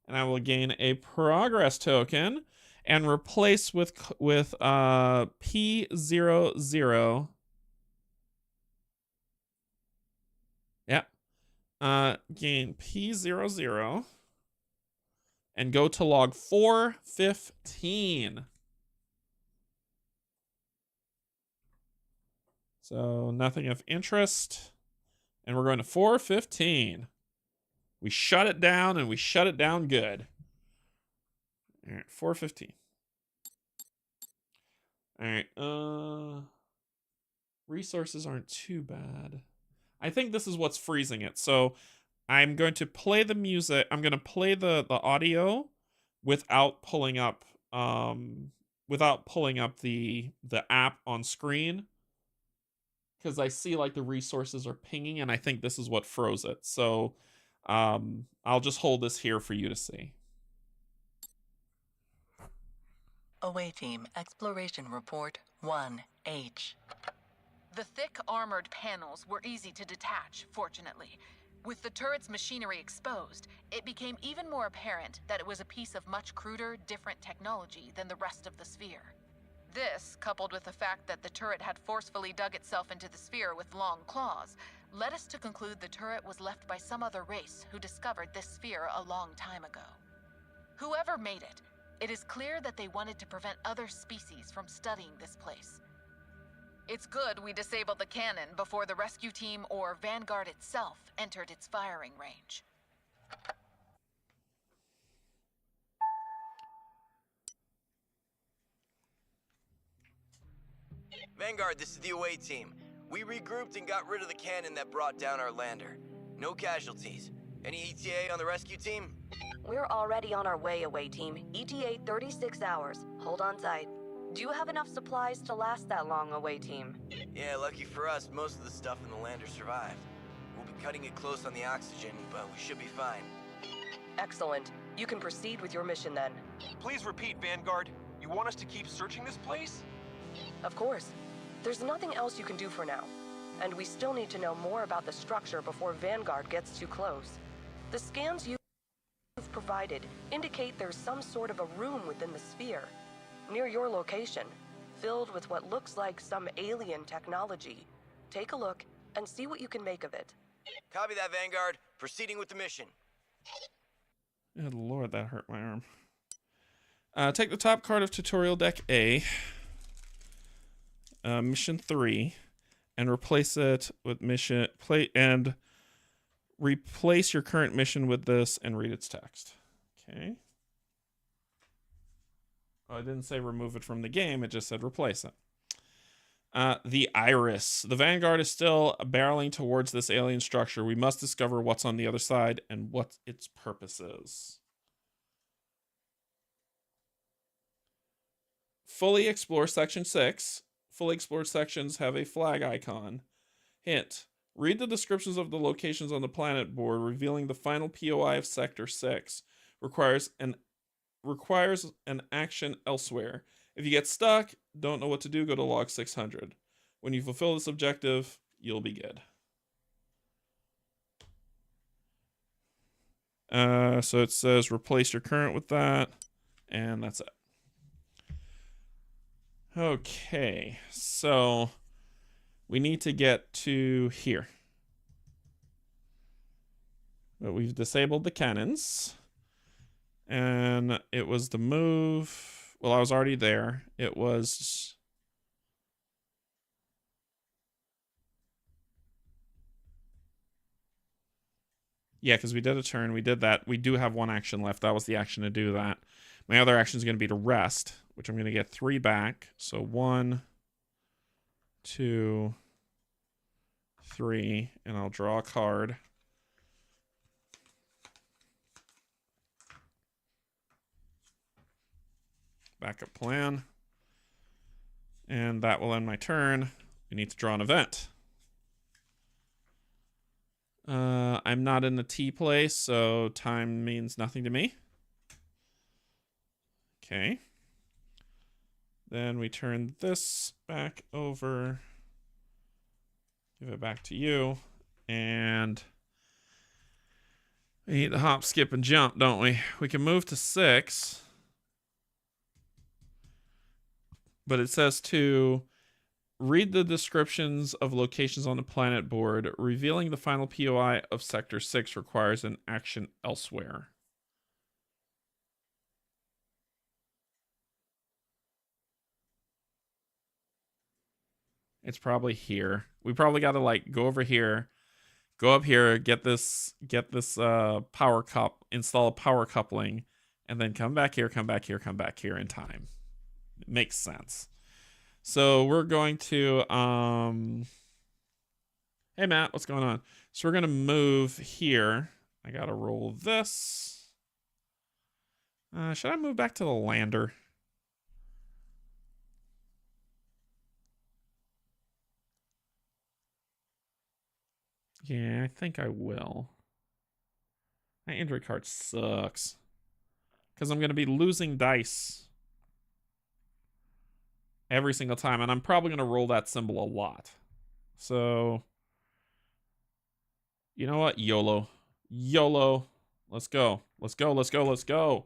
And I will gain a progress token and replace with P00. Yep. Gain P00 and go to log 415. So nothing of interest. And we're going to 415. We shut it down, and we shut it down good. All right, 415. All right, resources aren't too bad. I think this is what's freezing it. So I'm going to play the music. I'm going to play the audio without pulling up the app on screen, because I see like the resources are pinging, and I think this is what froze it. So I'll just hold this here for you to see. Away Team, Exploration Report 1H. The thick armored panels were easy to detach, fortunately. With the turret's machinery exposed, it became even more apparent that it was a piece of much cruder, different technology than the rest of the sphere. This, coupled with the fact that the turret had forcefully dug itself into the sphere with long claws, led us to conclude the turret was left by some other race who discovered this sphere a long time ago. Whoever made it, it is clear that they wanted to prevent other species from studying this place. It's good we disabled the cannon before the rescue team or Vanguard itself entered its firing range. Vanguard, this is the away team. We regrouped and got rid of the cannon that brought down our lander. No casualties. Any ETA on the rescue team? We're already on our way, away team. ETA 36 hours. Hold on tight. Do you have enough supplies to last that long, away team? Yeah, lucky for us, most of the stuff in the lander survived. We'll be cutting it close on the oxygen, but we should be fine. Excellent. You can proceed with your mission then. Please repeat, Vanguard. You want us to keep searching this place? Of course. There's nothing else you can do for now. And we still need to know more about the structure before Vanguard gets too close. The scans you've provided indicate there's some sort of a room within the sphere, near your location, filled with what looks like some alien technology. Take a look and see what you can make of it. Copy that, Vanguard. Proceeding with the mission. Good lord, that hurt my arm. Take the top card of Tutorial Deck A, Mission 3, and replace it with replace your current mission with this and read its text. Okay. Oh, it didn't say remove it from the game, it just said replace it. The Iris. The Vanguard is still barreling towards this alien structure. We must discover what's on the other side and what its purpose is. Fully explore Section 6. Fully explored sections have a flag icon. Hint. Read the descriptions of the locations on the planet board, revealing the final POI of Sector 6. Requires an action elsewhere. If you get stuck, don't know what to do, go to log 600. When you fulfill this objective, you'll be good. So it says replace your current with that, and that's it. Okay, so we need to get to here. But we've disabled the cannons. And it was the move. Well, I was already there. It was... Yeah, because we did a turn. We did that. We do have one action left. That was the action to do that. My other action is going to be to rest, which I'm going to get 3 back. So 1, 2, 3, and I'll draw a card. Backup plan. And that will end my turn. We need to draw an event. I'm not in the T place, so time means nothing to me. Okay. Then we turn this back over. Give it back to you. And we need to hop, skip, and jump, don't we? We can move to 6. But it says to read the descriptions of locations on the planet board. Revealing the final POI of Sector 6 requires an action elsewhere. It's probably here. We probably got to like go over here, go up here, get this power install a power coupling, and then come back here, come back here, come back here in time. It makes sense. So we're going to hey Matt, what's going on? So we're going to move here. I got to roll this. Should I move back to the lander? Yeah, I think I will. My Android card sucks. Because I'm going to be losing dice every single time. And I'm probably going to roll that symbol a lot. So You know what? YOLO. YOLO. Let's go. Let's go. Let's go. Let's go.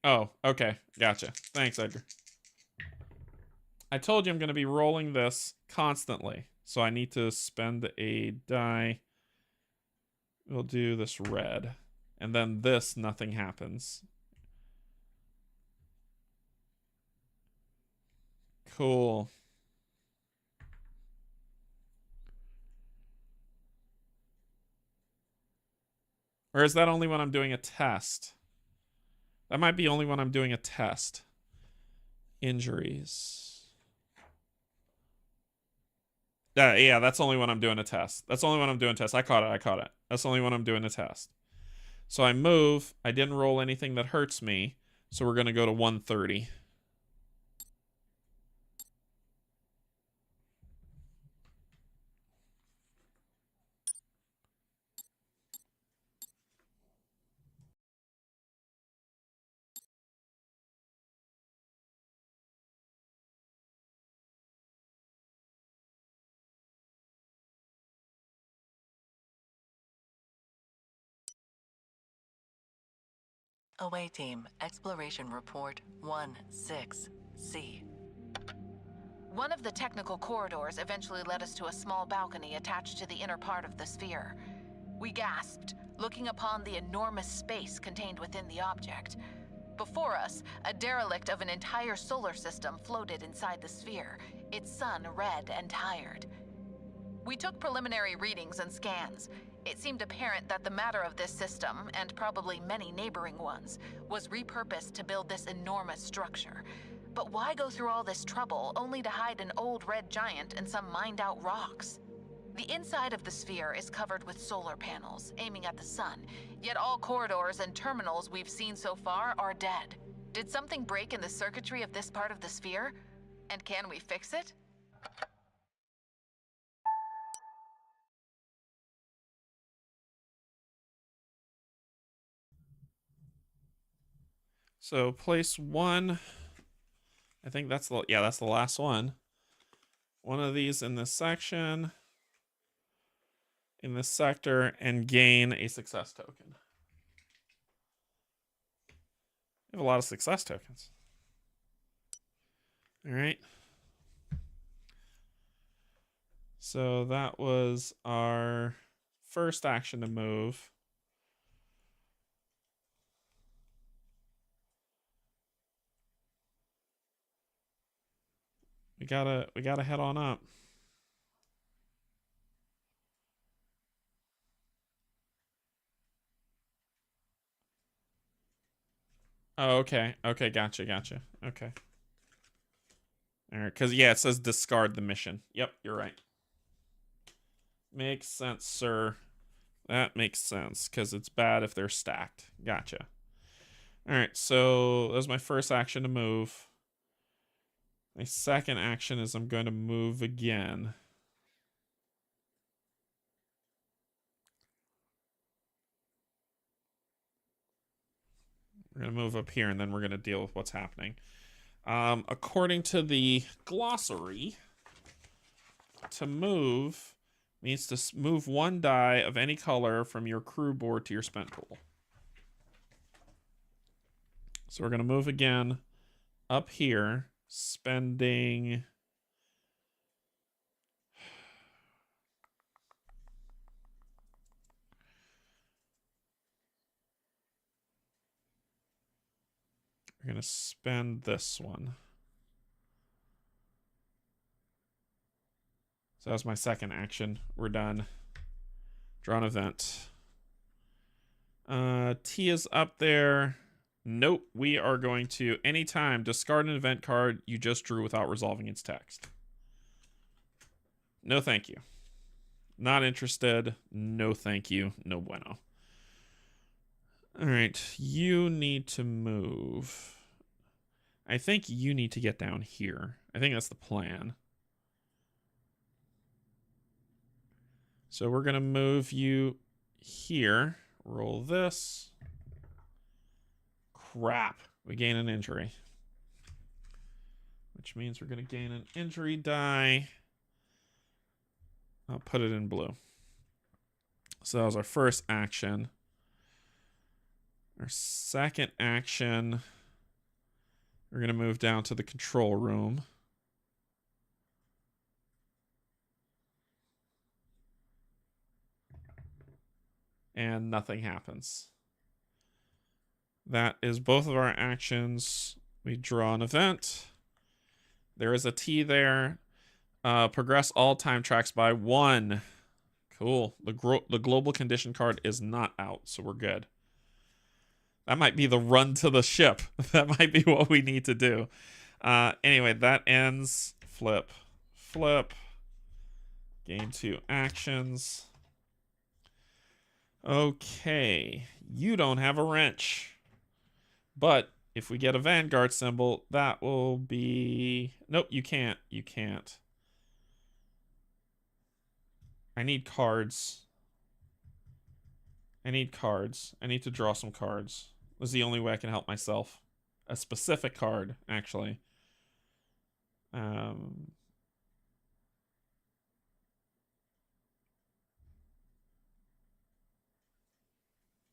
Oh, okay. Gotcha. Thanks, Edgar. I told you I'm going to be rolling this constantly. So I need to spend a die. We'll do this red. And then this, nothing happens. Cool. Or is that only when I'm doing a test? That might be only when I'm doing a test. Injuries. Yeah, that's only when I'm doing a test. That's only when I'm doing a test. I caught it. That's only when I'm doing a test. So I move. I didn't roll anything that hurts me. So we're going to go to 130. Away team, exploration report 16C. One of the technical corridors eventually led us to a small balcony attached to the inner part of the sphere. We gasped, looking upon the enormous space contained within the object. Before us, a derelict of an entire solar system floated inside the sphere, its sun red and tired. We took preliminary readings and scans. It seemed apparent that the matter of this system, and probably many neighboring ones, was repurposed to build this enormous structure. But why go through all this trouble only to hide an old red giant and some mined-out rocks? The inside of the sphere is covered with solar panels, aiming at the sun, yet all corridors and terminals we've seen so far are dead. Did something break in the circuitry of this part of the sphere? And can we fix it? So place 1. I think that's the last one. One of these in this section, in this sector, and gain a success token. We have a lot of success tokens. All right. So that was our first action to move. We gotta head on up. Oh, okay. Okay, gotcha. Okay. All right, because, yeah, it says discard the mission. Yep, you're right. Makes sense, sir. That makes sense, because it's bad if they're stacked. Gotcha. All right, so that was my first action to move. My second action is I'm going to move again. We're going to move up here, and then we're going to deal with what's happening. According to the glossary, to move means to move 1 die of any color from your crew board to your spent pool. So we're going to move again up here, spending... We're going to spend this one. So that was my second action. We're done. Draw an event. T is up there. Nope. We are going to, anytime, discard an event card you just drew without resolving its text. No thank you. Not interested. No thank you. No bueno. All right. You need to move. I think you need to get down here. I think that's the plan. So we're going to move you here. Roll this. Crap. We gain an injury. which means we're going to gain an injury die. I'll put it in blue. So that was our first action. Our second action, we're going to move down to the control room. And nothing happens. That is both of our actions. We draw an event. There is a T there. Progress all time tracks by 1. Cool. The global condition card is not out, so we're good. That might be the run to the ship. That might be what we need to do. Anyway, that ends. Flip. Flip. Game 2 actions. Okay. You don't have a wrench. But if we get a Vanguard symbol, that will be... Nope, you can't. You can't. I need cards. I need cards. I need to draw some cards. This is the only way I can help myself. A specific card, actually.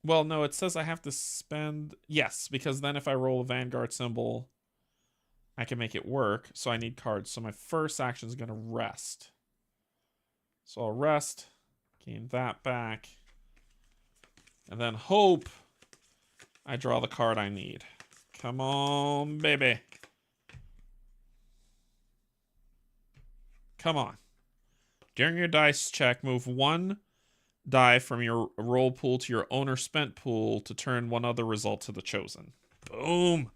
Well, no, it says I have to spend... Yes, because then if I roll a Vanguard symbol, I can make it work. So I need cards. So my first action is going to rest. So I'll rest, gain that back, and then hope I draw the card I need. Come on, baby. Come on. During your dice check, move 1 die from your roll pool to your owner spent pool to turn one other result to the chosen. Boom.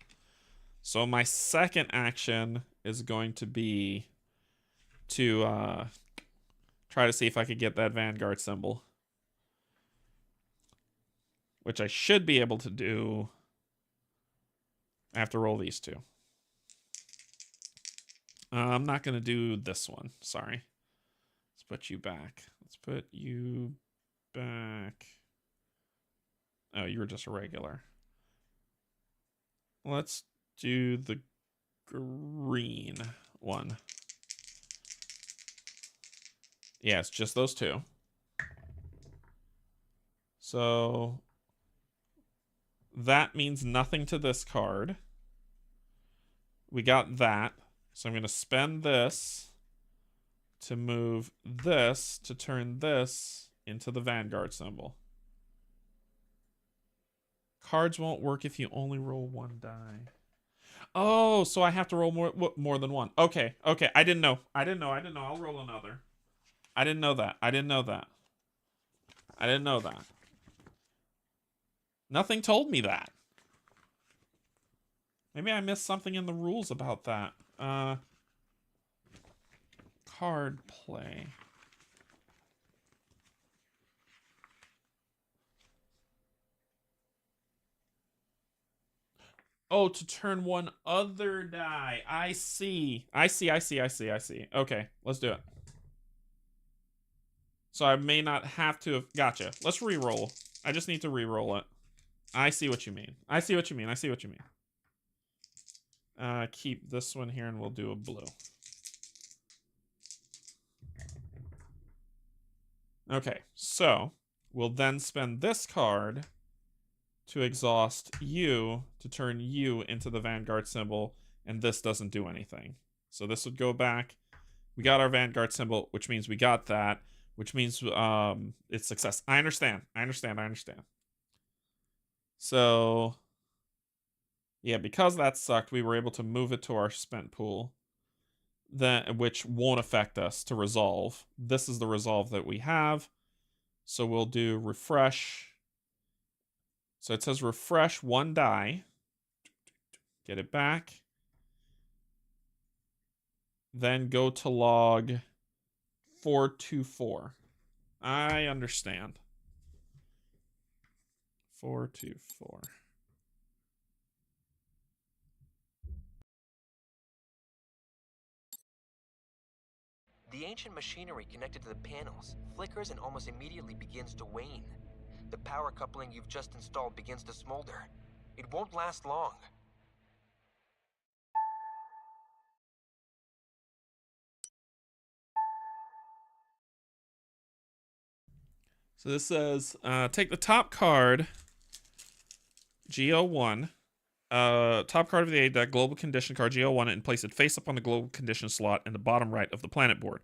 So my second action is going to be to try to see if I could get that Vanguard symbol, which I should be able to do. I have to roll these 2. I'm not going to do this one. Sorry. Let's put you back. Let's put you back. Oh, you were just a regular. Let's do the green one. Yeah, it's just those 2. So that means nothing to this card. We got that. So I'm going to spend this to move this to turn this into the Vanguard symbol. Cards won't work if you only roll 1 die. Oh, so I have to roll more than 1. Okay, okay. I didn't know. I'll roll another. I didn't know that. I didn't know that. Nothing told me that. Maybe I missed something in the rules about that. Card play. Oh, to turn one other die. I see. Okay, let's do it. So I may not have to have... Gotcha. Let's re-roll. I just need to re-roll it. I see what you mean. Keep this one here and we'll do a blue. Okay, so we'll then spend this card to exhaust you to turn you into the Vanguard symbol, and this doesn't do anything. So this would go back. We got our Vanguard symbol, which means we got that, which means it's success. I understand. So yeah, because that sucked, we were able to move it to our spent pool, which won't affect us to resolve. This is the resolve that we have. So we'll do refresh. So it says refresh 1 die. Get it back. Then go to log 424. I understand. 424. The ancient machinery connected to the panels flickers and almost immediately begins to wane. The power coupling you've just installed begins to smolder. It won't last long. So this says, take the top card, GO1, top card of the A deck, global condition card GO1, and place it face up on the global condition slot in the bottom right of the planet board.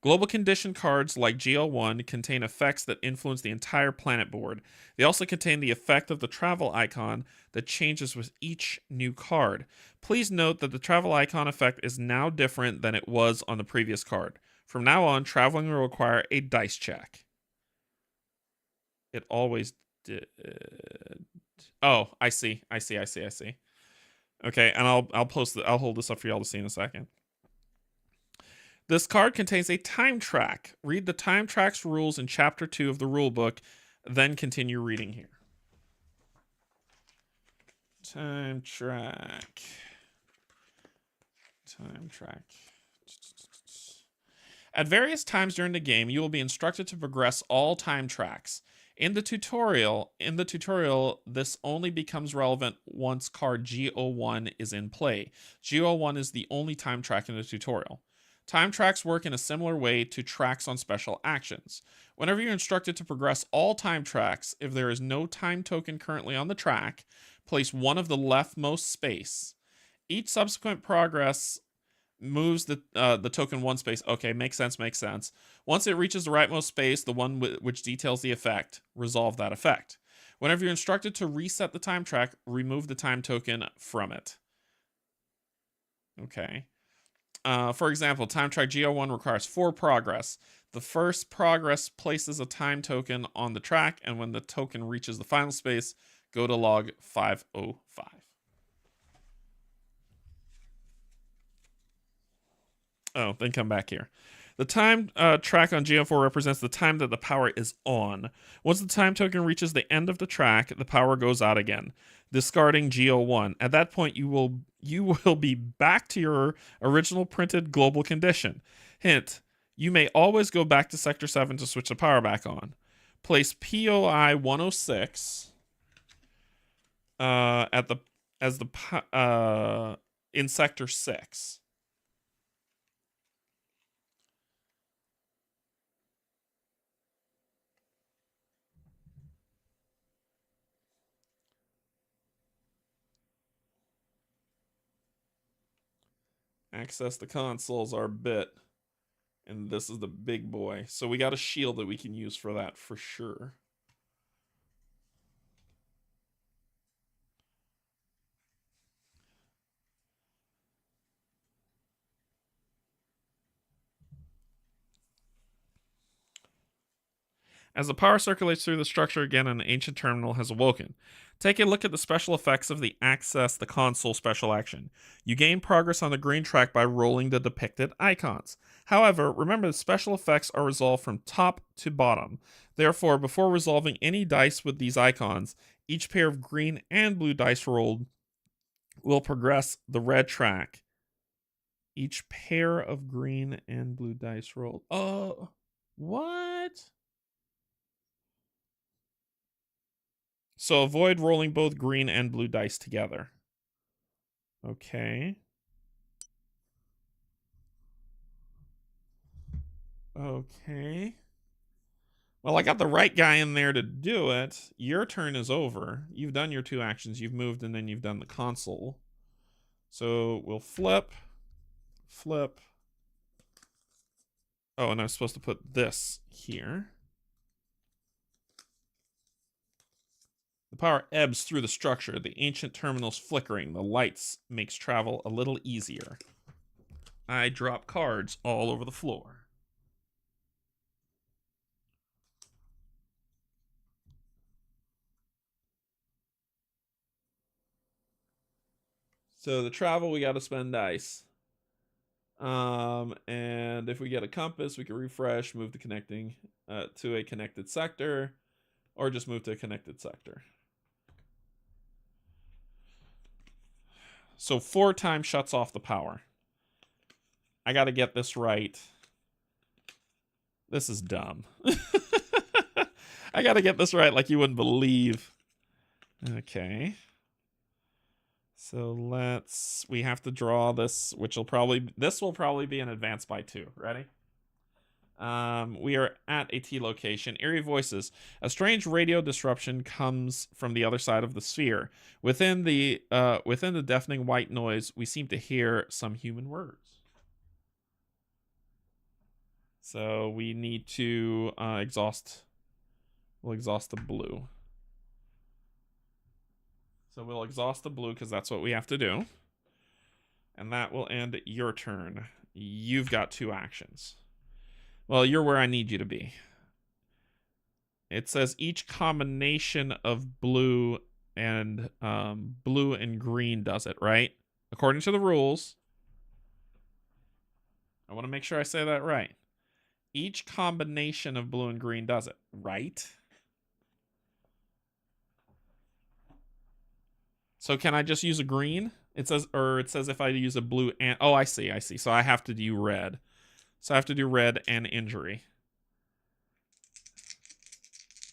Global condition cards like GO1 contain effects that influence the entire planet board. They also contain the effect of the travel icon that changes with each new card. Please note that the travel icon effect is now different than it was on the previous card. From now on, traveling will require a dice check. It always did. Oh, I see. Okay, and I'll hold this up for y'all to see in a second. This card contains a time track. Read the time track's rules in Chapter 2 of the rulebook, then continue reading here. Time track. At various times during the game, you will be instructed to progress all time tracks. In the tutorial, this only becomes relevant once card GO1 is in play. GO1 is the only time track in the tutorial. Time tracks work in a similar way to tracks on special actions. Whenever you're instructed to progress all time tracks, if there is no time token currently on the track, place one of the leftmost space. Each subsequent progress moves the token one space. Okay, makes sense. Once it reaches the rightmost space, the one which details the effect, resolve that effect. Whenever you're instructed to reset the time track, remove the time token from it. Okay. For example, time track GO1 requires 4 progress. The first progress places a time token on the track, and when the token reaches the final space, go to log 505. Oh, then come back here. The time track on GO4 represents the time that the power is on. Once the time token reaches the end of the track, the power goes out again, discarding GO1. At that point, you will be back to your original printed global condition. Hint, you may always go back to Sector 7 to switch the power back on. Place POI 106 in Sector 6. Access the consoles are a bit. And this is the big boy. So we got a shield that we can use for that for sure. As the power circulates through the structure again, an ancient terminal has awoken. Take a look at the special effects of the Access the Console special action. You gain progress on the green track by rolling the depicted icons. However, remember the special effects are resolved from top to bottom. Therefore, before resolving any dice with these icons, each pair of green and blue dice rolled will progress the red track. Each pair of green and blue dice rolled. Oh, what? So avoid rolling both green and blue dice together. Okay. Okay. Well, I got the right guy in there to do it. Your turn is over. You've done your 2 actions. You've moved and then you've done the console. So we'll flip. Oh, and I'm supposed to put this here. The power ebbs through the structure. The ancient terminal's flickering. The lights makes travel a little easier. I drop cards all over the floor. So the travel, we got to spend dice. And if we get a compass, we can refresh, move to connecting to a connected sector, or just move to a connected sector. So 4 times shuts off the power. I got to get this right. This is dumb. I got to get this right like you wouldn't believe. Okay. So we have to draw this, this will probably be an advance by 2. Ready? We are at a T location. Eerie voices. A strange radio disruption comes from the other side of the sphere. Within the deafening white noise, we seem to hear some human words. So we need to exhaust. We'll exhaust the blue. So we'll exhaust the blue because that's what we have to do. And that will end your turn. You've got 2 actions. Well, you're where I need you to be. It says each combination of blue and green does it, right? According to the rules. I want to make sure I say that right. Each combination of blue and green does it, right? So can I just use a green? It says if I use a blue and... Oh, I see. So I have to do red. So I have to do red and injury.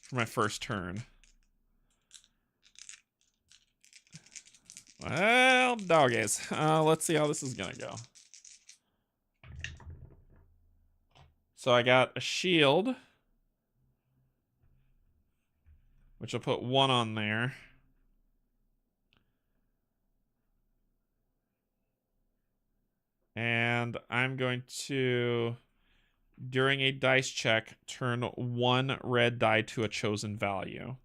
For my first turn. Well, doggies. Let's see how this is going to go. So I got a shield. Which I'll put 1 on there. And I'm going to, during a dice check, turn 1 red die to a chosen value.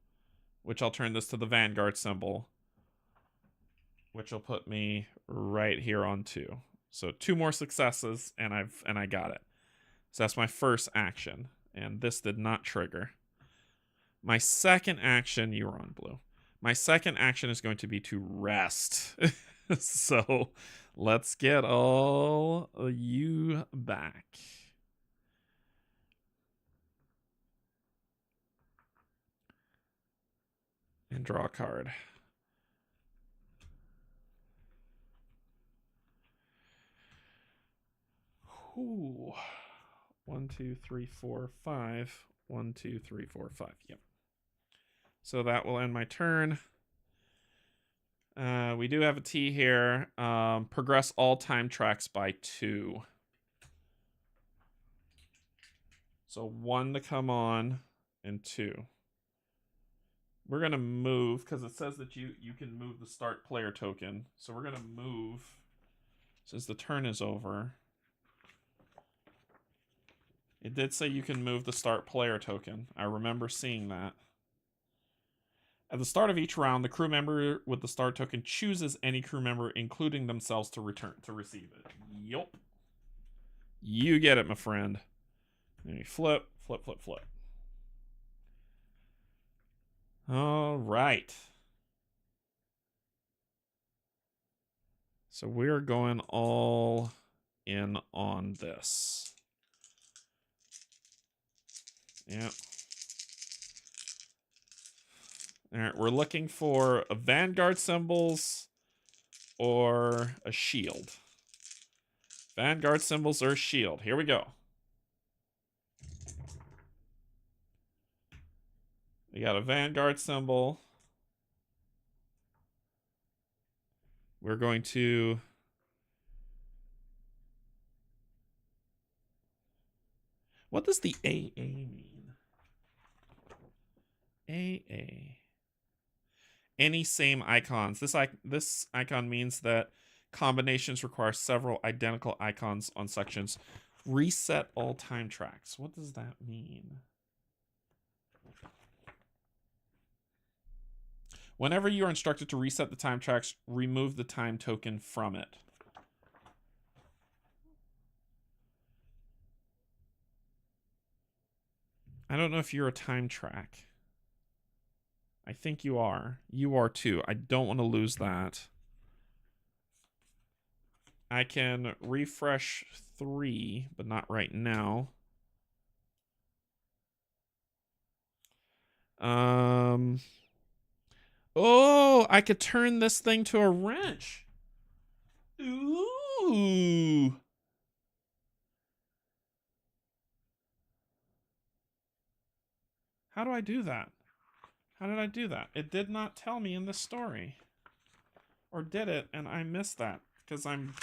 Which I'll turn this to the Vanguard symbol. Which will put me right here on 2. So 2 more successes, and I got it. So that's my first action. And this did not trigger. My second action, you were on blue. My second action is going to be to rest. So let's get all you back. And draw a card. Ooh. 1, 2, 3, 4, 5. 1, 2, 3, 4, 5. Yep. So that will end my turn. We do have a T here. Progress all time tracks by 2. So 1 to come on and 2. We're going to move because it says that you can move the start player token. So we're going to move since the turn is over. It did say you can move the start player token. I remember seeing that. At the start of each round, the crew member with the start token chooses any crew member, including themselves, to receive it. Yup. You get it, my friend. Then you flip, flip, flip, flip. All right. So we're going all in on this. Yep. All right, we're looking for a Vanguard symbols or a shield. Vanguard symbols or a shield. Here we go. We got a Vanguard symbol. We're going to... What does the AA mean? AA. Any same icons. This icon means that combinations require several identical icons on sections. Reset all time tracks. What does that mean? Whenever you are instructed to reset the time tracks, remove the time token from it. I don't know if you're a time track. I think you are. You are too. I don't want to lose that. I can refresh 3, but not right now. Oh, I could turn this thing to a wrench. Ooh. How do I do that? How did I do that? It did not tell me in this story. Or did it, and I missed that because I'm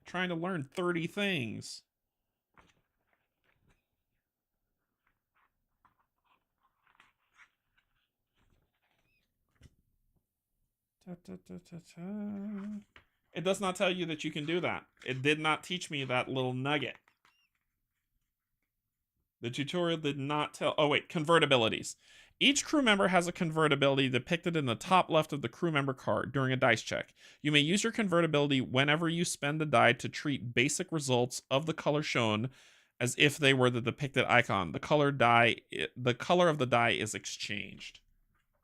trying to learn 30 things. It does not tell you that you can do that. It did not teach me that little nugget. The tutorial did not tell... Oh, wait. Convertibilities. Each crew member has a convertibility depicted in the top left of the crew member card during a dice check. You may use your convertibility whenever you spend a die to treat basic results of the color shown as if they were the depicted icon. The color of the die is exchanged.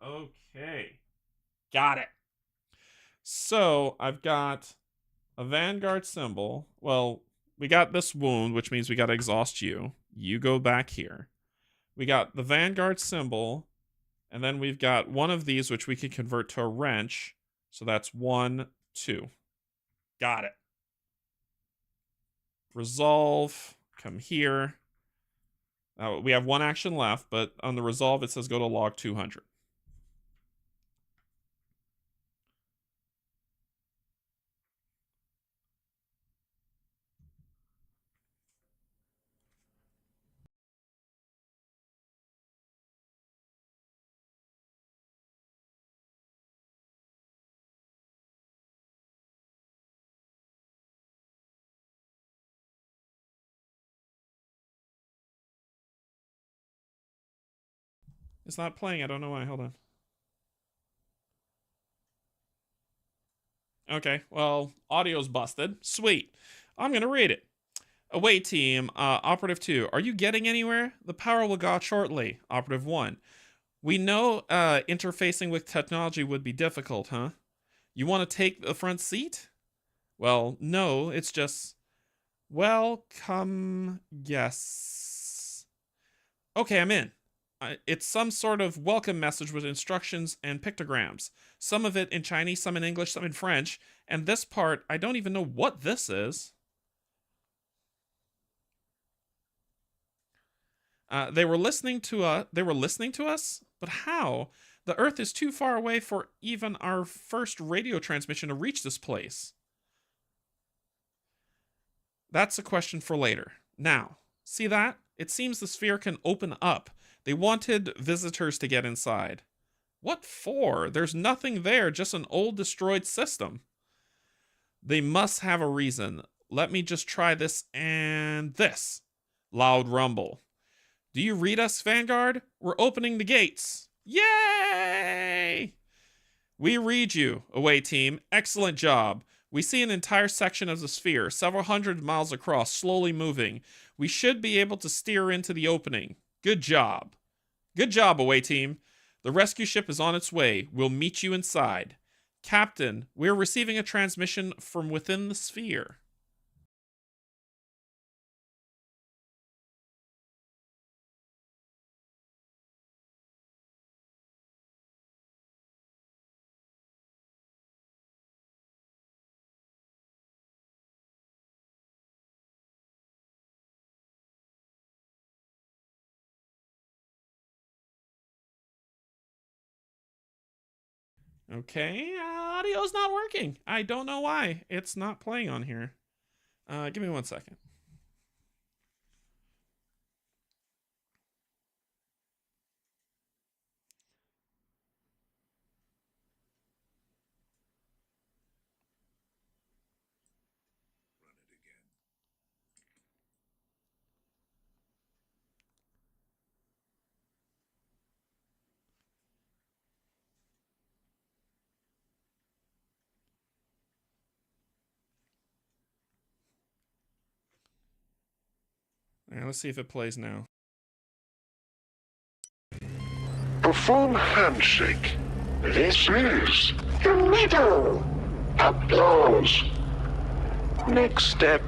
Okay. Got it. So, I've got a Vanguard symbol. Well, we got this wound, which means we got to exhaust you. You go back here. We got the Vanguard symbol, and then we've got one of these, which we can convert to a wrench. So that's 1, 2. Got it. Resolve. Come here. We have one action left, but on the resolve, it says go to log 200. It's not playing. I don't know why. Hold on. Okay, well, audio's busted. Sweet. I'm going to read it. Away team, Operative 2, are you getting anywhere? The power will go out shortly. Operative 1, we know interfacing with technology would be difficult, huh? You want to take the front seat? Well, no, it's just... Welcome, yes. Okay, I'm in. It's some sort of welcome message with instructions and pictograms. Some of it in Chinese, some in English, some in French. And this part, I don't even know what this is. They were listening to us? But how? The Earth is too far away for even our first radio transmission to reach this place. That's a question for later. Now, see that? It seems the sphere can open up. They wanted visitors to get inside. What for? There's nothing there, just an old destroyed system. They must have a reason. Let me just try this and this. Loud rumble. Do you read us, Vanguard? We're opening the gates. Yay! We read you, away team. Excellent job. We see an entire section of the sphere, several hundred miles across, slowly moving. We should be able to steer into the opening. Good job. Good job, away team. The rescue ship is on its way. We'll meet you inside. Captain, we're receiving a transmission from within the sphere. Okay, audio's not working. I don't know why. It's not playing on here. Give me 1 second. Alright, let's see if it plays now. Perform handshake. This is the middle. Applause. Next step.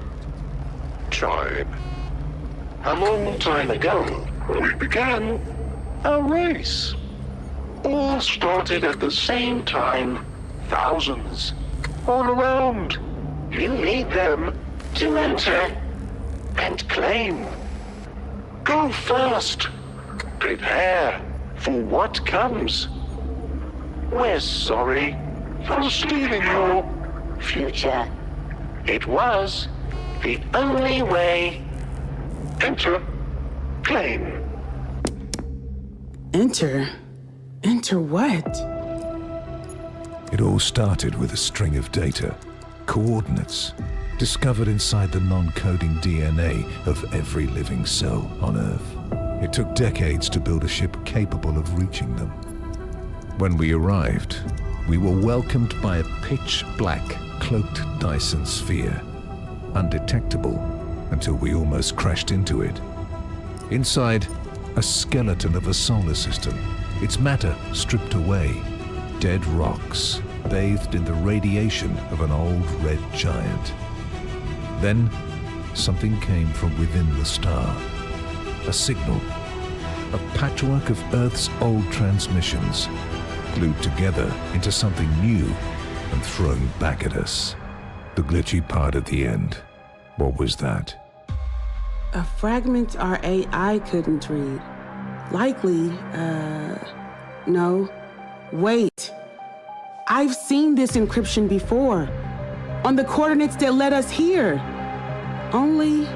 Time. A long time ago, we began a race. All started at the same time. Thousands. All around. You need them to enter and claim. Go fast. Prepare for what comes. We're sorry for stealing your future. It was the only way. Enter. Claim. Enter? Enter what? It all started with a string of data, coordinates, discovered inside the non-coding DNA of every living cell on Earth. It took decades to build a ship capable of reaching them. When we arrived, we were welcomed by a pitch-black, cloaked Dyson sphere, undetectable until we almost crashed into it. Inside, a skeleton of a solar system, its matter stripped away, dead rocks bathed in the radiation of an old red giant. Then, something came from within the star. A signal, a patchwork of Earth's old transmissions, glued together into something new and thrown back at us. The glitchy part at the end, what was that? A fragment our AI couldn't read. Likely, no. Wait. I've seen this encryption before. On the coordinates that led us here. Only,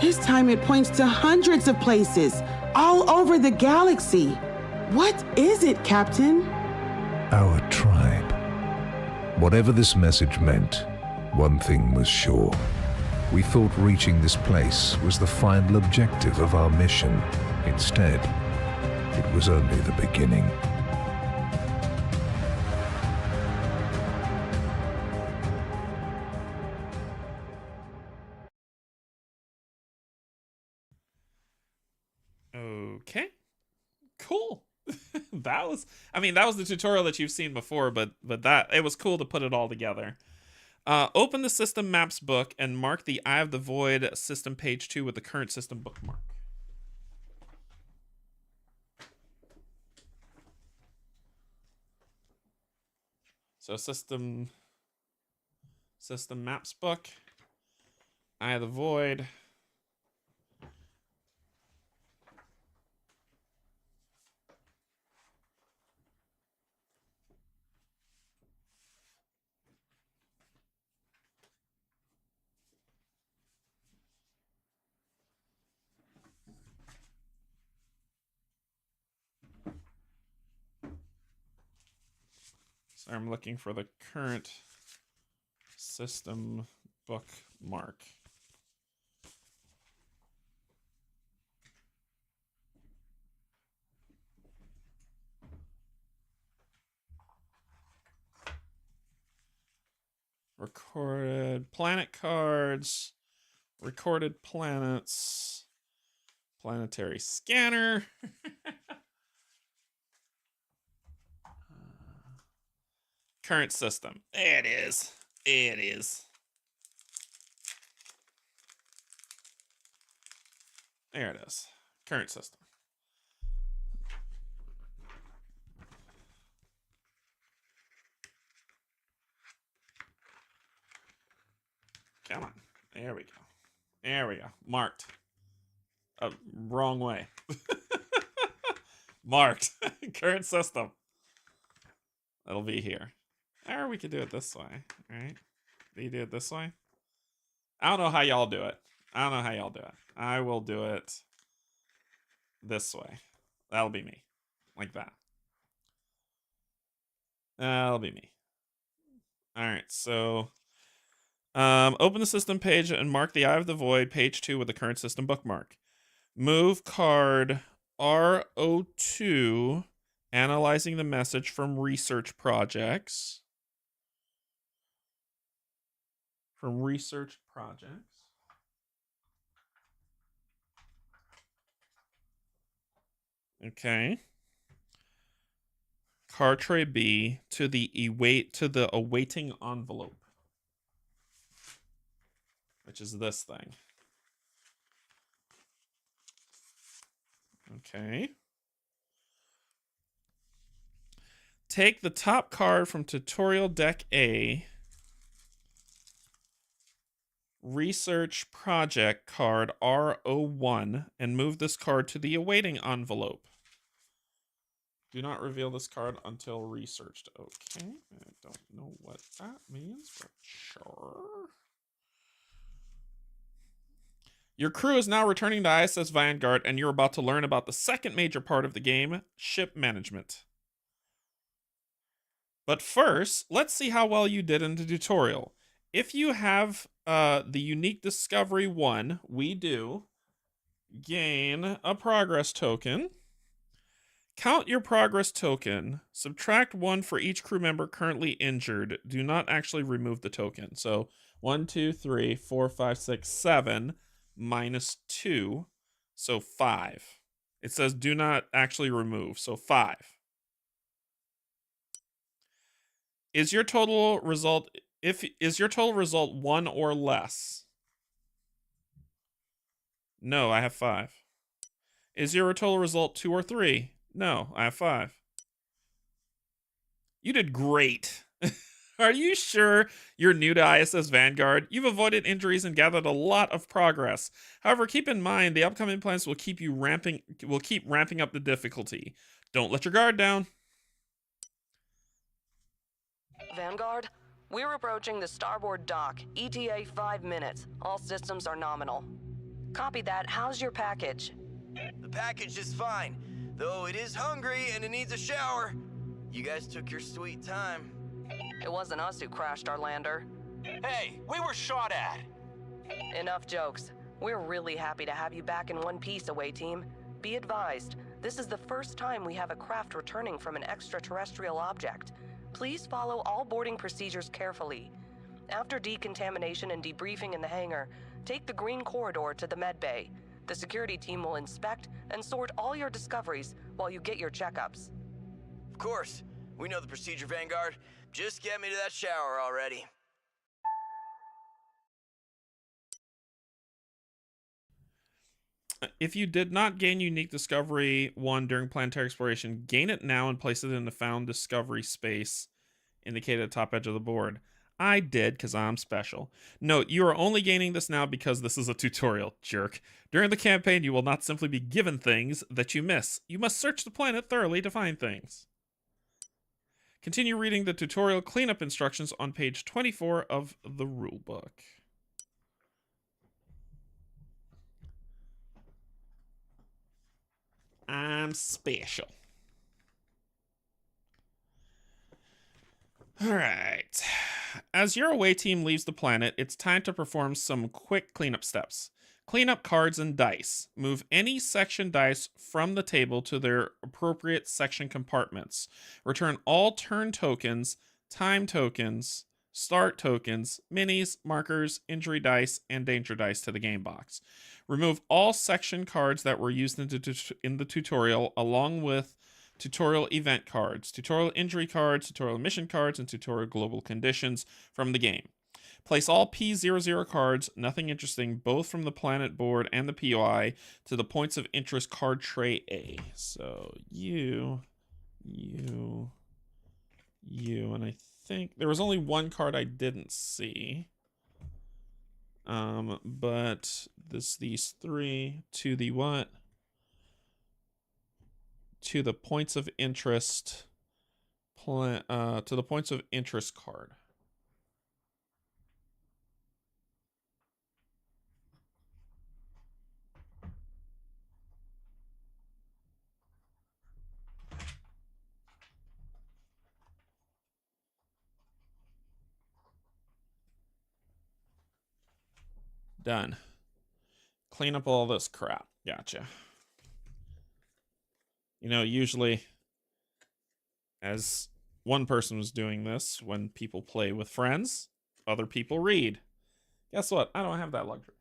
this time it points to hundreds of places, all over the galaxy. What is it, Captain? Our tribe. Whatever this message meant, one thing was sure. We thought reaching this place was the final objective of our mission. Instead, it was only the beginning. Okay. Cool. That was the tutorial that you've seen before, but that it was cool to put it all together. Open the system maps book and mark the Eye of the Void system page 2 with the current system bookmark. So system maps book, Eye of the Void. So I'm looking for the current system bookmark. Recorded planet cards, recorded planets, planetary scanner. Current system. There it is. It is. There it is. Current system. Come on. There we go. There we go. Marked. Wrong way. Marked. Current system. It'll be here. Or we could do it this way, right? Do you do it this way? I don't know how y'all do it. I will do it this way. That'll be me. Like that. That'll be me. Alright, so open the system page and mark the Eye of the Void, page 2 with the current system bookmark. Move card RO2, analyzing the message from research projects. Okay. Car tray B to the awaiting envelope, which is this thing. Okay. Take the top card from tutorial deck A, research project card RO1, and move this card to the awaiting envelope. Do not reveal this card until researched. Okay, I don't know what that means, but sure. Your crew is now returning to ISS Vanguard, and you're about to learn about the second major part of the game, ship management. But first, let's see how well you did in the tutorial. If you have the unique discovery 1, we do gain a progress token. Count your progress token. Subtract 1 for each crew member currently injured. Do not actually remove the token. So 1, 2, 3, 4, 5, 6, 7 minus 2. So 5. It says do not actually remove. So 5. Is your total result is your total result 1 or less? No, I have 5. Is your total result 2 or 3? No, I have 5. You did great. Are you sure you're new to ISS Vanguard? You've avoided injuries and gathered a lot of progress. However, keep in mind the upcoming plans will keep ramping up the difficulty. Don't let your guard down. Vanguard, we're approaching the starboard dock. ETA 5 minutes. All systems are nominal. Copy that. How's your package? The package is fine, though it is hungry and it needs a shower. You guys took your sweet time. It wasn't us who crashed our lander. Hey, we were shot at. Enough jokes. We're really happy to have you back in one piece, away team. Be advised, this is the first time we have a craft returning from an extraterrestrial object. Please follow all boarding procedures carefully. After decontamination and debriefing in the hangar, take the green corridor to the med bay. The security team will inspect and sort all your discoveries while you get your checkups. Of course. We know the procedure, Vanguard. Just get me to that shower already. If you did not gain unique discovery 1 during planetary exploration, gain it now and place it in the found discovery space indicated at the top edge of the board. I did, because I'm special. Note, you are only gaining this now because this is a tutorial, jerk. During the campaign, you will not simply be given things that you miss. You must search the planet thoroughly to find things. Continue reading the tutorial cleanup instructions on page 24 of the rulebook. I'm special. Alright. As your away team leaves the planet, it's time to perform some quick cleanup steps. Clean up cards and dice. Move any section dice from the table to their appropriate section compartments. Return all turn tokens, time tokens, start tokens, minis, markers, injury dice, and danger dice to the game box. Remove all section cards that were used in the tutorial, along with tutorial event cards, tutorial injury cards, tutorial mission cards, and tutorial global conditions from the game. Place all P00 cards, nothing interesting, both from the planet board and the POI, to the points of interest card tray A. So you, and I think there was only one card I didn't see. But these 3 to the what? To the points of interest, to the points of interest card. Done. Clean up all this crap. Gotcha. You know, usually, as one person was doing this, when people play with friends, other people read. Guess what? I don't have that luxury.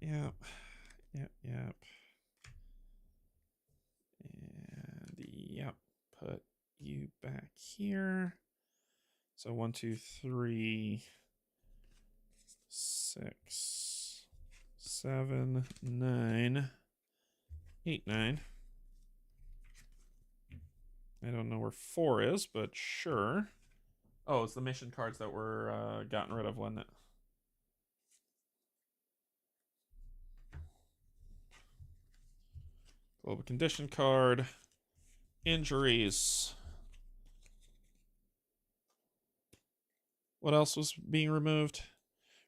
Yep. And yep, put you back here. So 1, 2, 3, 6, 7, 9, 8, 9. I don't know where 4 is, but sure. Oh, it's the mission cards that were gotten rid of, wasn't it? Global condition card. Injuries. What else was being removed?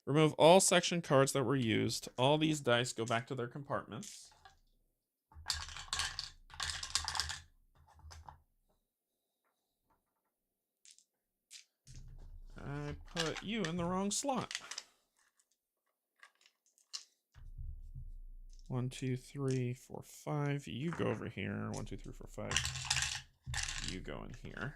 Remove all section cards that were used. All these dice go back to their compartments. put you in the wrong slot. 1, 2, 3, 4, 5. You go over here. 1, 2, 3, 4, 5. You go in here.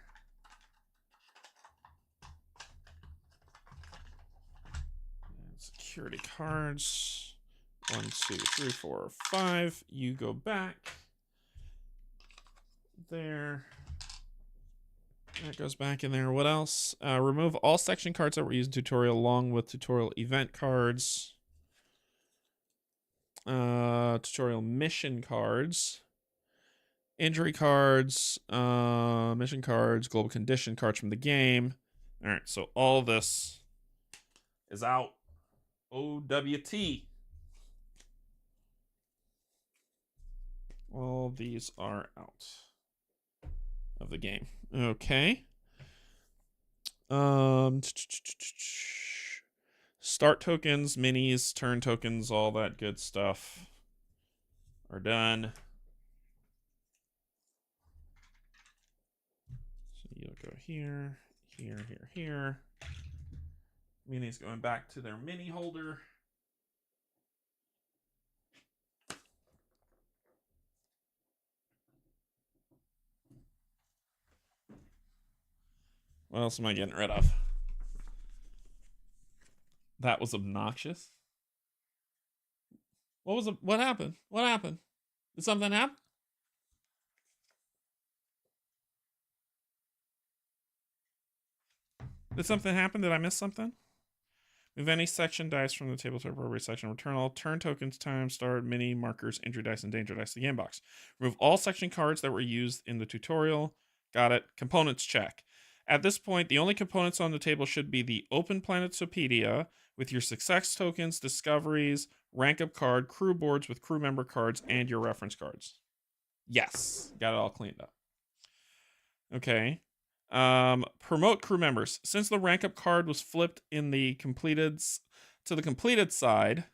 And security cards. 1, 2, 3, 4, 5. You go back. There. That goes back in there. What else? Remove all section cards that were used in tutorial along with tutorial event cards. Tutorial mission cards. Injury cards. Mission cards. Global condition cards from the game. Alright, so all this is out. OWT. All these are out of the game. Okay. Start tokens, minis, turn tokens, all that good stuff are done. So you'll go here, here, here, here. Minis going back to their mini holder. What else am I getting rid of? That was obnoxious. What happened? What happened? Did something happen? Did something happen? Did I miss something? Move any section dice from the table to appropriate section. Return all turn tokens, time, start, mini, markers, injury dice, and danger dice to the game box. Remove all section cards that were used in the tutorial. Got it. Components check. At this point, the only components on the table should be the Open Planetsopedia with your success tokens, discoveries, rank up card, crew boards with crew member cards, and your reference cards. Yes, got it all cleaned up. Okay. Promote crew members. Since the rank up card was flipped in the completed to the completed side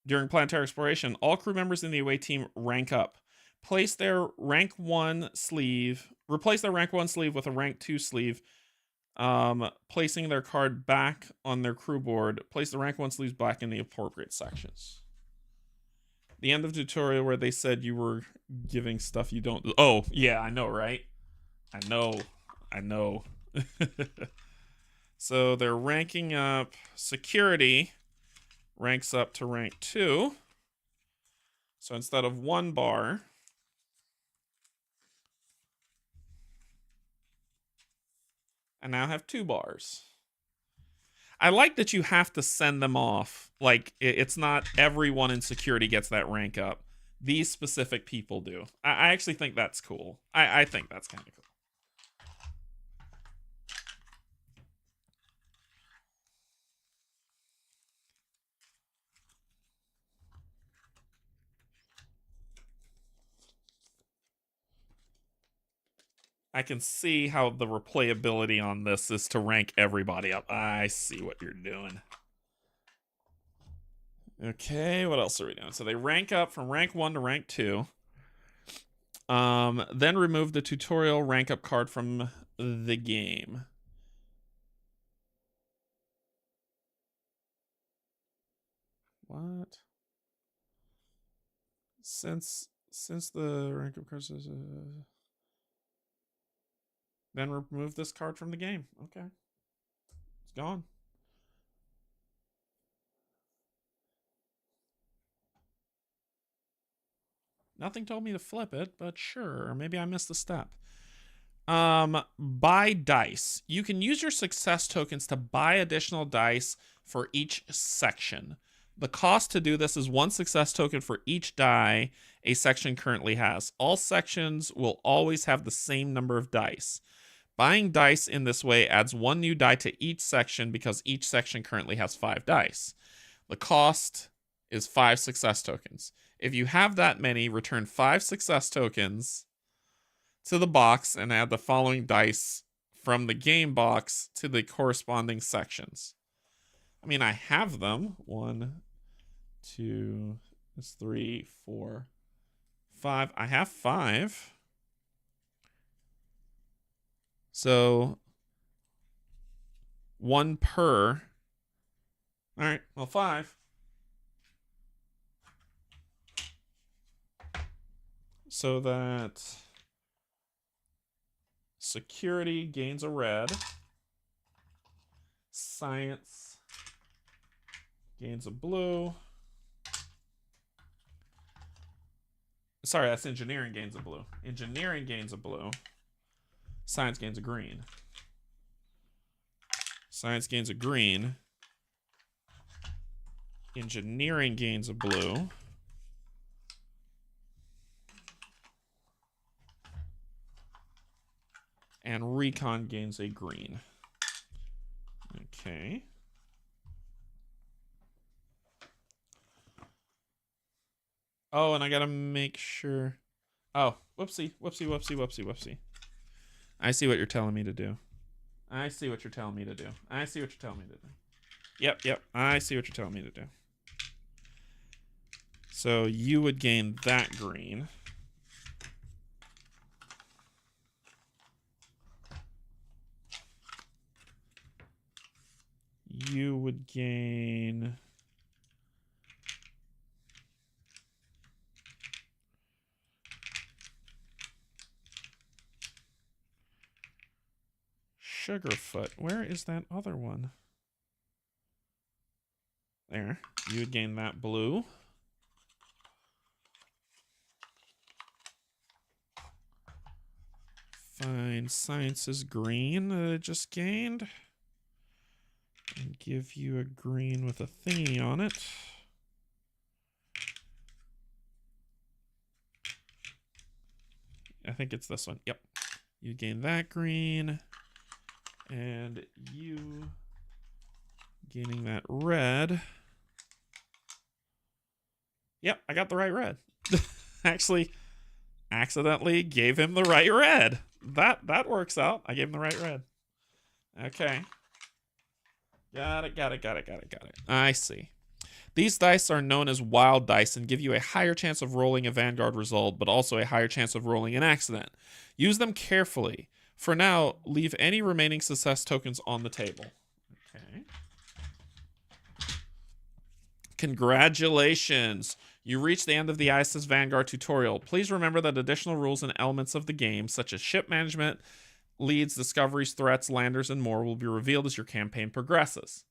during planetary exploration, all crew members in the away team rank up. Replace their rank 1 sleeve with a rank 2 sleeve, placing their card back on their crew board. Place the rank 1 sleeves back in the appropriate sections. The end of the tutorial where they said you were giving stuff you don't... Oh, yeah, I know, right? I know. So they're ranking up. Security ranks up to rank 2. So instead of 1 bar... I now have 2 bars. I like that you have to send them off. Like, it's not everyone in security gets that rank up. These specific people do. I actually think that's cool. I think that's kind of cool. I can see how the replayability on this is to rank everybody up. I see what you're doing. Okay, what else are we doing? So they rank up from rank 1 to rank 2. Then remove the tutorial rank up card from the game. What? Since the rank up card says... Then remove this card from the game. Okay. It's gone. Nothing told me to flip it, but sure. Or maybe I missed a step. Buy dice. You can use your success tokens to buy additional dice for each section. The cost to do this is 1 success token for each die a section currently has. All sections will always have the same number of dice. Buying dice in this way adds 1 new die to each section because each section currently has 5 dice. The cost is 5 success tokens. If you have that many, return 5 success tokens to the box and add the following dice from the game box to the corresponding sections. I mean, I have them. 1, 2, 3, 4, 5. I have 5. So 1 per. All right, well, 5. So that security gains a red. Science gains a blue. Sorry, that's engineering gains a blue. Engineering gains a blue. Science gains a green. Science gains a green. Engineering gains a blue. And recon gains a green. Okay. Oh, and I gotta make sure. Oh, whoopsie, whoopsie, whoopsie, whoopsie, whoopsie. I see what you're telling me to do. I see what you're telling me to do. I see what you're telling me to do. Yep, yep. I see what you're telling me to do. So you would gain that green. You would gain... Sugarfoot. Where is that other one? There. You would gain that blue. Fine. Science is green that I just gained. And give you a green with a thingy on it. I think it's this one. Yep. You gain that green. And you gaining that red. Yep, I got the right red. Actually, accidentally gave him the right red. That works out. I gave him the right red. Okay. Got it. I see. These dice are known as wild dice and give you a higher chance of rolling a Vanguard result, but also a higher chance of rolling an accident. Use them carefully. For now, leave any remaining success tokens on the table. Okay. Congratulations! You reached the end of the ISS Vanguard tutorial. Please remember that additional rules and elements of the game, such as ship management, leads, discoveries, threats, landers, and more, will be revealed as your campaign progresses.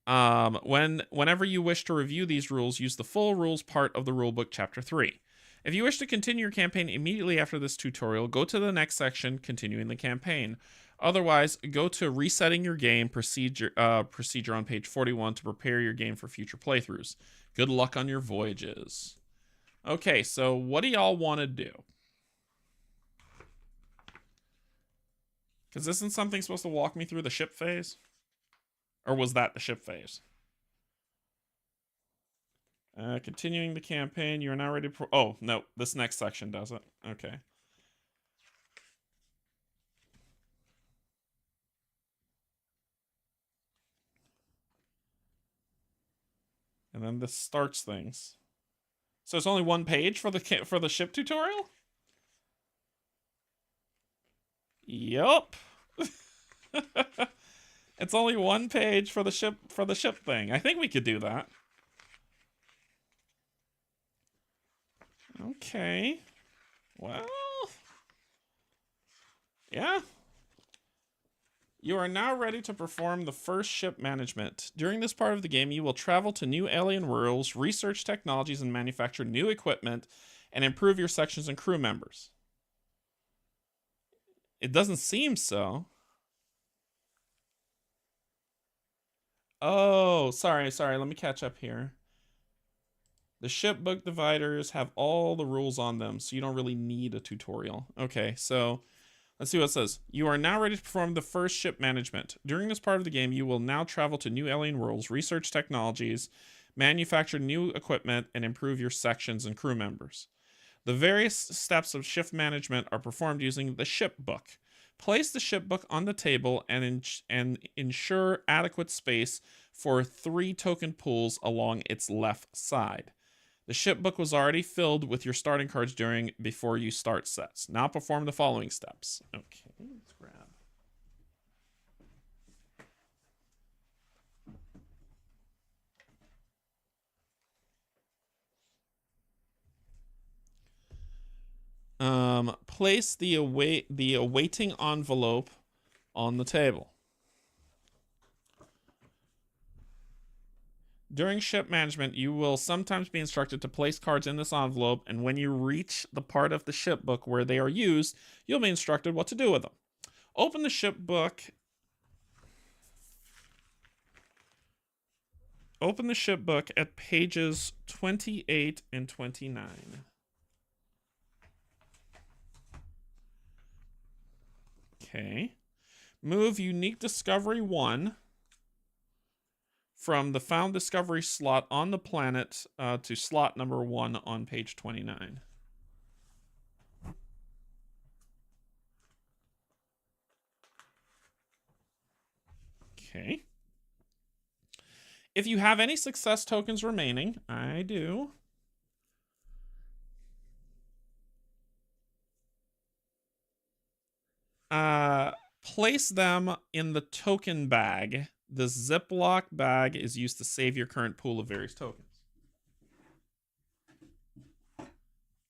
Whenever you wish to review these rules, use the full rules part of the rulebook Chapter 3. If you wish to continue your campaign immediately after this tutorial, go to the next section, continuing the campaign. Otherwise, go to resetting your game procedure on page 41 to prepare your game for future playthroughs. Good luck on your voyages. Okay, so what do y'all want to do? Because isn't something supposed to walk me through the ship phase? Or was that the ship phase? Continuing the campaign, you are now ready to... Oh, no, this next section does it. Okay. And then this starts things. So it's only one page for the ship tutorial? Yup. It's only one page for the ship thing. I think we could do that. Okay. Well. Yeah. You are now ready to perform the first ship management. During this part of the game, you will travel to new alien worlds, research technologies, and manufacture new equipment, and improve your sections and crew members. It doesn't seem so. Oh, sorry. Let me catch up here. The ship book dividers have all the rules on them, so you don't really need a tutorial. Okay, so let's see what it says. You are now ready to perform the first ship management. During this part of the game, you will now travel to new alien worlds, research technologies, manufacture new equipment, and improve your sections and crew members. The various steps of ship management are performed using the ship book. Place the ship book on the table and ensure adequate space for 3 token pools along its left side. The ship book was already filled with your starting cards before you start sets. Now perform the following steps. Okay, let's grab Place the awaiting envelope on the table. During ship management, you will sometimes be instructed to place cards in this envelope, and when you reach the part of the ship book where they are used, you'll be instructed what to do with them. Open the ship book. Open the ship book at pages 28 and 29. Okay. Move Unique Discovery 1 from the Found Discovery slot on the planet to slot number 1 on page 29. Okay. If you have any success tokens remaining, I do. Place them in the token bag. The Ziploc bag is used to save your current pool of various tokens.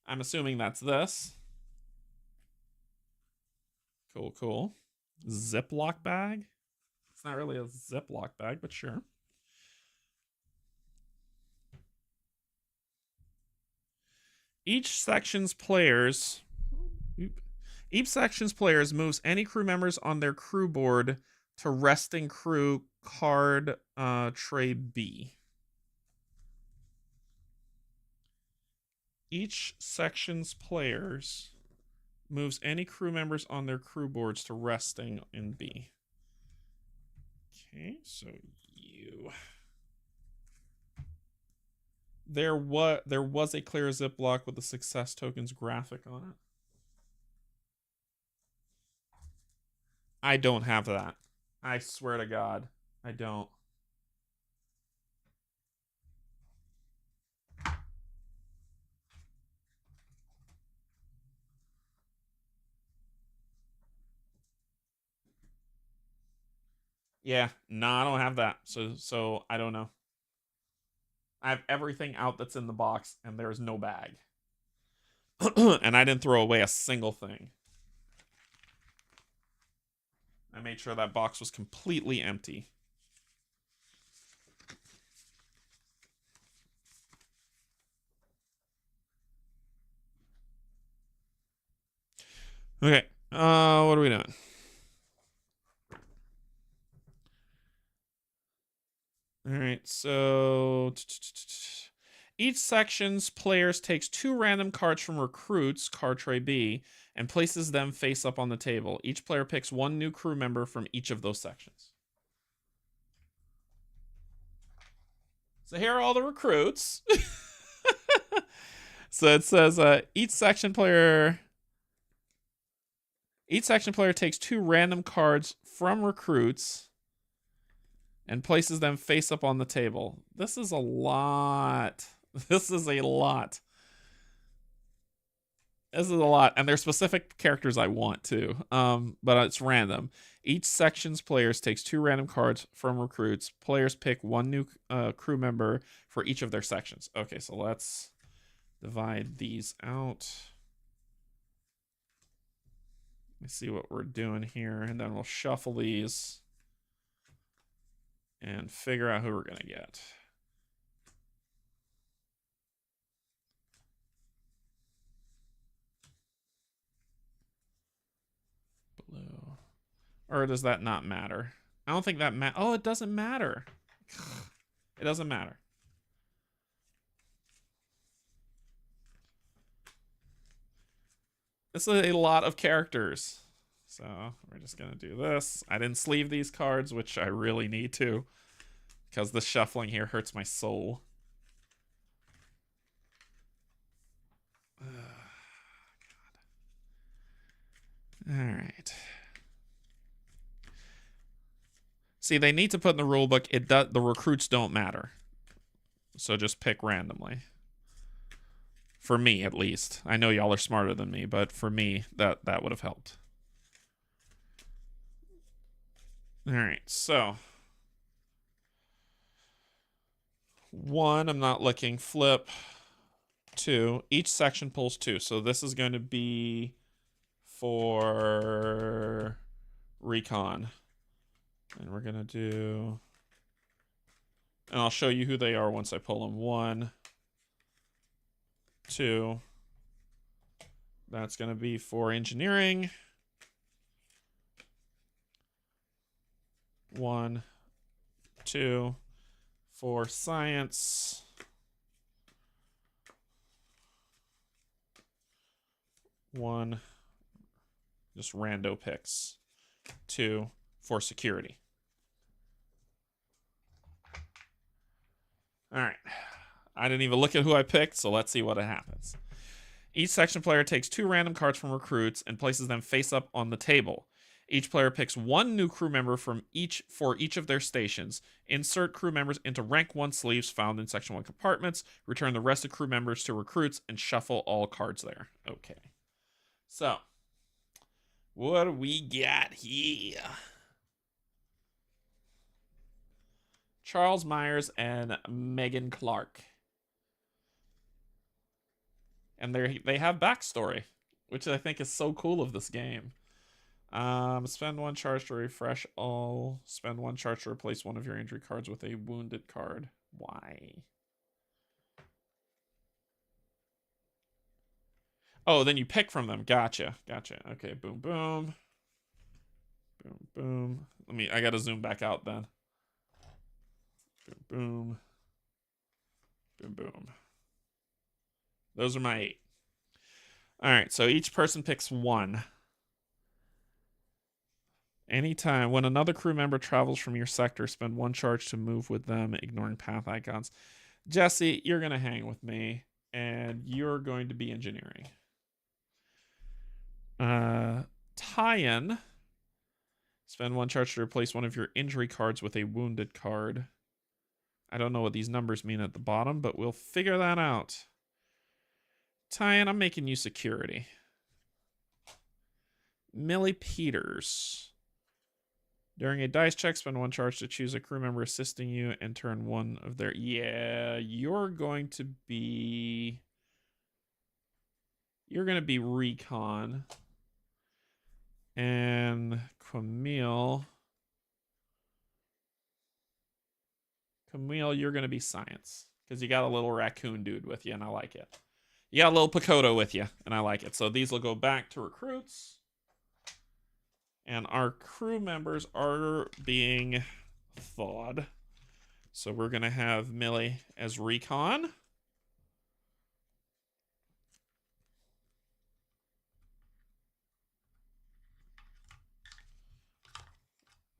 I'm assuming that's this. Cool, cool. Ziploc bag? It's not really a Ziploc bag, but sure. Each section's players moves any crew members on their crew board to resting crew card tray B. Each section's players moves any crew members on their crew boards to resting in B. Okay, so you. There was a clear Ziploc with the success tokens graphic on it. I don't have that. I swear to God, I don't. Yeah, no, I don't have that. So I don't know. I have everything out that's in the box, and there's no bag. And I didn't throw away a single thing. I made sure that box was completely empty. Okay, what are we doing? All right, so each section's players takes 2 random cards from recruits, card tray B, and places them face up on the table. Each player picks 1 new crew member from each of those sections. So here are all the recruits. So it says each section player takes 2 random cards from recruits and places them face up on the table. This is a lot. This is a lot. This is a lot. And they're specific characters I want to. But it's random. Each section's players takes 2 random cards from recruits. Players pick 1 new crew member for each of their sections. Okay, so let's divide these out. Let's see what we're doing here. And then we'll shuffle these and figure out who we're going to get. Blue. Or does that not matter? I don't think that oh, it doesn't matter. It doesn't matter. This is a lot of characters. So we're just going to do this. I didn't sleeve these cards, which I really need to, because the shuffling here hurts my soul. God. All right. See, they need to put in the rule book, the recruits don't matter. So just pick randomly. For me, at least. I know y'all are smarter than me, but for me, that would have helped. All right, so 1, I'm not looking. Flip. 2. Each section pulls 2. So this is going to be for recon. And we're going to do... And I'll show you who they are once I pull them. 1, 2. That's going to be for engineering. 1, 2. For science. 1. Just rando picks. 2. For security. All right. I didn't even look at who I picked, so let's see what happens. Each section player takes 2 random cards from recruits and places them face up on the table. Each player picks 1 new crew member for each of their stations. Insert crew members into rank 1 sleeves found in section 1 compartments. Return the rest of crew members to recruits and shuffle all cards there. Okay. So, what do we got here? Charles Myers and Megan Clark. And they have backstory, which I think is so cool of this game. Spend 1 charge to refresh all. Spend 1 charge to replace one of your injury cards with a wounded card. Why? Oh, then you pick from them. Gotcha. Okay, boom, boom. Boom, boom. I gotta zoom back out then. Boom, boom. Boom, boom. Those are my 8. All right, so each person picks 1. Anytime when another crew member travels from your sector, spend 1 charge to move with them, ignoring path icons. Jesse, you're going to hang with me, and you're going to be engineering. Tie-in. Spend 1 charge to replace one of your injury cards with a wounded card. I don't know what these numbers mean at the bottom, but we'll figure that out. Tie-in, I'm making you security. Millie Peters. During a dice check, spend 1 charge to choose a crew member assisting you and turn 1 of their... Yeah, you're going to be recon. And Camille, you're going to be science. Because you got a little raccoon dude with you, and I like it. You got a little Pakoto with you, and I like it. So these will go back to recruits. And our crew members are being thawed. So we're going to have Millie as recon.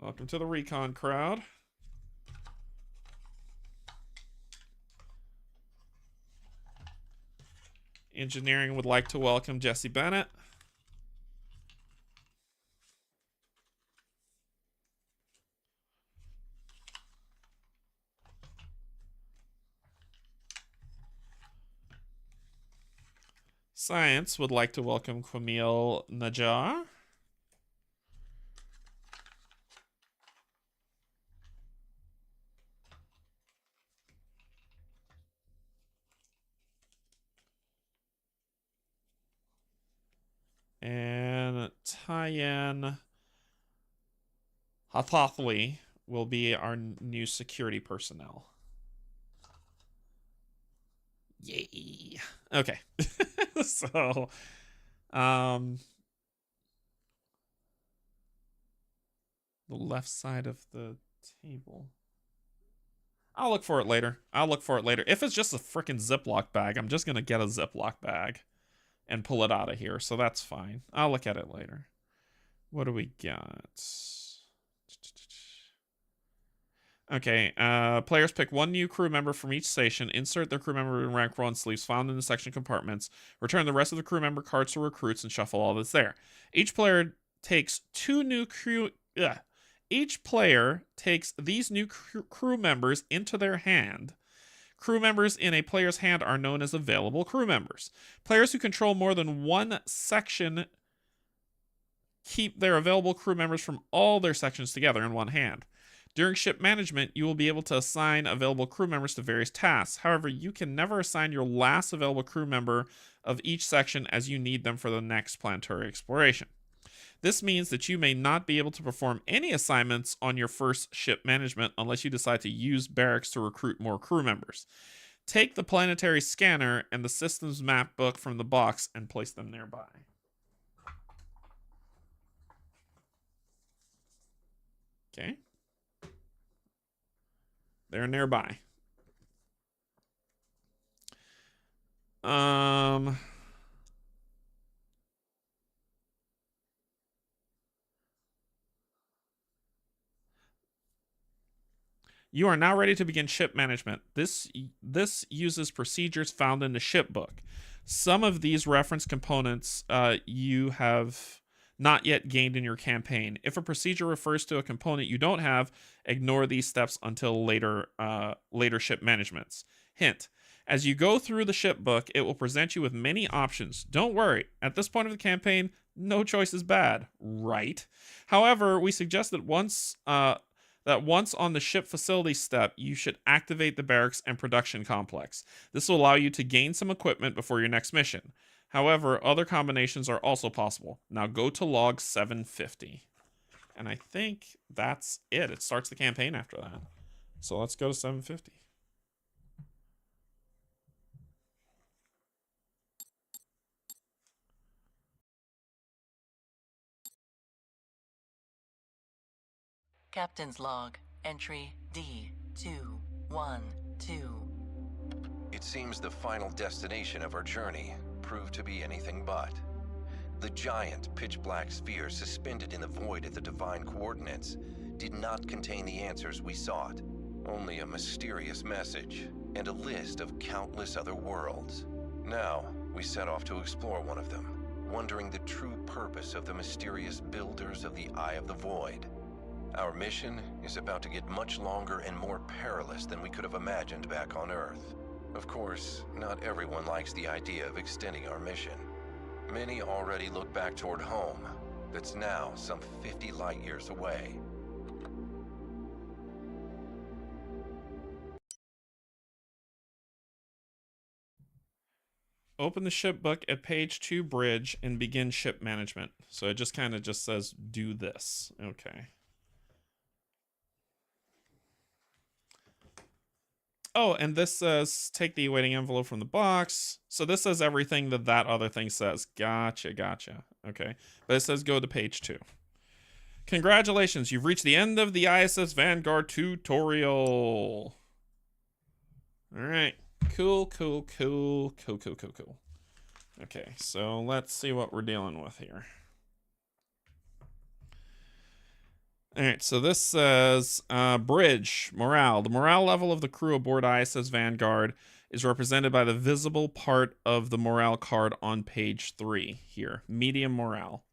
Welcome to the recon crowd. Engineering would like to welcome Jesse Bennett. Science would like to welcome Camille Najjar. And Tyann Hathathli will be our new security personnel. Yay. Okay. So, the left side of the table. I'll look for it later. If it's just a freaking Ziploc bag, I'm just going to get a Ziploc bag and pull it out of here. So that's fine. I'll look at it later. What do we got? Okay, players pick 1 new crew member from each station, insert their crew member in rank 1 sleeves found in the section compartments, return the rest of the crew member cards to recruits, and shuffle all that's there. Each player takes 2 new crew... Each player takes these new crew members into their hand. Crew members in a player's hand are known as available crew members. Players who control more than 1 section keep their available crew members from all their sections together in 1 hand. During ship management, you will be able to assign available crew members to various tasks. However, you can never assign your last available crew member of each section as you need them for the next planetary exploration. This means that you may not be able to perform any assignments on your first ship management unless you decide to use barracks to recruit more crew members. Take the planetary scanner and the systems map book from the box and place them nearby. Okay. They're nearby. You are now ready to begin ship management. This uses procedures found in the ship book. Some of these reference components you have not yet gained in your campaign. If a procedure refers to a component you don't have, ignore these steps until later ship managements. Hint: as you go through the ship book, it will present you with many options. Don't worry, at this point of the campaign, no choice is bad, right? However, we suggest that once on the ship facility step, you should activate the barracks and production complex. This will allow you to gain some equipment before your next mission. However, other combinations are also possible. Now go to log 750. And I think that's it. It starts the campaign after that. So let's go to 750. Captain's log, entry D212. It seems the final destination of our journey proved to be anything but. The giant pitch-black sphere suspended in the void at the divine coordinates did not contain the answers we sought, only a mysterious message and a list of countless other worlds. Now, we set off to explore one of them, wondering the true purpose of the mysterious builders of the Eye of the Void. Our mission is about to get much longer and more perilous than we could have imagined back on Earth. Of course, not everyone likes the idea of extending our mission. Many already look back toward home, that's now some 50 light years away. Open the ship book at page 2 bridge and begin ship management. So it just kind of just says do this. Okay. Oh, and this says take the awaiting envelope from the box. So this says everything that other thing says. Gotcha. Okay. But it says go to page 2. Congratulations, you've reached the end of the ISS Vanguard tutorial. All right. Cool. Okay, so let's see what we're dealing with here. All right, so this says bridge, morale. The morale level of the crew aboard ISS Vanguard is represented by the visible part of the morale card on page 3 here, medium morale.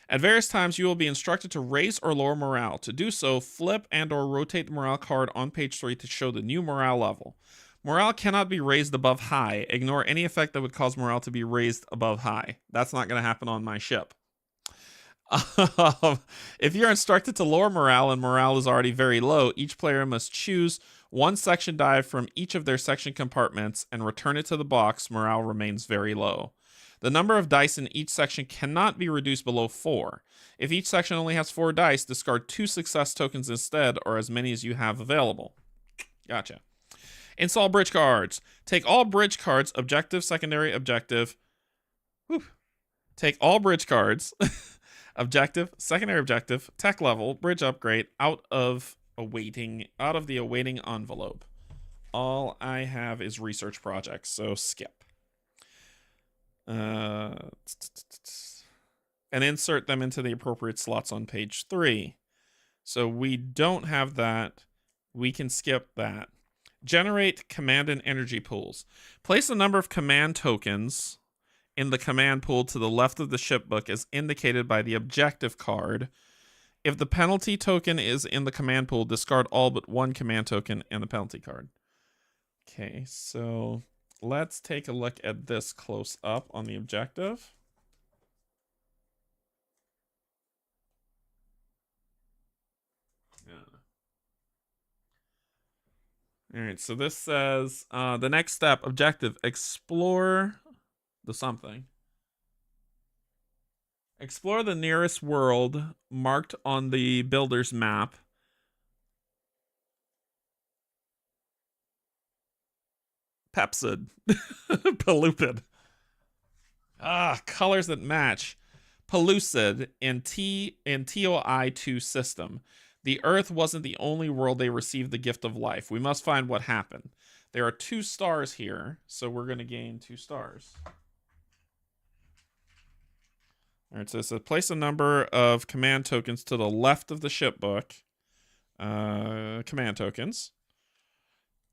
At various times, you will be instructed to raise or lower morale. To do so, flip and or rotate the morale card on page 3 to show the new morale level. Morale cannot be raised above high. Ignore any effect that would cause morale to be raised above high. That's not going to happen on my ship. If you're instructed to lower morale and morale is already very low, each player must choose one section die from each of their section compartments and return it to the box. Morale remains very low. The number of dice in each section cannot be reduced below 4. If each section only has 4 dice, discard 2 success tokens instead, or as many as you have available. Gotcha. Install bridge cards. Take all bridge cards, objective, secondary, objective. Take all bridge cards, objective, secondary objective, tech level, bridge upgrade, out of the awaiting envelope. All I have is research projects, so skip. And insert them into the appropriate slots on page 3. So we don't have that. We can skip that. Generate command and energy pools. Place a number of command tokens in the command pool to the left of the ship book as indicated by the objective card. If the penalty token is in the command pool, discard all but one command token and the penalty card. Okay, so let's take a look at this close up on the objective. All right, so this says the next step, objective, explore the something. Explore the nearest world marked on the builder's map. Pepsid. Pelupid. Colors that match. Pellucid in TOI-2 system. The Earth wasn't the only world they received the gift of life. We must find what happened. There are 2 stars here, so we're going to gain 2 stars. All right, so it says place a number of command tokens to the left of the ship book. Command tokens.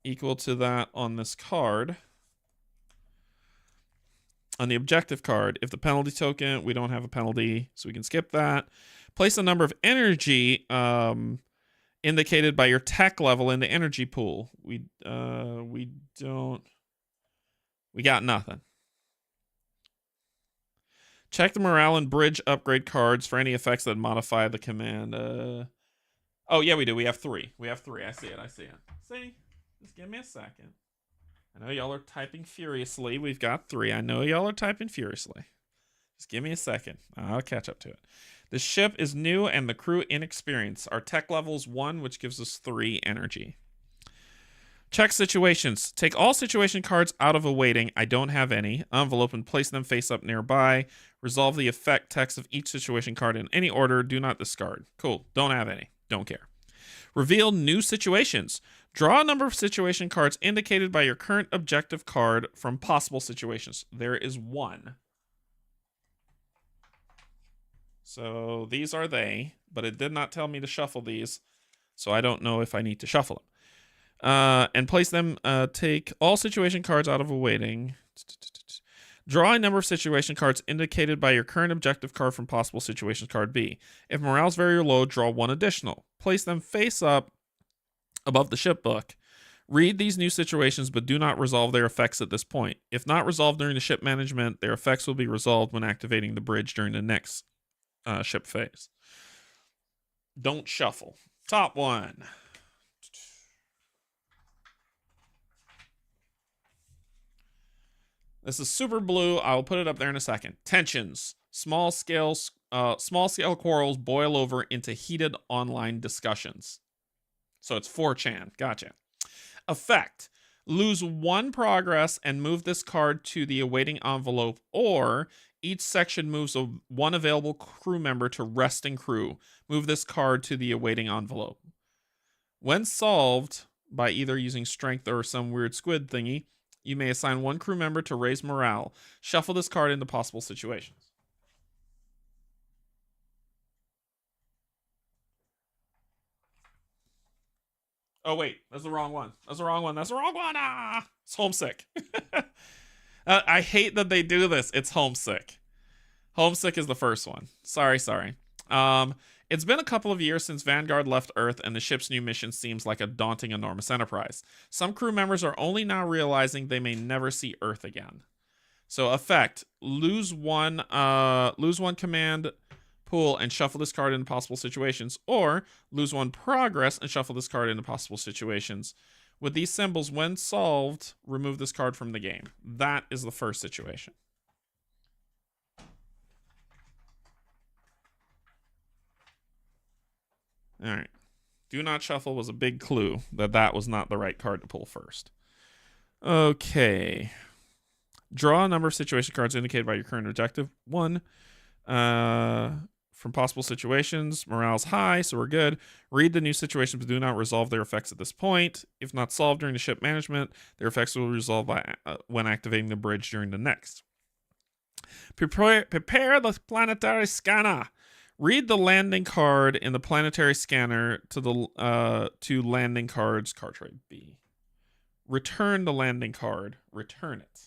Equal to that on this card. On the objective card, if the penalty token, we don't have a penalty, so we can skip that. Place a number of energy indicated by your tech level in the energy pool. We got nothing. Check the morale and bridge upgrade cards for any effects that modify the command. Oh yeah, we do. We have 3. I see it. See? Just give me a second. I know y'all are typing furiously. We've got 3. I know y'all are typing furiously. Just give me a second. I'll catch up to it. The ship is new and the crew inexperienced. Our tech level is 1, which gives us 3 energy. Check situations. Take all situation cards out of awaiting. I don't have any. Envelope and place them face up nearby. Resolve the effect text of each situation card in any order. Do not discard. Cool. Don't have any. Don't care. Reveal new situations. Draw a number of situation cards indicated by your current objective card from possible situations. There is 1. So these are they, but it did not tell me to shuffle these, so I don't know if I need to shuffle them. And place them, take all situation cards out of awaiting. Draw a number of situation cards indicated by your current objective card from possible situations card B. If morale is very low, draw 1 additional. Place them face up above the ship book. Read these new situations, but do not resolve their effects at this point. If not resolved during the ship management, their effects will be resolved when activating the bridge during the next ship phase. Don't shuffle. Top 1. This is super blue. I'll put it up there in a second. Tensions. Small scale quarrels boil over into heated online discussions. So it's 4chan. Gotcha. Effect. Lose 1 progress and move this card to the awaiting envelope, or each section moves 1 available crew member to resting crew. Move this card to the awaiting envelope. When solved by either using strength or some weird squid thingy, you may assign 1 crew member to raise morale. Shuffle this card into possible situations. Oh, wait. That's the wrong one. Ah! It's homesick. I hate that they do this. It's homesick. Homesick is the first one. Sorry. It's been a couple of years since Vanguard left Earth, and the ship's new mission seems like a daunting, enormous enterprise. Some crew members are only now realizing they may never see Earth again. So, effect: lose one command pool and shuffle this card into possible situations, or lose 1 progress and shuffle this card into possible situations. With these symbols, when solved, remove this card from the game. That is the first situation. All right. Do not shuffle was a big clue that was not the right card to pull first. Okay. Draw a number of situation cards indicated by your current objective. 1. From possible situations. Morale's high, so we're good. Read the new situations, but do not resolve their effects at this point. If not solved during the ship management, their effects will resolve by when activating the bridge during the next. Prepare the planetary scanner. Read the landing card in the planetary scanner to landing cards, card trade B. Return the landing card. Return it.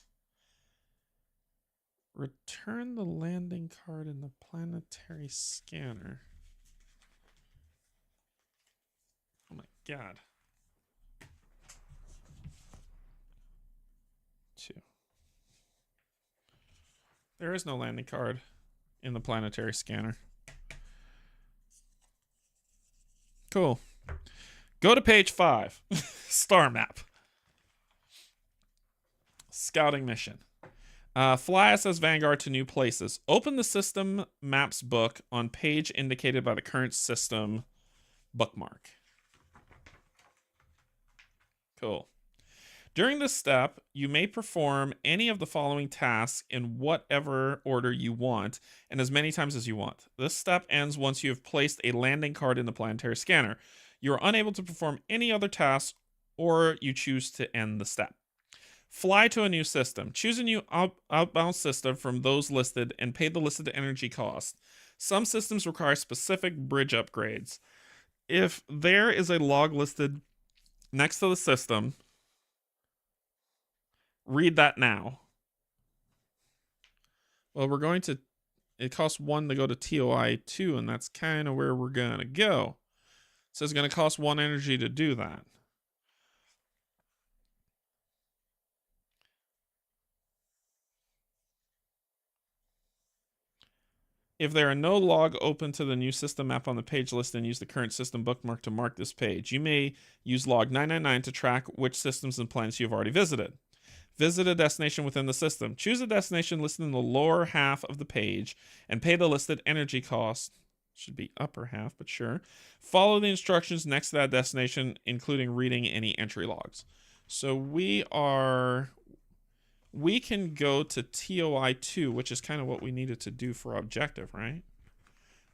Return the landing card in the planetary scanner. Oh my god. 2. There is no landing card in the planetary scanner. Cool. Go to page 5. Star map. Scouting mission. Fly ISS Vanguard to new places. Open the system maps book on page indicated by the current system bookmark. Cool. During this step, you may perform any of the following tasks in whatever order you want and as many times as you want. This step ends once you have placed a landing card in the planetary scanner. You are unable to perform any other tasks or you choose to end the step. Fly to a new system. Choose a new outbound system from those listed and pay the listed energy cost. Some systems require specific bridge upgrades. If there is a log listed next to the system, read that now. Well, we're going to... It costs 1 to go to TOI 2, and that's kind of where we're going to go. So it's going to cost 1 energy to do that. If there are no log open to the new system map on the page list, then use the current system bookmark to mark this page. You may use log 999 to track which systems and planets you've already visited. Visit a destination within the system. Choose a destination listed in the lower half of the page and pay the listed energy cost. Should be upper half, but sure. Follow the instructions next to that destination, including reading any entry logs. So we can go to TOI 2, which is kind of what we needed to do for our objective, right?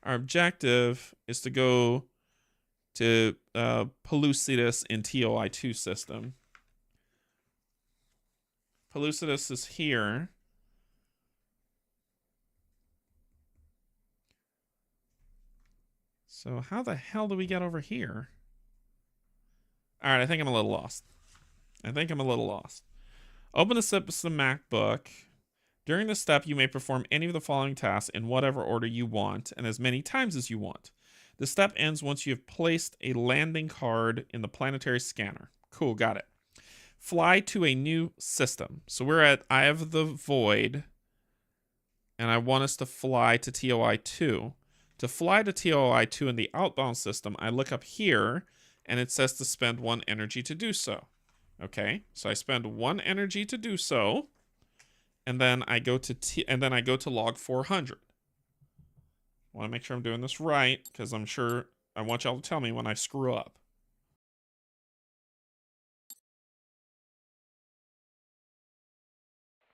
Our objective is to go to Pellucidus in TOI 2 system. Pellucidus is here. So how the hell do we get over here? All right, I think I'm a little lost. Open the system MacBook. During this step, you may perform any of the following tasks in whatever order you want and as many times as you want. The step ends once you have placed a landing card in the planetary scanner. Cool, got it. Fly to a new system. So we're at Eye of the Void, and I want us to fly to TOI 2. To fly to TOI 2 in the outbound system, I look up here, and it says to spend 1 energy to do so. Okay, so I spend 1 energy to do so, and then I go to log 400. I want to make sure I'm doing this right, because I'm sure I want y'all to tell me when I screw up.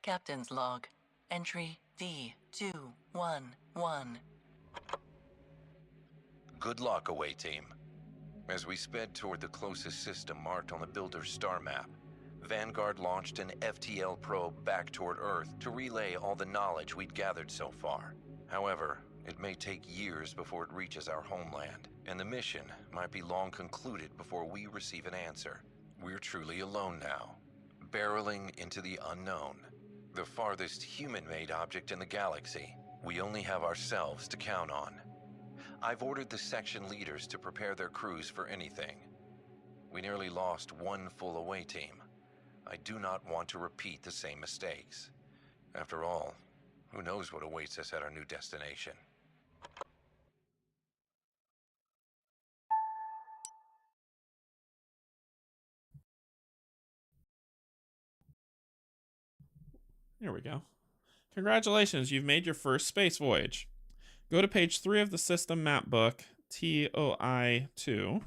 Captain's log. Entry D211. Good luck, away team. As we sped toward the closest system marked on the builder's star map, Vanguard launched an FTL probe back toward Earth to relay all the knowledge we'd gathered so far. However, it may take years before it reaches our homeland, and the mission might be long concluded before we receive an answer. We're truly alone now, barreling into the unknown. The farthest human-made object in the galaxy. We only have ourselves to count on. I've ordered the section leaders to prepare their crews for anything. We nearly lost 1 full away team. I do not want to repeat the same mistakes. After all, who knows what awaits us at our new destination? Here we go. Congratulations, you've made your first space voyage. Go to page 3 of the system map book, TOI 2.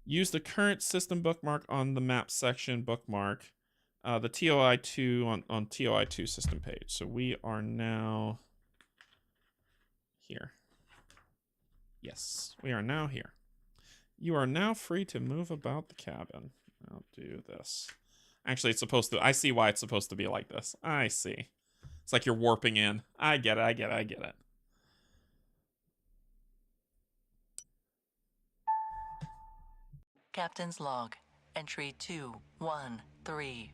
Use the current system bookmark on the map section bookmark, the TOI 2 on TOI 2 system page. So we are now here. Yes, we are now here. You are now free to move about the cabin. I'll do this. Actually, it's supposed to... I see why it's supposed to be like this. I see. It's like you're warping in. I get it. Captain's log. Entry 213.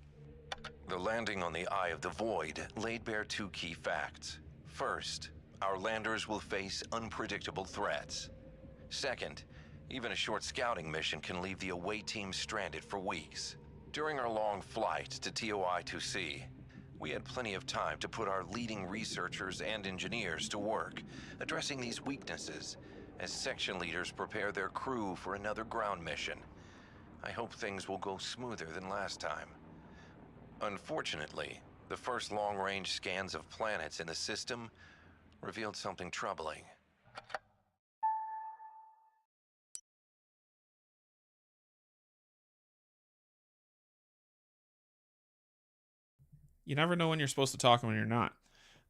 The landing on the Eye of the Void laid bare 2 key facts. First, our landers will face unpredictable threats. Second, even a short scouting mission can leave the away team stranded for weeks. During our long flight to TOI 2C, we had plenty of time to put our leading researchers and engineers to work, addressing these weaknesses as section leaders prepare their crew for another ground mission. I hope things will go smoother than last time. Unfortunately, the first long-range scans of planets in the system revealed something troubling. You never know when you're supposed to talk and when you're not.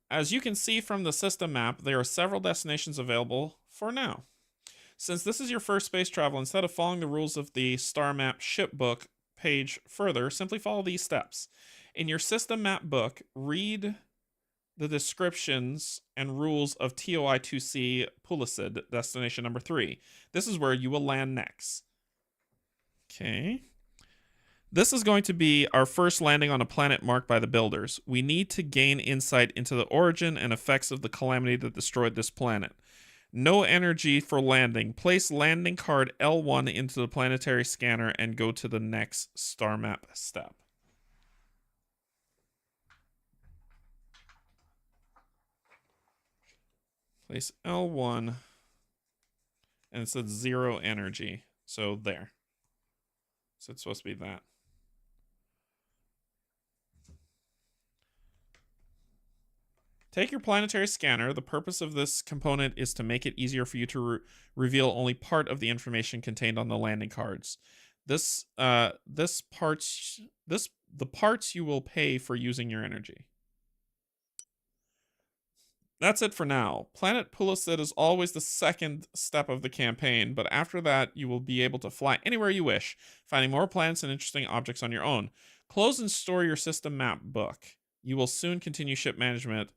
As you can see from the system map, there are several destinations available for now. Since this is your first space travel, instead of following the rules of the Star Map ship book page further, simply follow these steps. In your system map book, read the descriptions and rules of TOI-2C Pulicid, destination number 3. This is where you will land next. Okay. This is going to be our first landing on a planet marked by the builders. We need to gain insight into the origin and effects of the calamity that destroyed this planet. No energy for landing. Place landing card L1 into the planetary scanner and go to the next star map step. Place L1 and it says 0 energy. So there. So it's supposed to be that. Take your planetary scanner. The purpose of this component is to make it easier for you to reveal only part of the information contained on the landing cards. The parts you will pay for using your energy. That's it for now. Planet Pulicid is always the second step of the campaign, but after that, you will be able to fly anywhere you wish, finding more planets and interesting objects on your own. Close and store your system map book. You will soon continue ship management,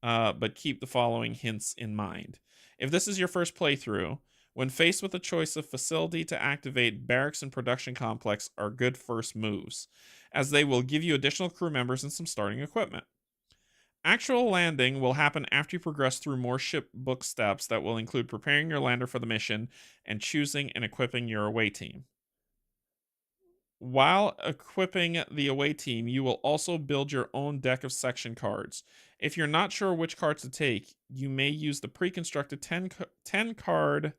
but keep the following hints in mind. If this is your first playthrough, when faced with a choice of facility to activate, barracks and production complex are good first moves, as they will give you additional crew members and some starting equipment. Actual landing will happen after you progress through more ship book steps that will include preparing your lander for the mission and choosing and equipping your away team. While equipping the away team, you will also build your own deck of section cards. If you're not sure which cards to take, you may use the pre-constructed 10 card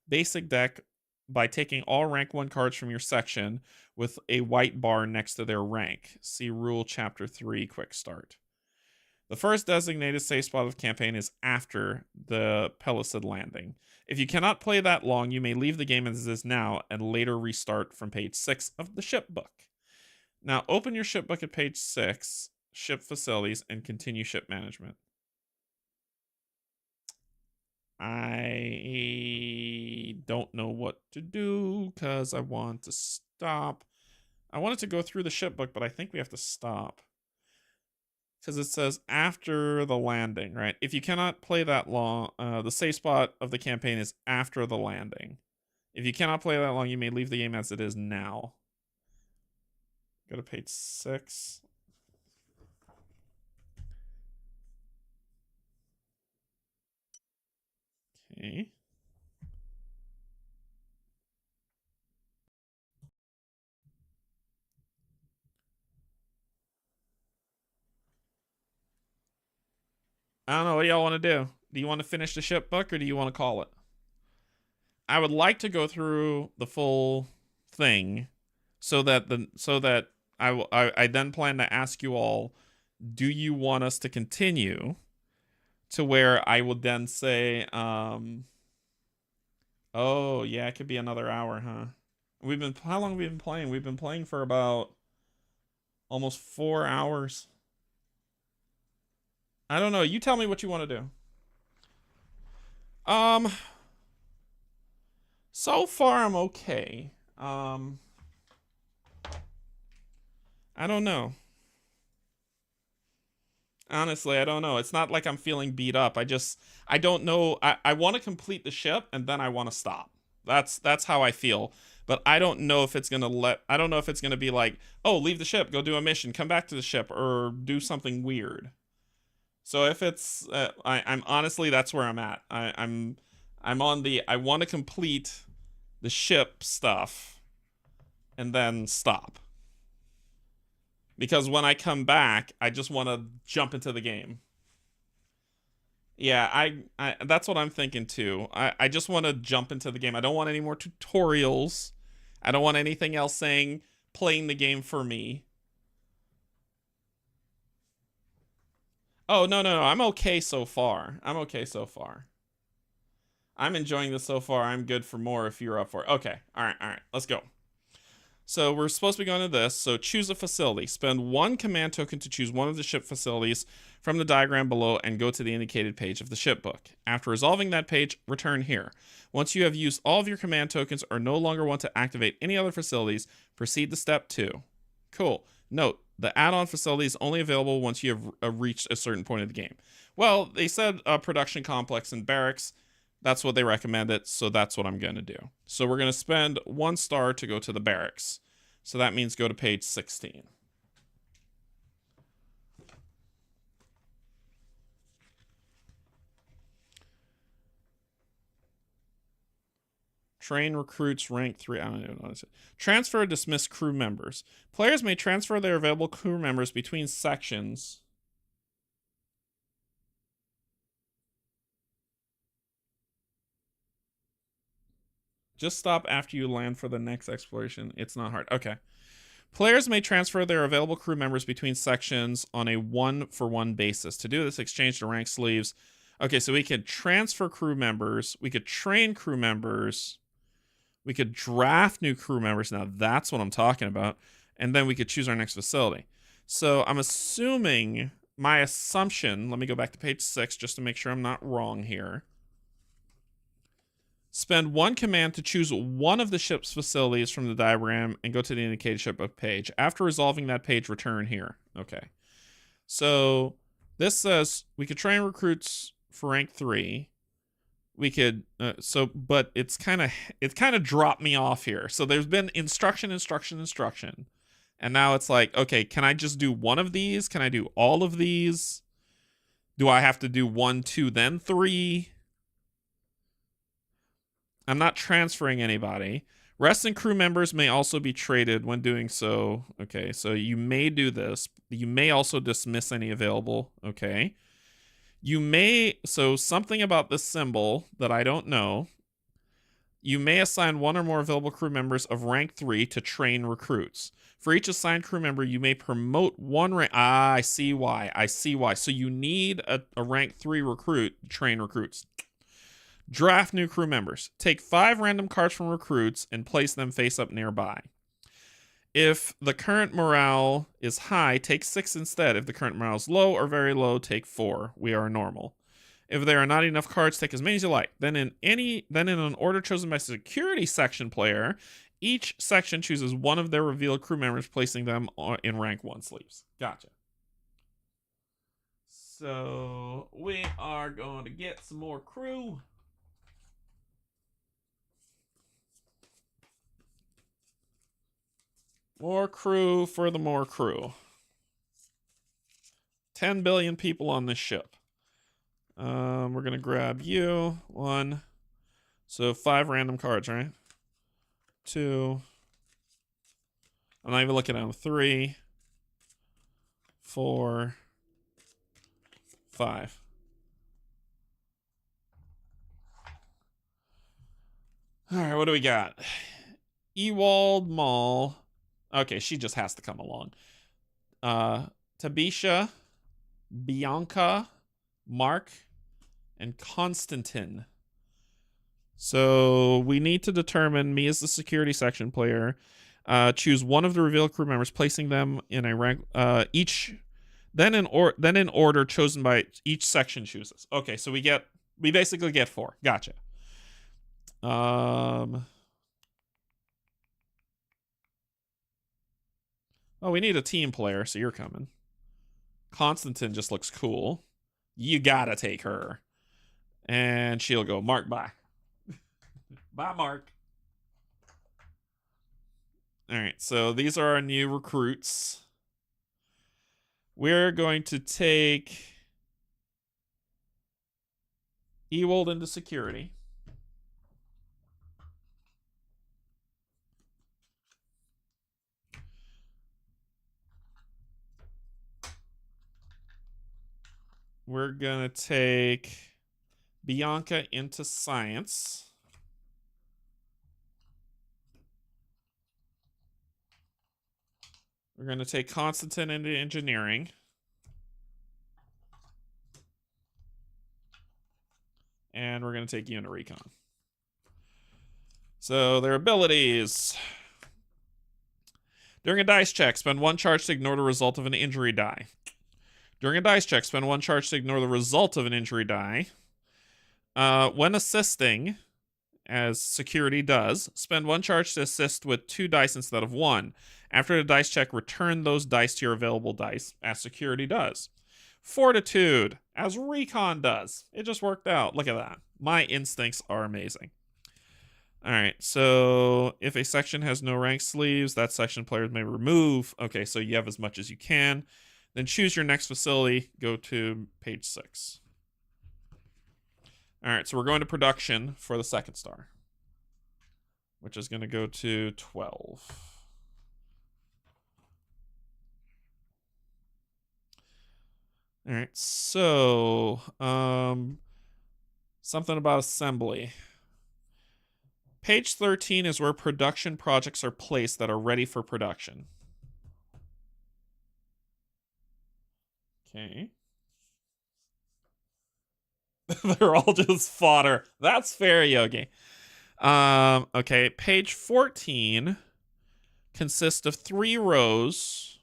basic deck by taking all rank 1 cards from your section with a white bar next to their rank. See Rule Chapter 3 Quick Start. The first designated safe spot of the campaign is after the Pulicid landing. If you cannot play that long, you may leave the game as it is now and later restart from page 6 of the ship book. Now open your ship book at page 6, ship facilities, and continue ship management. I don't know what to do because I want to stop. I wanted to go through the ship book, but I think we have to stop. Because it says after the landing, right? If you cannot play that long, the safe spot of the campaign is after the landing. If you cannot play that long, you may leave the game as it is now. Go to page 6. Okay. I don't know. What do y'all want to do? Do you want to finish the ship book or do you want to call it? I would like to go through the full thing so that I then plan to ask you all, do you want us to continue to where I would then say, oh yeah, it could be another hour, huh? How long have we been playing? We've been playing for about almost 4 hours. I don't know. You tell me what you want to do. So far I'm okay. I don't know. Honestly, I don't know. It's not like I'm feeling beat up. I don't know. I want to complete the ship and then I want to stop. That's how I feel. But I don't know if it's going to I don't know if it's going to be like, "Oh, leave the ship, go do a mission, come back to the ship," or do something weird. So if it's, I'm honestly, that's where I'm at. I'm on the, I want to complete the ship stuff and then stop. Because when I come back, I just want to jump into the game. Yeah, I that's what I'm thinking too. I just want to jump into the game. I don't want any more tutorials. I don't want anything else saying playing the game for me. Oh, no. I'm okay so far. I'm okay so far. I'm enjoying this so far. I'm good for more if you're up for it. Okay. All right. Let's go. So we're supposed to be going to this. So choose a facility. Spend 1 command token to choose one of the ship facilities from the diagram below and go to the indicated page of the ship book. After resolving that page, return here. Once you have used all of your command tokens or no longer want to activate any other facilities, proceed to step 2. Cool. Note, the add-on facility is only available once you have reached a certain point of the game. Well, they said a production complex and barracks. That's what they recommended, so that's what I'm going to do. So we're going to spend 1 star to go to the barracks. So that means go to page 16. Train recruits rank 3. I don't even know what it is. Transfer dismiss crew members. Players may transfer their available crew members between sections. Just stop after you land for the next exploration. It's not hard. Okay. Players may transfer their available crew members between sections on a 1-for-1 basis. To do this, exchange the rank sleeves. Okay, so we could transfer crew members. We could train crew members. We could draft new crew members. Now, that's what I'm talking about. And then we could choose our next facility. So I'm assuming, my assumption, let me go back to page 6 just to make sure I'm not wrong here. Spend 1 command to choose one of the ship's facilities from the diagram and go to the indicated ship page. After resolving that page, return here. Okay. So this says we could train recruits for rank 3. We could, but it's kind of dropped me off here. So there's been instruction. And now it's like, okay, can I just do one of these? Can I do all of these? Do I have to do 1, 2, then 3? I'm not transferring anybody. Rest and crew members may also be traded when doing so. Okay, so you may do this. You may also dismiss any available. Okay. You may, so something about this symbol that I don't know. You may assign 1 or more available crew members of rank 3 to train recruits. For each assigned crew member, you may promote 1 rank. I see why. So you need a rank 3 recruit to train recruits. Draft new crew members. Take 5 random cards from recruits and place them face up nearby. If the current morale is high, take 6 instead. If the current morale is low or very low, take 4. We are normal. If there are not enough cards, take as many as you like. Then in an order chosen by security section player, each section chooses one of their revealed crew members, placing them in rank 1 sleeves. Gotcha. So we are going to get some more crew. More crew for the more crew. 10 billion people on this ship. We're going to grab you. 1. So 5 random cards, right? 2. I'm not even looking at them. 3. 4. 5. All right, what do we got? Ewald Mall. Okay, she just has to come along. Tabisha, Bianca, Mark, and Konstantin. So we need to determine, me as the security section player, choose one of the revealed crew members, placing them in a rank each. Then in order chosen by each section chooses. Okay, so we basically get 4. Gotcha. Oh, we need a team player, so you're coming. Konstantin just looks cool. You gotta take her. And she'll go, Mark, bye. Bye, Mark. All right, so these are our new recruits. We're going to take Ewald into security. We're gonna take Bianca into science. We're going to take Constantine into engineering. And we're going to take you into recon. So their abilities. During a dice check, spend 1 charge to ignore the result of an injury die. During a dice check, spend 1 charge to ignore the result of an injury die. When assisting, as security does, spend 1 charge to assist with 2 dice instead of 1. After the dice check, return those dice to your available dice, as security does. Fortitude, as recon does. It just worked out. Look at that. My instincts are amazing. All right, so if a section has no rank sleeves, that section players may remove. Okay, so you have as much as you can. Then choose your next facility. Go to page 6. All right, so we're going to production for the second star, which is going to go to 12. All right, so something about assembly. Page 13 is where production projects are placed that are ready for production. Okay. They're all just fodder. That's fair, Yogi. Okay, page 14 consists of 3 rows.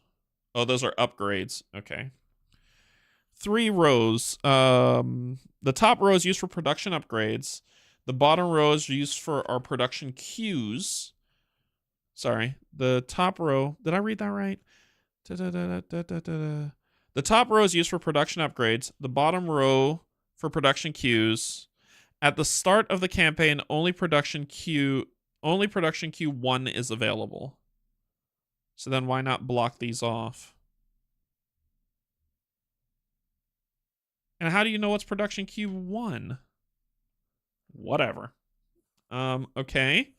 Oh, those are upgrades. Okay. 3 rows. The top row is used for production upgrades. The bottom row is used for our production queues. Sorry, the top row. Did I read that right? The top row is used for production upgrades. The bottom row for production queues. At the start of the campaign, only production queue 1 is available. So then why not block these off? And how do you know what's production queue 1? Whatever. Okay.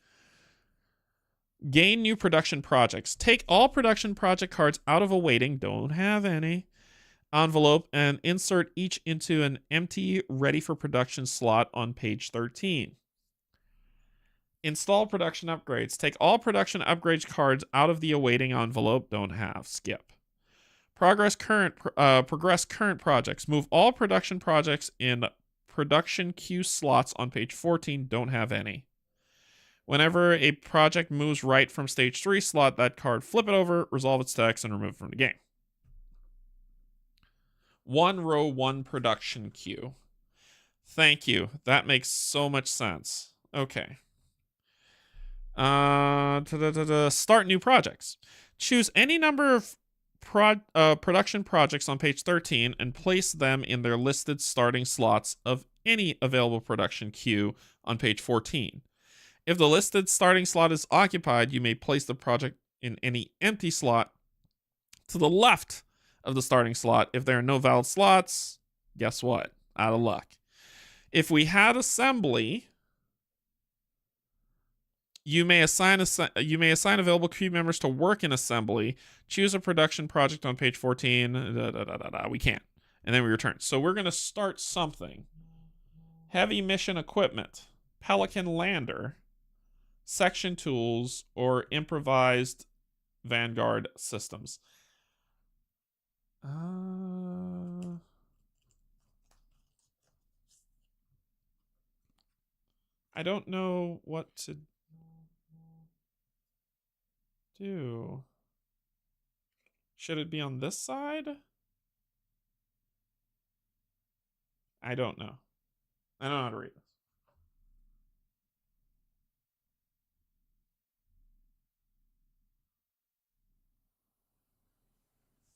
Gain new production projects. Take all production project cards out of a waiting, don't have any, envelope and insert each into an empty ready for production slot on page 13. Install production upgrades. Take all production upgrades cards out of the awaiting envelope, don't have, skip. Progress current projects. Move all production projects in production queue slots on page 14, don't have any. Whenever a project moves right from stage 3 slot, that card, flip it over, resolve its text, and remove it from the game. 1 row, 1 production queue. Thank you. That makes so much sense. Okay. Start new projects. Choose any number of production projects on page 13 and place them in their listed starting slots of any available production queue on page 14. If the listed starting slot is occupied, you may place the project in any empty slot to the left of the starting slot. If there are no valid slots, guess what? Out of luck. If we had assembly, you may assign available queue members to work in assembly. Choose a production project on page 14. We can't. And then we return. So we're going to start something. Heavy mission equipment, Pelican lander, section tools, or improvised Vanguard systems. I don't know what to do. Should it be on this side? I don't know. I don't know how to read this.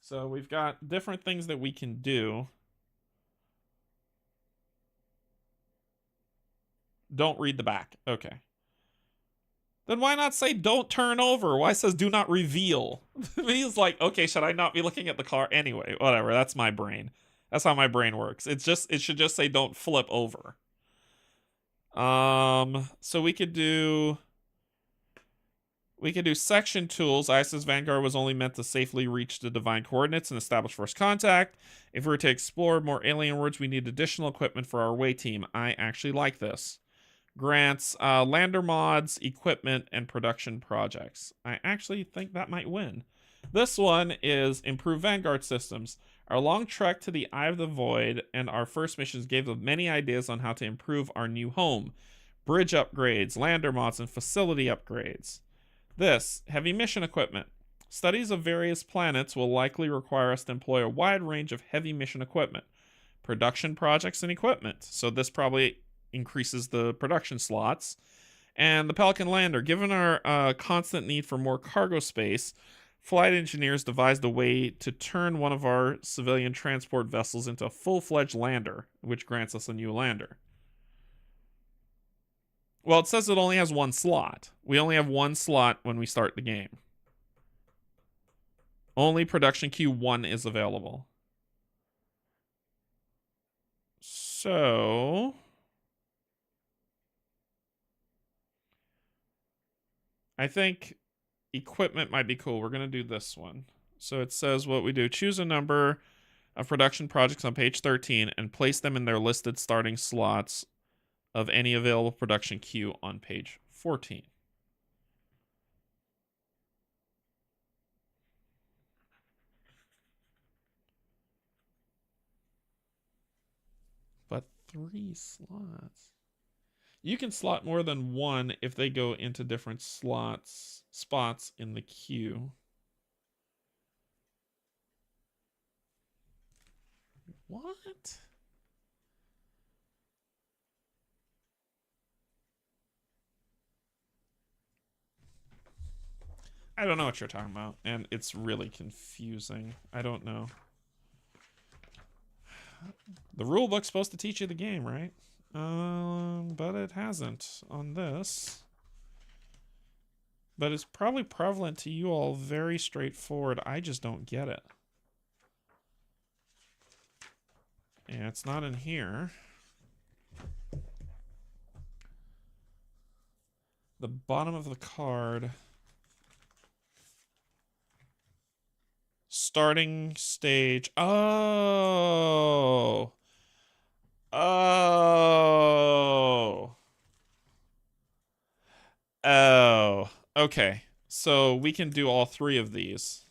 So we've got different things that we can do. Don't read the back. Okay. Then why not say don't turn over? Why says do not reveal? He's like, okay, should I not be looking at the car? Anyway, whatever. That's my brain. That's how my brain works. It should just say don't flip over. So we could We can do section tools. ISS Vanguard was only meant to safely reach the divine coordinates and establish first contact. If we were to explore more alien worlds, we need additional equipment for our away team. I actually like this. Grants lander mods, equipment, and production projects. I actually think that might win. This one is improve Vanguard systems. Our long trek to the Eye of the Void and our first missions gave us many ideas on how to improve our new home. Bridge upgrades, lander mods, and facility upgrades. This, heavy mission equipment. Studies of various planets will likely require us to employ a wide range of heavy mission equipment. Production projects and equipment. So this probably increases the production slots. And the Pelican Lander. Given our constant need for more cargo space, flight engineers devised a way to turn one of our civilian transport vessels into a full-fledged lander, which grants us a new lander. Well, it says it only has one slot. We only have one slot when we start the game. Only production queue 1 is available. So I think equipment might be cool. We're going to do this one. So it says what we do. Choose a number of production projects on page 13 and place them in their listed starting slots of any available production queue on page 14. But 3 slots. You can slot more than one if they go into different spots in the queue. What? I don't know what you're talking about, and it's really confusing. I don't know. The rule book's supposed to teach you the game, right? But it hasn't on this. But it's probably prevalent to you all, very straightforward. I just don't get it. And it's not in here. The bottom of the card. Starting stage. Oh. Oh. Oh. Okay. So we can do all 3 of these.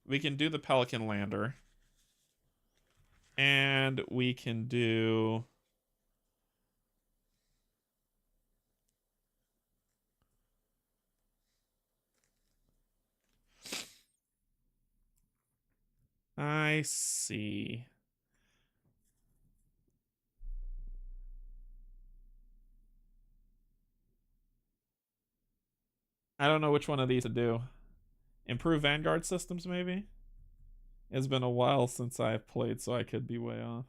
We can do the Pelican Lander. And we can do... I see. I don't know which one of these to do. Improve Vanguard systems, maybe? It's been a while since I've played, so I could be way off.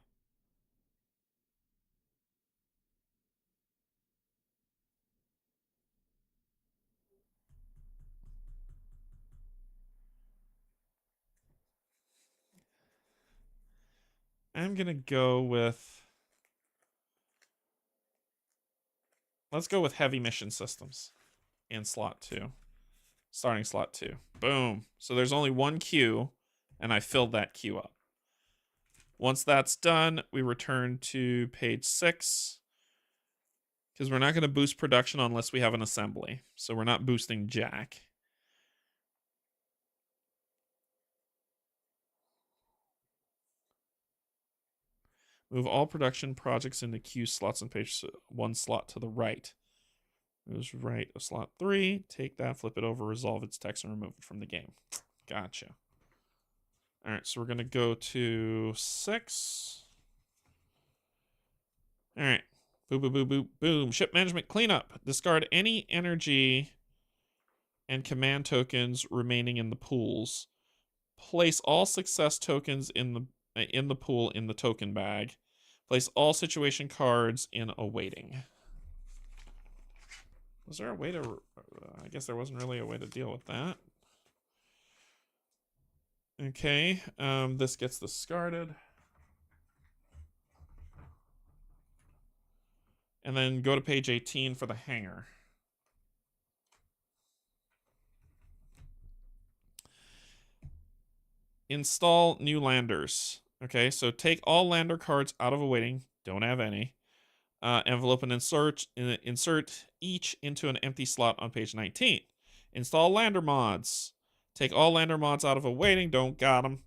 I'm gonna go with... Let's go with heavy mission systems in slot 2. Starting slot 2. Boom. So there's only one queue, and I filled that queue up. Once that's done, we return to page 6. Because we're not going to boost production unless we have an assembly. So we're not boosting jack. Move all production projects into queue slots on page 1 slot to the right. Moves right of slot 3. Take that, flip it over, resolve its text, and remove it from the game. Gotcha. All right, so we're going to go to 6. All right. Boom, boom, boom, boom, boom. Ship management cleanup. Discard any energy and command tokens remaining in the pools. Place all success tokens in the pool in the token bag. Place all situation cards in awaiting. Was there a way to... I guess there wasn't really a way to deal with that. Okay, this gets discarded. And then go to page 18 for the hangar. Install new landers. Okay, so take all lander cards out of awaiting. Don't have any. Envelope and insert each into an empty slot on page 19. Install lander mods. Take all lander mods out of awaiting. Don't got them.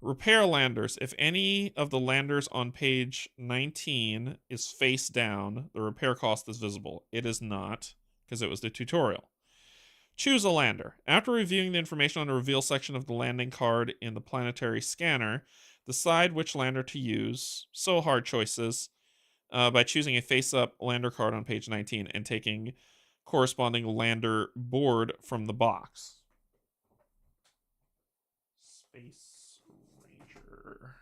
Repair landers. If any of the landers on page 19 is face down, the repair cost is visible. It is not, because it was the tutorial. Choose a lander. After reviewing the information on the reveal section of the landing card in the planetary scanner, decide which lander to use. So hard choices. By choosing a face-up lander card on page 19 and taking corresponding lander board from the box. Space Ranger.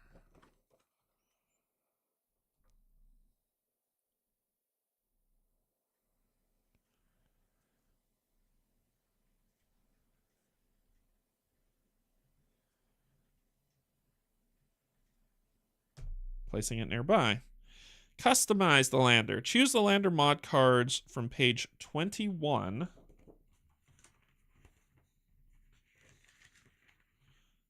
Placing it nearby. Customize the lander. Choose the lander mod cards from page 21.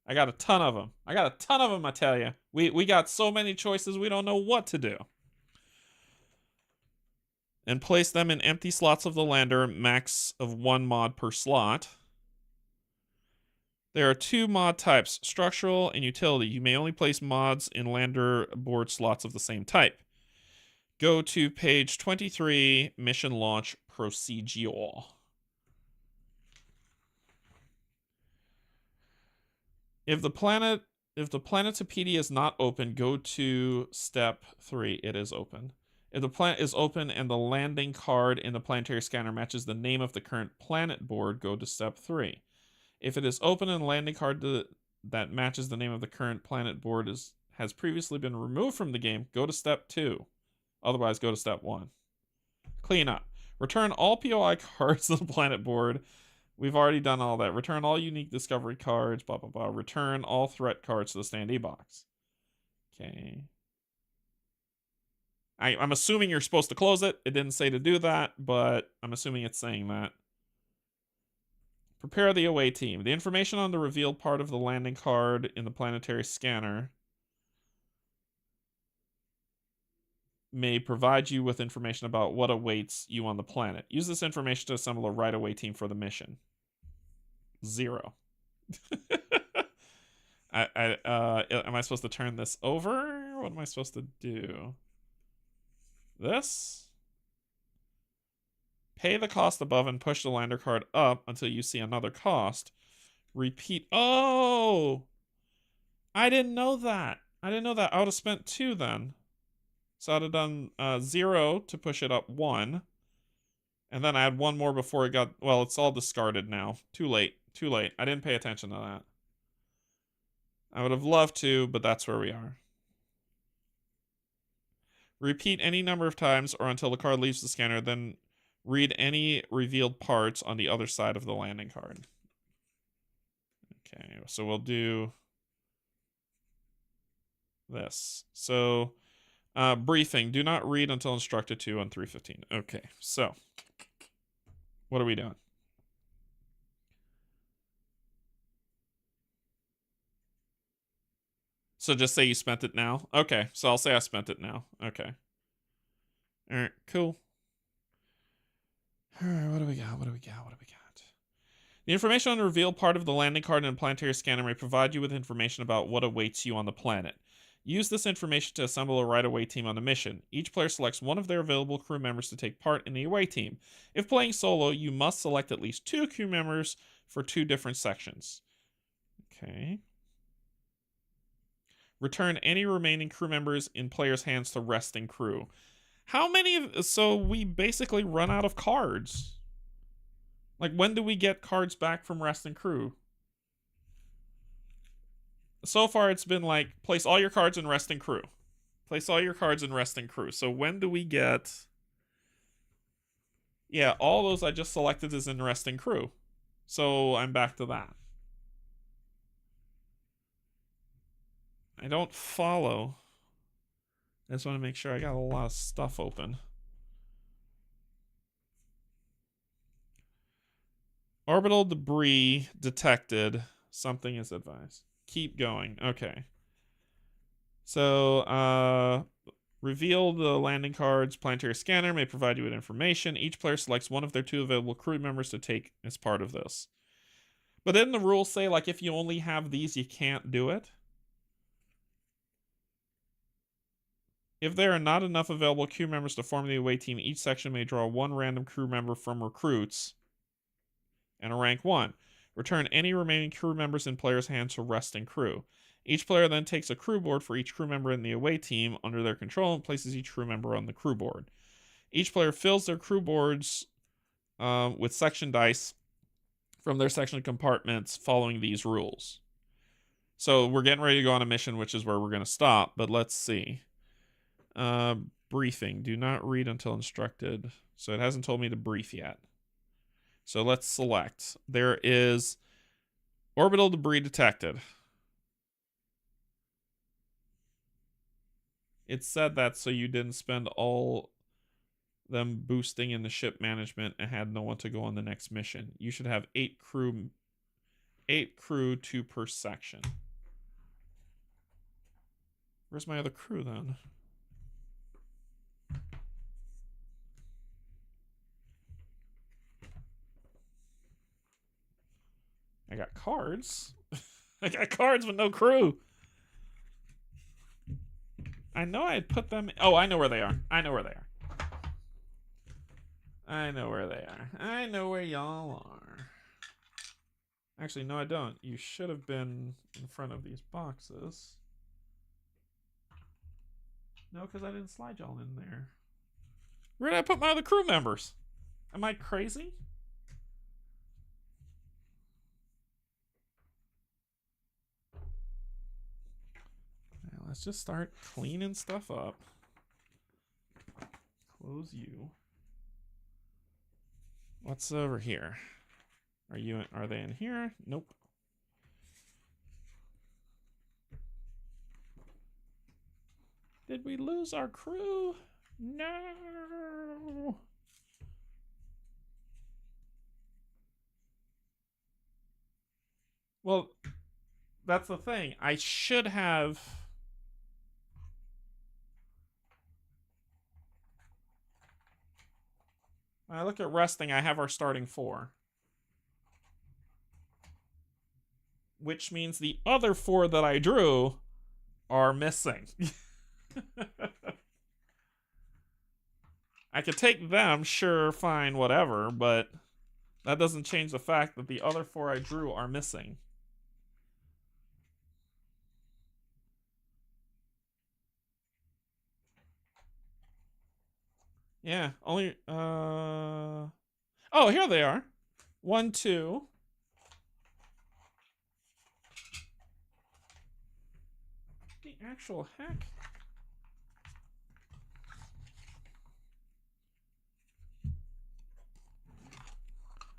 I got a ton of them. I tell you. We got so many choices, we don't know what to do. And place them in empty slots of the lander, max of 1 mod per slot. There are 2 mod types, structural and utility. You may only place mods in lander board slots of the same type. Go to page 23, mission launch procedure. If the Planetopedia is not open, go to step 3. It is open. If the planet is open and the landing card in the planetary scanner matches the name of the current planet board, go to step 3. If it is open and the landing card that matches the name of the current planet board has previously been removed from the game, go to step 2. Otherwise, go to step 1. Clean up. Return all POI cards to the planet board. We've already done all that. Return all unique discovery cards, blah, blah, blah. Return all threat cards to the standee box. Okay. I'm assuming you're supposed to close it. It didn't say to do that, but I'm assuming it's saying that. Prepare the away team. The information on the revealed part of the landing card in the planetary scanner may provide you with information about what awaits you on the planet. Use this information to assemble a right-away team for the mission. 0. Am I supposed to turn this over? What am I supposed to do? This? Pay the cost above and push the lander card up until you see another cost. Repeat. Oh! I didn't know that. I would have spent 2 then. So I'd have done 0 to push it up 1. And then I had 1 more before it got... Well, it's all discarded now. Too late. Too late. I didn't pay attention to that. I would have loved to, but that's where we are. Repeat any number of times or until the card leaves the scanner, then read any revealed parts on the other side of the landing card. Okay, so we'll do this. So... briefing. Do not read until instructed to on 315. Okay, so what are we doing? So just say you spent it now? Okay, so I'll say I spent it now. Okay. All right, cool. All right, what do we got? The information on the revealed part of the landing card in a planetary scanner may provide you with information about what awaits you on the planet. Use this information to assemble a right-away team on the mission. Each player selects one of their available crew members to take part in the away team. If playing solo, you must select at least 2 crew members for 2 different sections. Okay. Return any remaining crew members in players' hands to resting crew. How many so we basically run out of cards. Like, when do we get cards back from resting crew? So far, it's been like, place all your cards in resting crew. Place all your cards in resting crew. So when do we get... Yeah, all those I just selected is in resting crew. So I'm back to that. I don't follow. I just want to make sure I got a lot of stuff open. Orbital debris detected. Something is advised. keep going. Okay. So, reveal the landing cards. Planetary scanner may provide you with information. Each player selects one of their 2 available crew members to take as part of this. But then the rules say, like, if you only have these, you can't do it. If there are not enough available crew members to form the away team, each section may draw 1 random crew member from recruits and a rank 1. Return any remaining crew members in players' hands to resting crew. Each player then takes a crew board for each crew member in the away team under their control and places each crew member on the crew board. Each player fills their crew boards with section dice from their section compartments following these rules. So we're getting ready to go on a mission, which is where we're going to stop, but let's see. Briefing. Do not read until instructed. So it hasn't told me to brief yet. So let's select. There is orbital debris detected. It said that so you didn't spend all them boosting in the ship management and had no one to go on the next mission. You should have 8 crew, 2 per section. Where's my other crew then? I got cards. I got cards with no crew. I know I had put them... Oh, I know where they are. I know where they are. I know where they are. I know where y'all are. Actually, no, I don't. You should have been in front of these boxes. No, because I didn't slide y'all in there. Where did I put my other crew members? Am I crazy? Now, let's just start cleaning stuff up. Close you. What's over here? Are they in here? Nope. Did we lose our crew? No. Well, that's the thing. I should have... When I look at resting, I have our starting 4. Which means the other 4 that I drew are missing. I could take them, sure, fine, whatever, but that doesn't change the fact that the other 4 I drew are missing. Yeah, only, oh, here they are. 1, 2. The actual heck?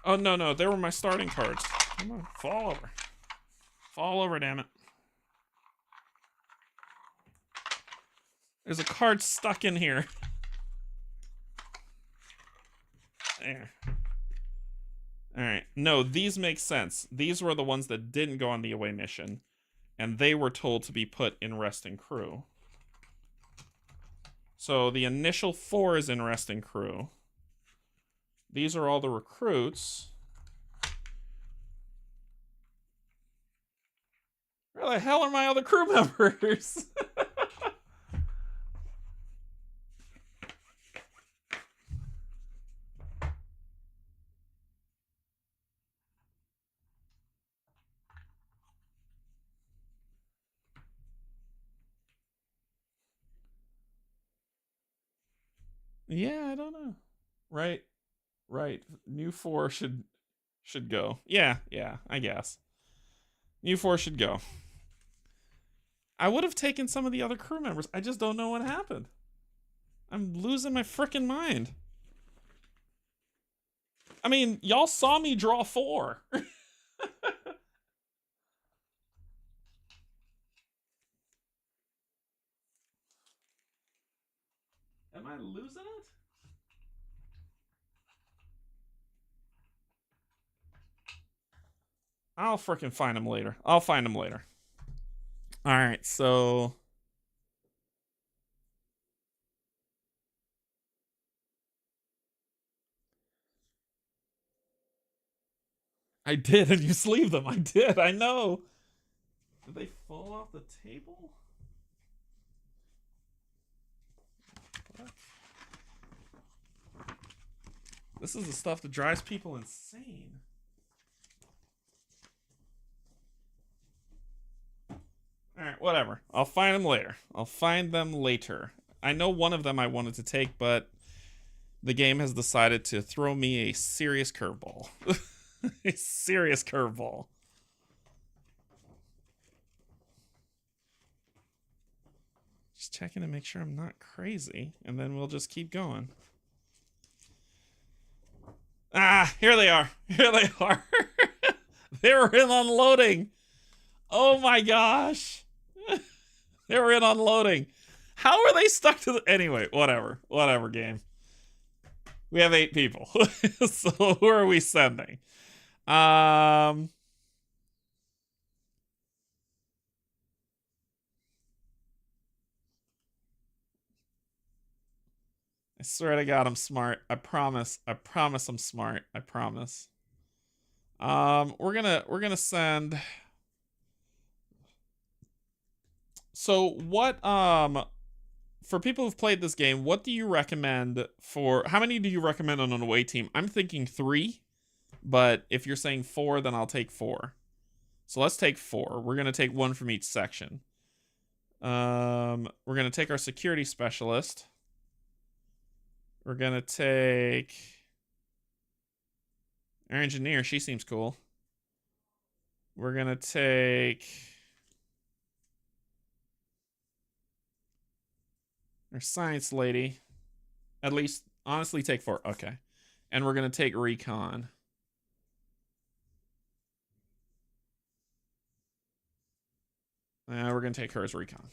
Oh, no, they were my starting cards. Come on, fall over. Fall over, damn it. There's a card stuck in here. There. Alright. No, these make sense. These were the ones that didn't go on the away mission. And they were told to be put in resting crew. So the initial 4 is in resting crew. These are all the recruits. Where the hell are my other crew members? Yeah, I don't know. Right. New 4 should go. Yeah, I guess. New 4 should go. I would have taken some of the other crew members. I just don't know what happened. I'm losing my frickin' mind. I mean, y'all saw me draw 4. Am I losing it? I'll frickin' find him later. I'll find him later. All right, so I did, and you sleeve them. I did. I know. Did they fall off the table? What? This is the stuff that drives people insane. Alright, whatever. I'll find them later. I'll find them later. I know one of them I wanted to take, but the game has decided to throw me a serious curveball. A serious curveball. Just checking to make sure I'm not crazy, and then we'll just keep going. Ah, here they are. Here they are. They were in unloading. Oh my gosh. They were in unloading. How are they stuck to the... Anyway, whatever. Whatever, game. We have 8 people. So who are we sending? I swear to God, I'm smart. I promise. I promise I'm smart. I promise. We're gonna send... So what, for people who've played this game, what do you recommend for... How many do you recommend on an away team? I'm thinking 3, but if you're saying 4, then I'll take 4. So let's take 4. We're gonna take 1 from each section. We're gonna take our security specialist. We're gonna take our engineer. She seems cool. We're gonna take our science lady. At least, honestly, take 4. Okay. And we're gonna take recon. We're gonna take her as recon.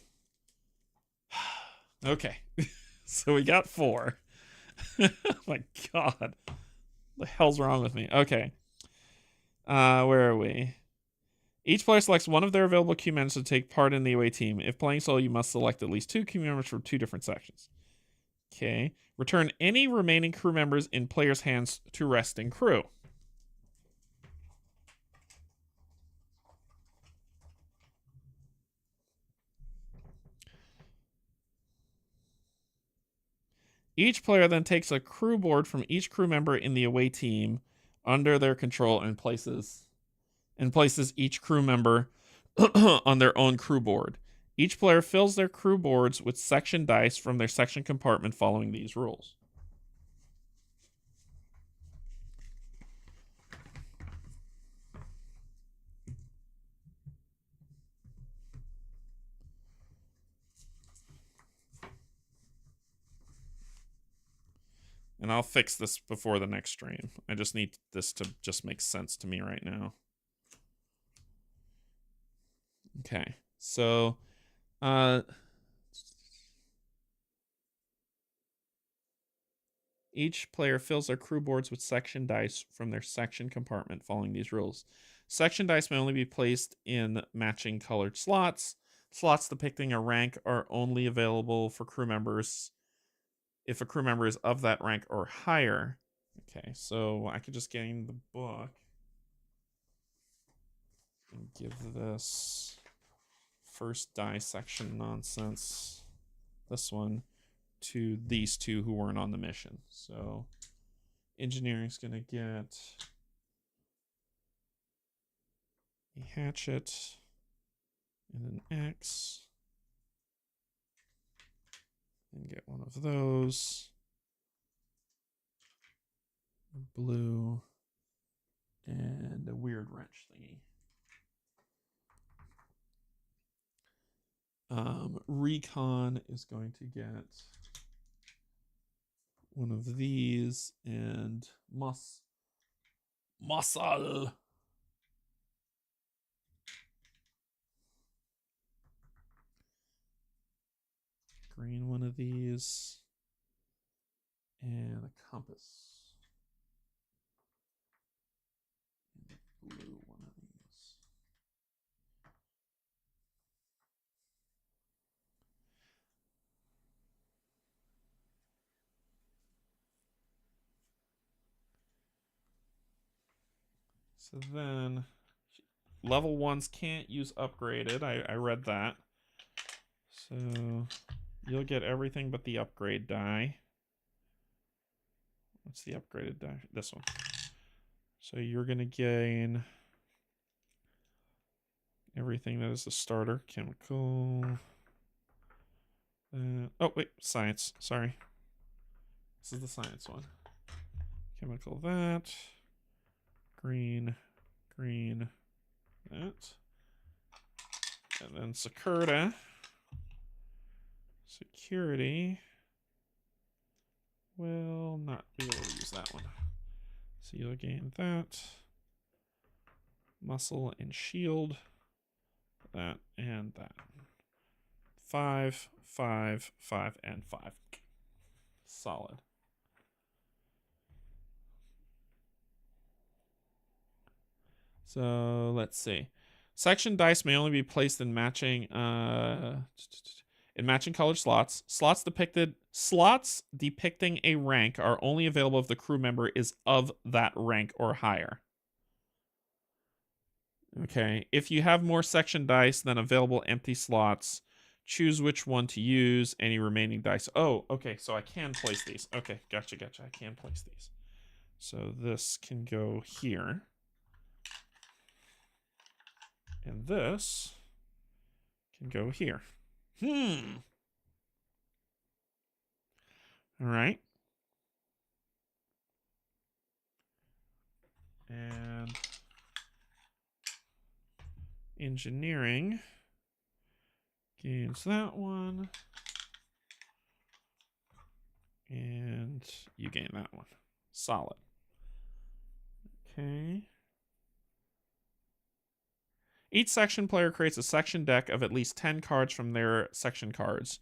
Okay. So we got 4. Oh my God. What the hell's wrong with me? Okay. Where are we? Each player selects one of their available crew members to take part in the away team. If playing solo, you must select at least 2 crew members from 2 different sections. Okay. Return any remaining crew members in players' hands to resting crew. Each player then takes a crew board from each crew member in the away team under their control and places each crew member on their own crew board. Each player fills their crew boards with section dice from their section compartment following these rules. And I'll fix this before the next stream. I just need this to just make sense to me right now. Okay, so each player fills their crew boards with section dice from their section compartment following these rules. Section dice may only be placed in matching colored slots. Slots depicting a rank are only available for crew members if a crew member is of that rank or higher. Okay, so I could just gain the book and give this first dissection nonsense, this one, to these 2 who weren't on the mission. So engineering's gonna get a hatchet and an axe. And get one of those. Blue. And a weird wrench thingy. Recon is going to get one of these and muscle. Green one of these and a compass. And a blue one of these. So then, level 1s can't use upgraded. I read that. So you'll get everything but the upgrade die. What's the upgraded die? This one. So you're going to gain everything that is a starter. Chemical. Oh, wait. Science. Sorry. This is the science one. Chemical that. Green. Green. That. And then Security. Security. Will not be able to use that one. So you'll gain that. Muscle and shield. That and that. 5, 5, 5, and 5. Solid. So let's see. Section dice may only be placed in matching colored slots. Slots depicting a rank are only available if the crew member is of that rank or higher. Okay, if you have more section dice than available empty slots, choose which one to use. Any remaining dice. Oh, okay, so I can place these. Okay, gotcha. I can place these. So this can go here. And this can go here. All right. And engineering gains that one. And you gain that one. Solid. Okay. Each section player creates a section deck of at least 10 cards from their section cards.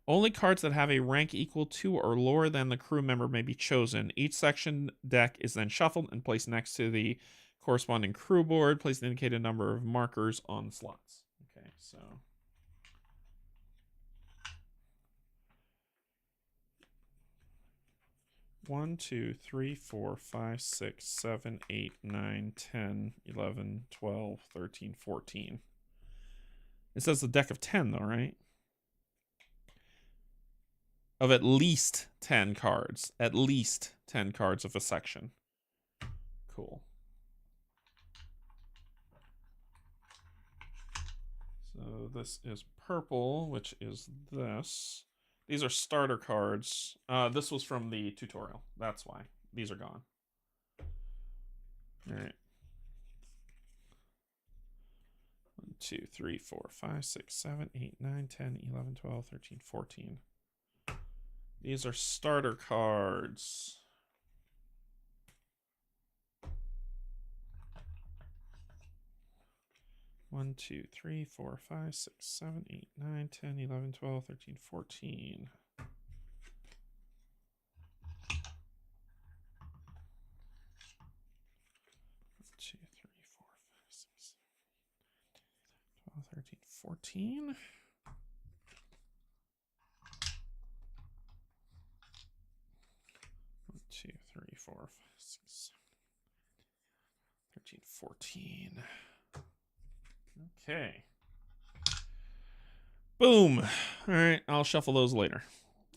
Only cards that have a rank equal to or lower than the crew member may be chosen. Each section deck is then shuffled and placed next to the corresponding crew board. Place the indicated number of markers on the slots. Okay, so... 1, 2, 3, 4, 5, 6, 7, 8, 9, 10, 11, 12, 13, 14. It says a deck of 10 though, right? Of at least 10 cards. At least 10 cards of a section. Cool. So this is purple, which is this. These are starter cards. This was from the tutorial. That's why. These are gone. All right. 1, 2, 3, 4, 5, 6, 7, 8, 9, 10, 11, 12, 13, 14. These are starter cards. One, 2, 3, 4, 5, 6, 7, 8, 9, 10, 11, 12, 13, 14. Two, 3, 4, 5, 6, 12, 13, 14. 1, 2, 3, 4, 5, 6, 13, 14. Okay. Boom. All right, I'll shuffle those later.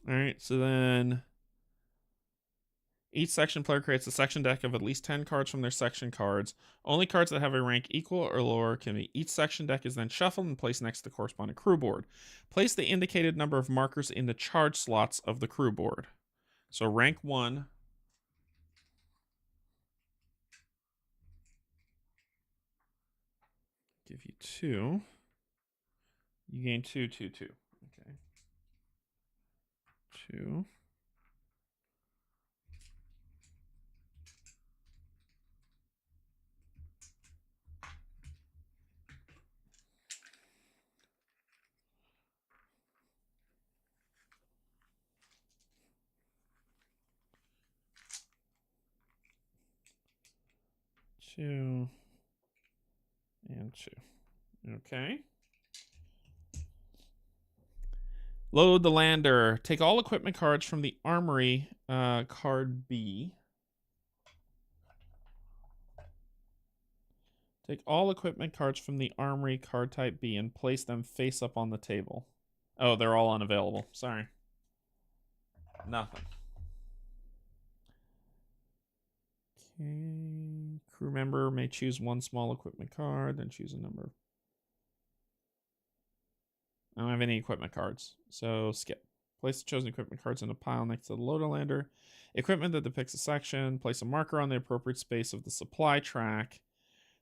All right, so then each section player creates a section deck of at least 10 cards from their section cards. Only cards that have a rank equal or lower can be. Each section deck is then shuffled and placed next to the corresponding crew board. Place the indicated number of markers in the charge slots of the crew board. So rank 1. Give you 2. You gain 2, 2, 2. Okay. 2. Two and 2. Okay. Load the lander. Take all equipment cards from the armory, card B. Take all equipment cards from the armory card type B and place them face up on the table. Oh, they're all unavailable. Sorry. Nothing. Okay. Crew member may choose one small equipment card, then choose a number. I don't have any equipment cards, so skip. Place the chosen equipment cards in a pile next to the loader lander. Equipment that depicts a section. Place a marker on the appropriate space of the supply track.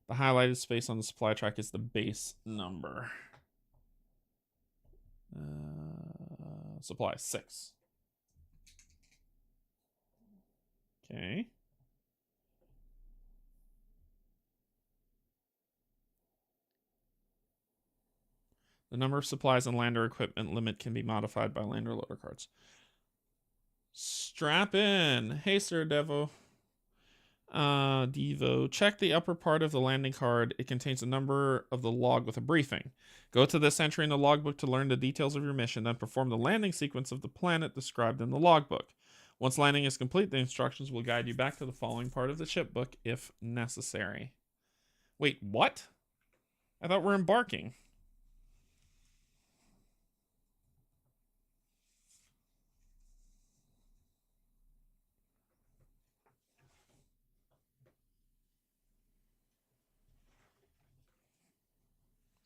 The highlighted space on the supply track is the base number. Supply 6. Okay. The number of supplies and lander equipment limit can be modified by lander loader cards. Strap in. Hey, Sir Devo. Devo. Check the upper part of the landing card. It contains a number of the log with a briefing. Go to this entry in the logbook to learn the details of your mission, then perform the landing sequence of the planet described in the logbook. Once landing is complete, the instructions will guide you back to the following part of the shipbook if necessary. Wait, what? I thought we're embarking.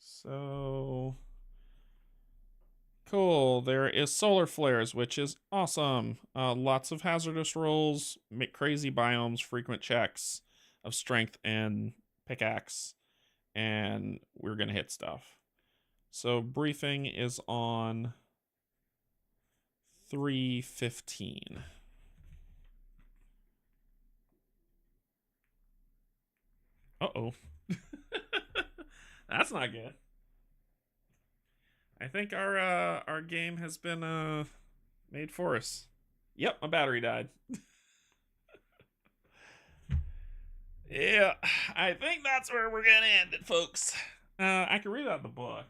So cool. There is solar flares, which is awesome. Lots of hazardous rolls, crazy biomes, frequent checks of strength and pickaxe, and we're gonna hit stuff. So briefing is on 3:15. Uh-oh. That's not good. I think our game has been made for us. Yep, my battery died. Yeah, I think that's where we're gonna end it, folks. I can read out the book.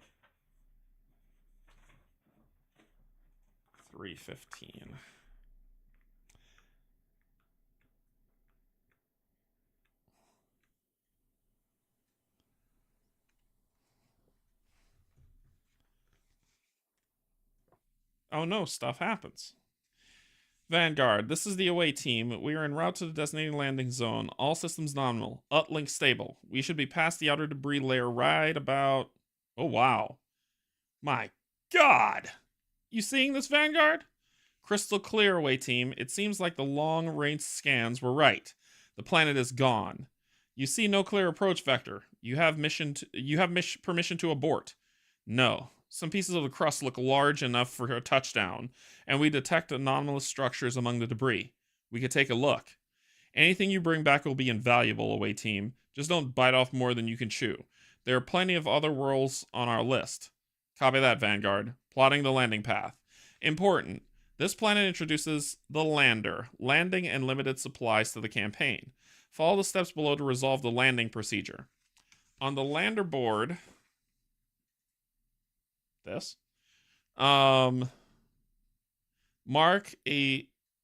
3:15. Oh no, stuff happens. Vanguard, this is the away team. We are en route to the designated landing zone. All systems nominal. Uplink stable. We should be past the outer debris layer right about... Oh, wow. My God. You seeing this, Vanguard? Crystal clear, away team. It seems like the long-range scans were right. The planet is gone. You see no clear approach vector. You have permission to abort. No. Some pieces of the crust look large enough for a touchdown, and we detect anomalous structures among the debris. We could take a look. Anything you bring back will be invaluable, away team. Just don't bite off more than you can chew. There are plenty of other worlds on our list. Copy that, Vanguard. Plotting the landing path. Important. This planet introduces the lander, landing and limited supplies to the campaign. Follow the steps below to resolve the landing procedure. On the lander board... this.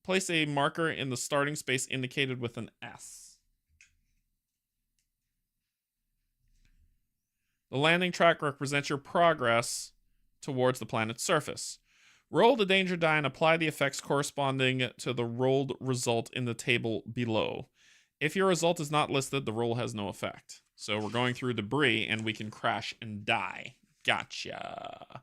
Place a marker in the starting space indicated with an S. The landing track represents your progress towards the planet's surface. Roll the danger die and apply the effects corresponding to the rolled result in the table below. If your result is not listed, the roll has no effect. So we're going through debris and we can crash and die. Gotcha.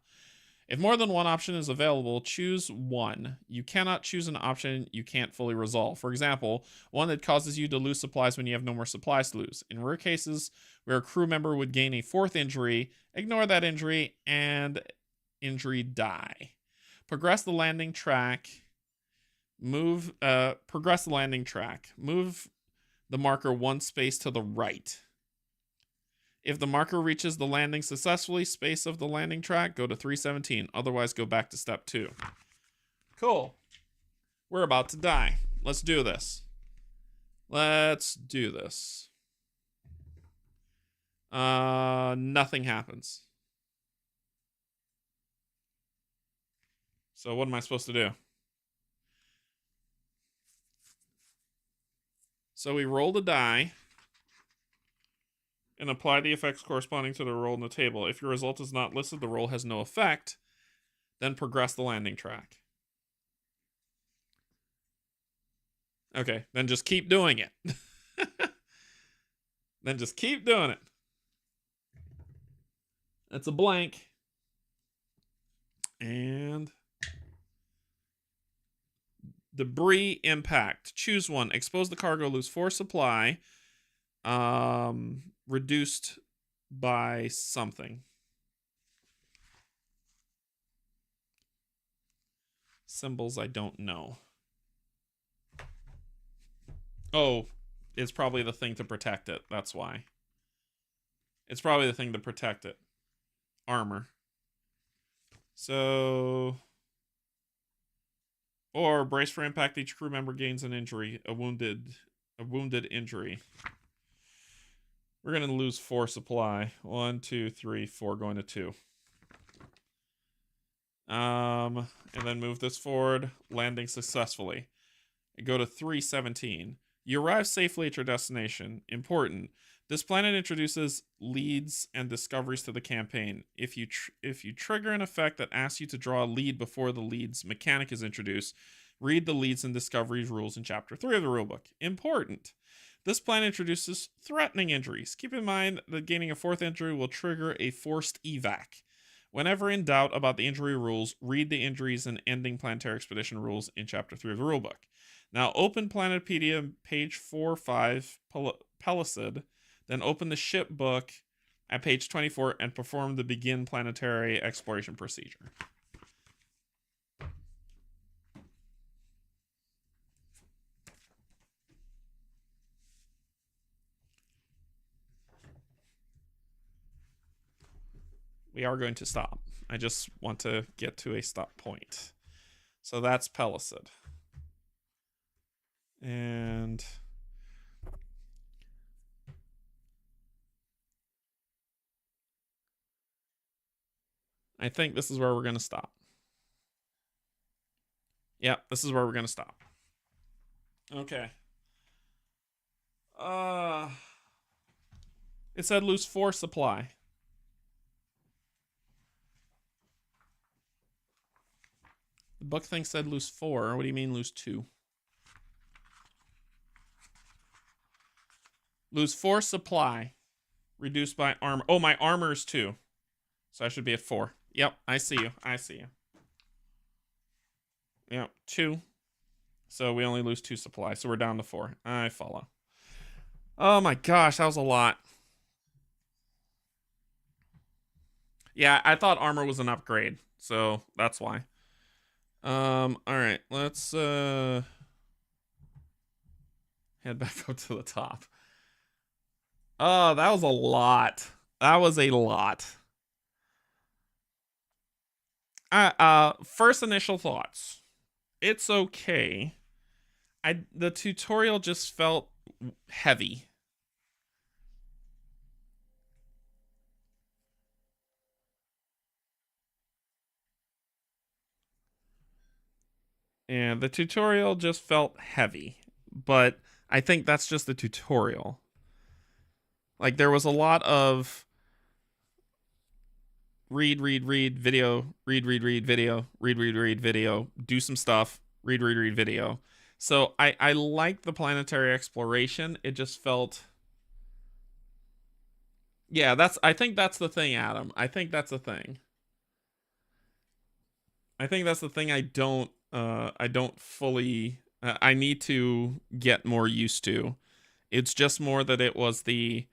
If more than one option is available, choose one. You cannot choose an option you can't fully resolve. For example, one that causes you to lose supplies when you have no more supplies to lose. In rare cases where a crew member would gain a fourth injury, ignore that injury and injury die. Progress the landing track. Progress the landing track. Move the marker one space to the right. If the marker reaches the landing successfully, space of the landing track, go to 317. Otherwise, go back to step 2. Cool. We're about to die. Let's do this. Let's do this. Nothing happens. So what am I supposed to do? So we roll the die. and apply the effects corresponding to the roll in the table. If your result is not listed, the roll has no effect. Then progress the landing track. Okay, then just keep doing it. Then just keep doing it. That's a blank. And debris impact. Choose one. Expose the cargo, lose 4 supply. Reduced by something. Symbols I don't know. Oh, it's probably the thing to protect it. That's why. It's probably the thing to protect it. Armor. So... Or brace for impact. Each crew member gains an injury. A wounded injury. We're going to lose 4 supply. 1, 2, 3, 4 going to 2. And then move this forward. Landing successfully. Go to 317. You arrive safely at your destination. Important. This planet introduces leads and discoveries to the campaign. If you trigger an effect that asks you to draw a lead before the leads mechanic is introduced, read the leads and discoveries rules in Chapter 3 of the rulebook. Important. This planet introduces threatening injuries. Keep in mind that gaining a 4th injury will trigger a forced evac. Whenever in doubt about the injury rules, read the injuries and ending planetary expedition rules in Chapter 3 of the rulebook. Now open Planetopedia page 4-5 Pellicid, then open the ship book at page 24 and perform the begin planetary exploration procedure. We are going to stop. I just want to get to a stop point. So that's Pellicid. And I think this is where we're going to stop. Yep, this is where we're going to stop. Okay. It said lose 4 supply. The book thing said lose 4. What do you mean lose 2? Lose 4 supply. Reduced by armor. Oh, my armor is 2. So I should be at 4. Yep, I see you. I see you. Yep, 2. So we only lose 2 supply. So we're down to 4. I follow. Oh my gosh, that was a lot. Yeah, I thought armor was an upgrade. So that's why. Alright, let's head back up to the top. Oh, that was a lot. That was a lot. First initial thoughts. It's okay. The tutorial just felt heavy. And the tutorial just felt heavy. But I think that's just the tutorial. Like, there was a lot of read, video, read, video, read, video, do some stuff, read, video. So I like the planetary exploration. It just felt... Yeah, I think that's the thing, Adam. I think that's the thing. I think that's the thing I don't fully... I need to get more used to. It's just more that it was the...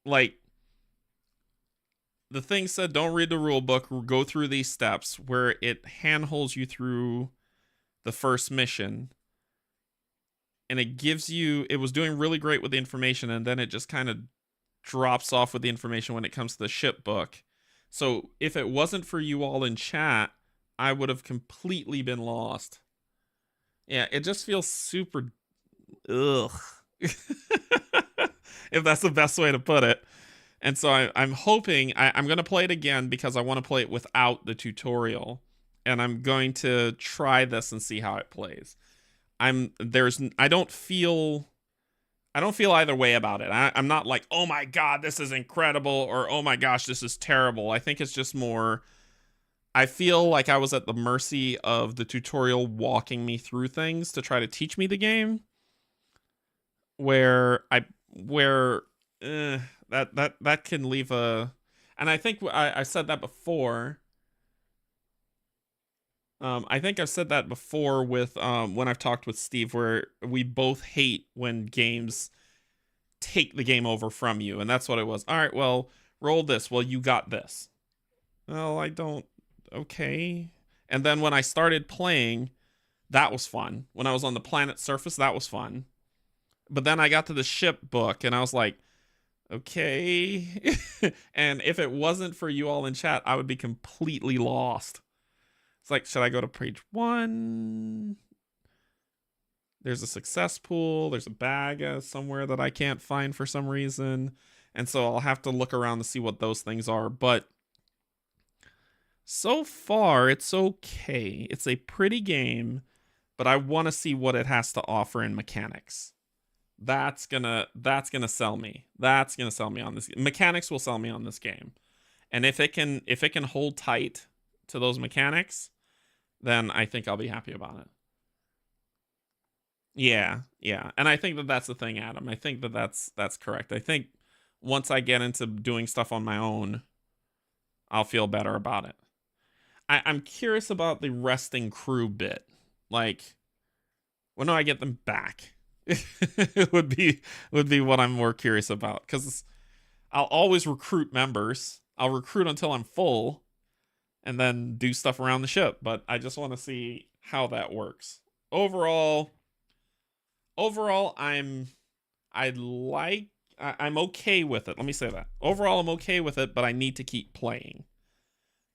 Like, the thing said, don't read the rule book, go through these steps, where it handholds you through the first mission. And it gives you, it was doing really great with the information, and then it just kind of drops off with the information when it comes to the ship book. So if it wasn't for you all in chat, I would have completely been lost. Yeah, it just feels super... Ugh. If that's the best way to put it. And so I'm hoping... I'm going to play it again because I want to play it without the tutorial. And I'm going to try this and see how it plays. I don't feel I don't feel either way about it. I'm not like, oh my god, this is incredible, or oh my gosh, this is terrible. I think it's just more, I feel like I was at the mercy of the tutorial walking me through things to try to teach me the game, where that can leave a, and I think I said that before. I think I've said that before with when I've talked with Steve, where we both hate when games take the game over from you, and that's what it was. All right, well, roll this. Well, you got this. Well, I don't. Okay. And then when I started playing, that was fun. When I was on the planet surface, that was fun. But then I got to the ship book, and I was like, okay. And if it wasn't for you all in chat, I would be completely lost. It's like, should I go to page 1? There's a success pool. There's a bag somewhere that I can't find for some reason. And so I'll have to look around to see what those things are. But so far, it's okay. It's a pretty game, but I want to see what it has to offer in mechanics. That's gonna sell me. That's gonna sell me on this. Mechanics will sell me on this game. And if it can hold tight to those mechanics, then I think I'll be happy about it. Yeah. And I think that that's the thing, Adam. I think that that's correct. I think once I get into doing stuff on my own, I'll feel better about it. I'm curious about the resting crew bit. Like, when do I get them back? It would be what I'm more curious about. Because I'll always recruit members. I'll recruit until I'm full, and then do stuff around the ship. But I just want to see how that works. Overall, I'm okay with it. Let me say that. Overall, I'm okay with it, but I need to keep playing.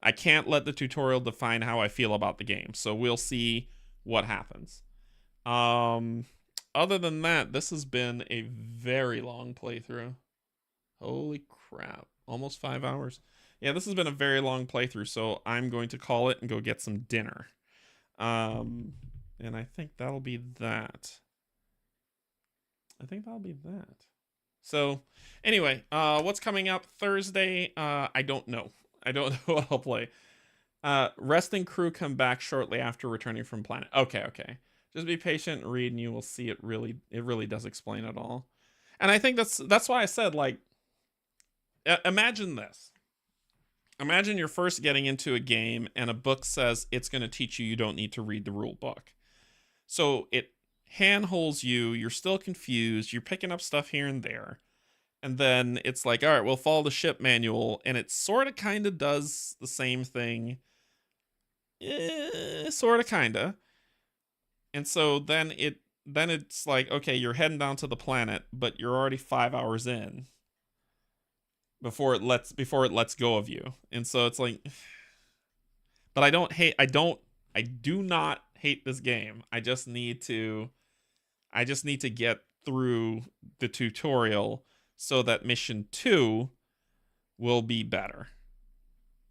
I can't let the tutorial define how I feel about the game. So we'll see what happens. Other than that, this has been a very long playthrough. Holy crap. Almost 5 hours. Yeah, this has been a very long playthrough, so I'm going to call it and go get some dinner. And I think that'll be that. So, anyway, what's coming up Thursday? I don't know. I don't know what I'll play. Resting crew come back shortly after returning from planet. Okay. Just be patient and read, and you will see it really does explain it all. And I think that's why I said, like, imagine this. Imagine you're first getting into a game and a book says it's going to teach you don't need to read the rule book. So it handholds you, you're still confused, you're picking up stuff here and there. And then it's like, all right, we'll follow the ship manual, and it sort of kind of does the same thing. Sort of kind of. And so then it's like, okay, you're heading down to the planet, but you're already 5 hours in before it lets go of you. And so it's like, but I do not hate this game. I just need to get through the tutorial so that mission 2 will be better.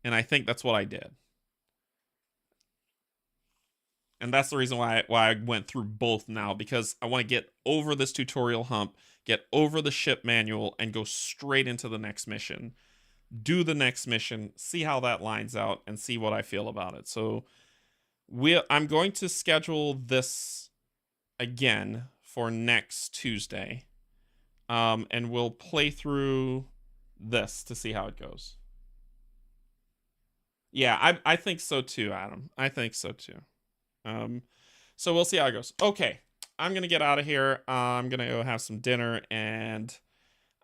And I think that's what I did. And that's the reason why I went through both now, because I want to get over this tutorial hump, get over the ship manual, and go straight into the next mission. Do the next mission, see how that lines out, and see what I feel about it. So I'm going to schedule this again for next Tuesday. And we'll play through this to see how it goes. Yeah, I think so too, Adam. I think so too. So we'll see how it goes. Okay, I'm gonna get out of here. I'm gonna go have some dinner, and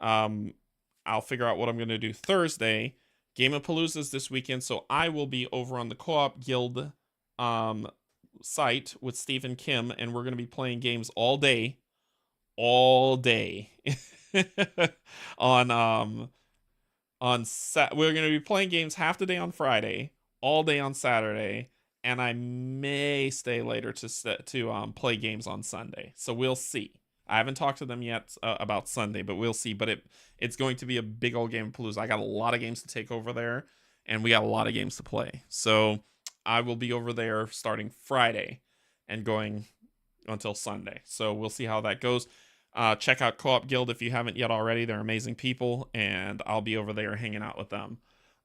I'll figure out what I'm gonna do Thursday. Game of Palooza's this weekend, so I will be over on the Co-op Guild site with Steve and Kim, and we're gonna be playing games all day. We're gonna be playing games half the day on Friday, all day on Saturday. And I may stay later to play games on Sunday. So we'll see. I haven't talked to them yet about Sunday, but we'll see. But it's going to be a big old Game of Palooza. I got a lot of games to take over there, and we got a lot of games to play. So I will be over there starting Friday and going until Sunday. So we'll see how that goes. Check out Co-op Guild if you haven't yet already. They're amazing people, and I'll be over there hanging out with them.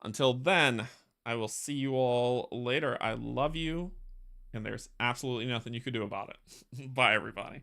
Until then, I will see you all later. I love you, and there's absolutely nothing you can do about it. Bye, everybody.